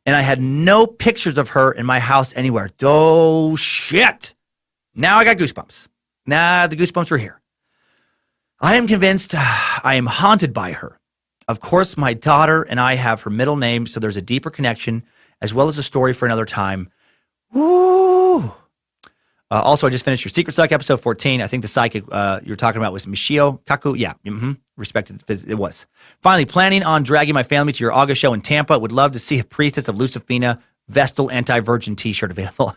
And I had no pictures of her in my house anywhere. Oh, shit. Now I got goosebumps. Nah, the goosebumps were here. I am convinced I am haunted by her. Of course, my daughter and I have her middle name, so there's a deeper connection, as well as a story for another time. Woo! Also, I just finished your Secret Suck episode 14. I think the psychic you were talking about was Michio Kaku. Yeah, respected. It was. Finally, planning on dragging my family to your August show in Tampa. Would love to see a Priestess of Lucifina Vestal Anti-Virgin t-shirt available.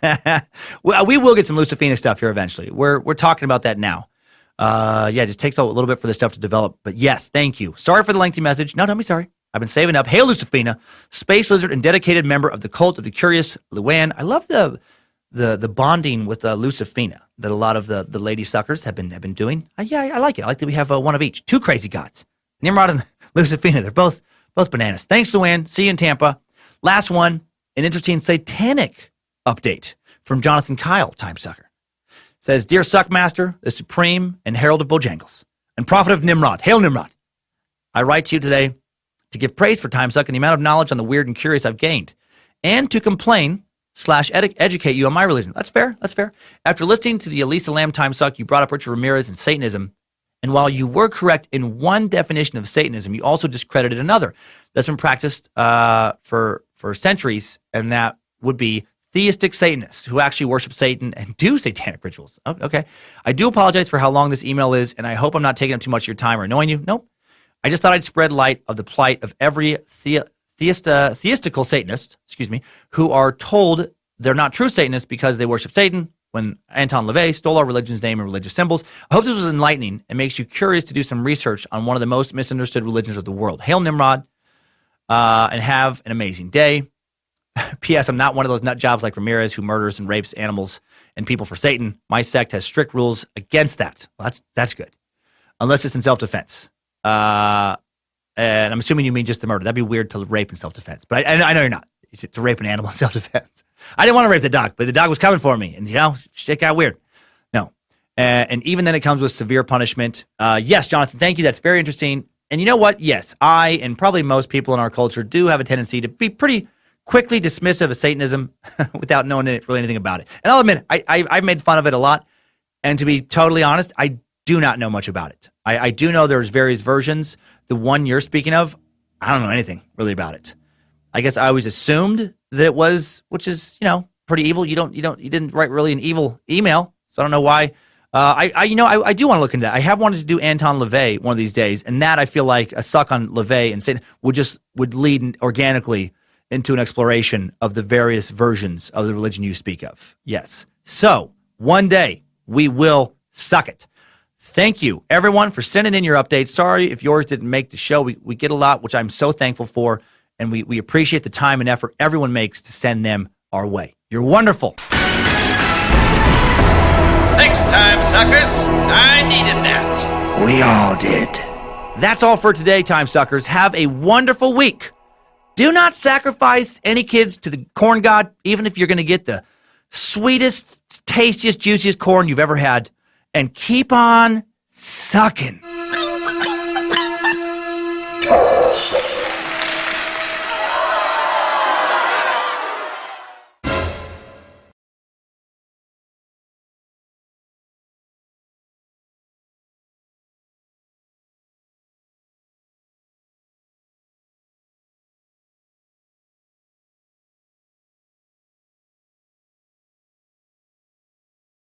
Well, we will get some Lucifina stuff here eventually. We're talking about that now. It just takes a little bit for this stuff to develop. But yes, thank you. Sorry for the lengthy message. No, don't be sorry. I've been saving up. Hail Lucifina, space lizard and dedicated member of the cult of the curious Luann. I love the bonding with Lucifina that a lot of the lady suckers have been doing. I like it. I like that we have one of each. 2 crazy gods. Nimrod and Lucifina. They're both bananas. Thanks, Luann. See you in Tampa. Last one, an interesting satanic update from Jonathan Kyle, Timesucker. Says, "Dear Suckmaster, the Supreme and Herald of Bojangles, and Prophet of Nimrod, hail Nimrod. I write to you today to give praise for Timesuck and the amount of knowledge on the weird and curious I've gained, and to complain/educate you on my religion." That's fair. After listening to the Elisa Lam Timesuck, you brought up Richard Ramirez and Satanism, and while you were correct in one definition of Satanism, you also discredited another that's been practiced for centuries, and that would be theistic Satanists who actually worship Satan and do satanic rituals. Okay. I do apologize for how long this email is, and I hope I'm not taking up too much of your time or annoying you. Nope. I just thought I'd spread light of the plight of every theistical Satanist, who are told they're not true Satanists because they worship Satan when Anton LaVey stole our religion's name and religious symbols. I hope this was enlightening and makes you curious to do some research on one of the most misunderstood religions of the world. Hail Nimrod, and have an amazing day. P.S. I'm not one of those nut jobs like Ramirez who murders and rapes animals and people for Satan. My sect has strict rules against that. Well, that's good. Unless it's in self-defense. And I'm assuming you mean just the murder. That'd be weird to rape in self-defense. But I know you're not. To rape an animal in self-defense. I didn't want to rape the dog, but the dog was coming for me. And, shit got weird. No. And even then it comes with severe punishment. Yes, Jonathan, thank you. That's very interesting. And you know what? Yes, I and probably most people in our culture do have a tendency to be pretty quickly dismissive of Satanism without knowing really anything about it. And I'll admit, I've made fun of it a lot. And to be totally honest, I do not know much about it. I do know there's various versions. The one you're speaking of, I don't know anything really about it. I guess I always assumed that it was, which is, pretty evil. You didn't write really an evil email, so I don't know why. I do want to look into that. I have wanted to do Anton LaVey one of these days, and that I feel like a suck on LaVey and Satan would lead organically into an exploration of the various versions of the religion you speak of. Yes. So one day we will suck it. Thank you, everyone, for sending in your updates. Sorry if yours didn't make the show. We get a lot, which I'm so thankful for, and we appreciate the time and effort everyone makes to send them our way. You're wonderful. Thanks, Time Suckers. I needed that. We all did. That's all for today, Time Suckers. Have a wonderful week. Do not sacrifice any kids to the corn god, even if you're going to get the sweetest, tastiest, juiciest corn you've ever had. And keep on sucking.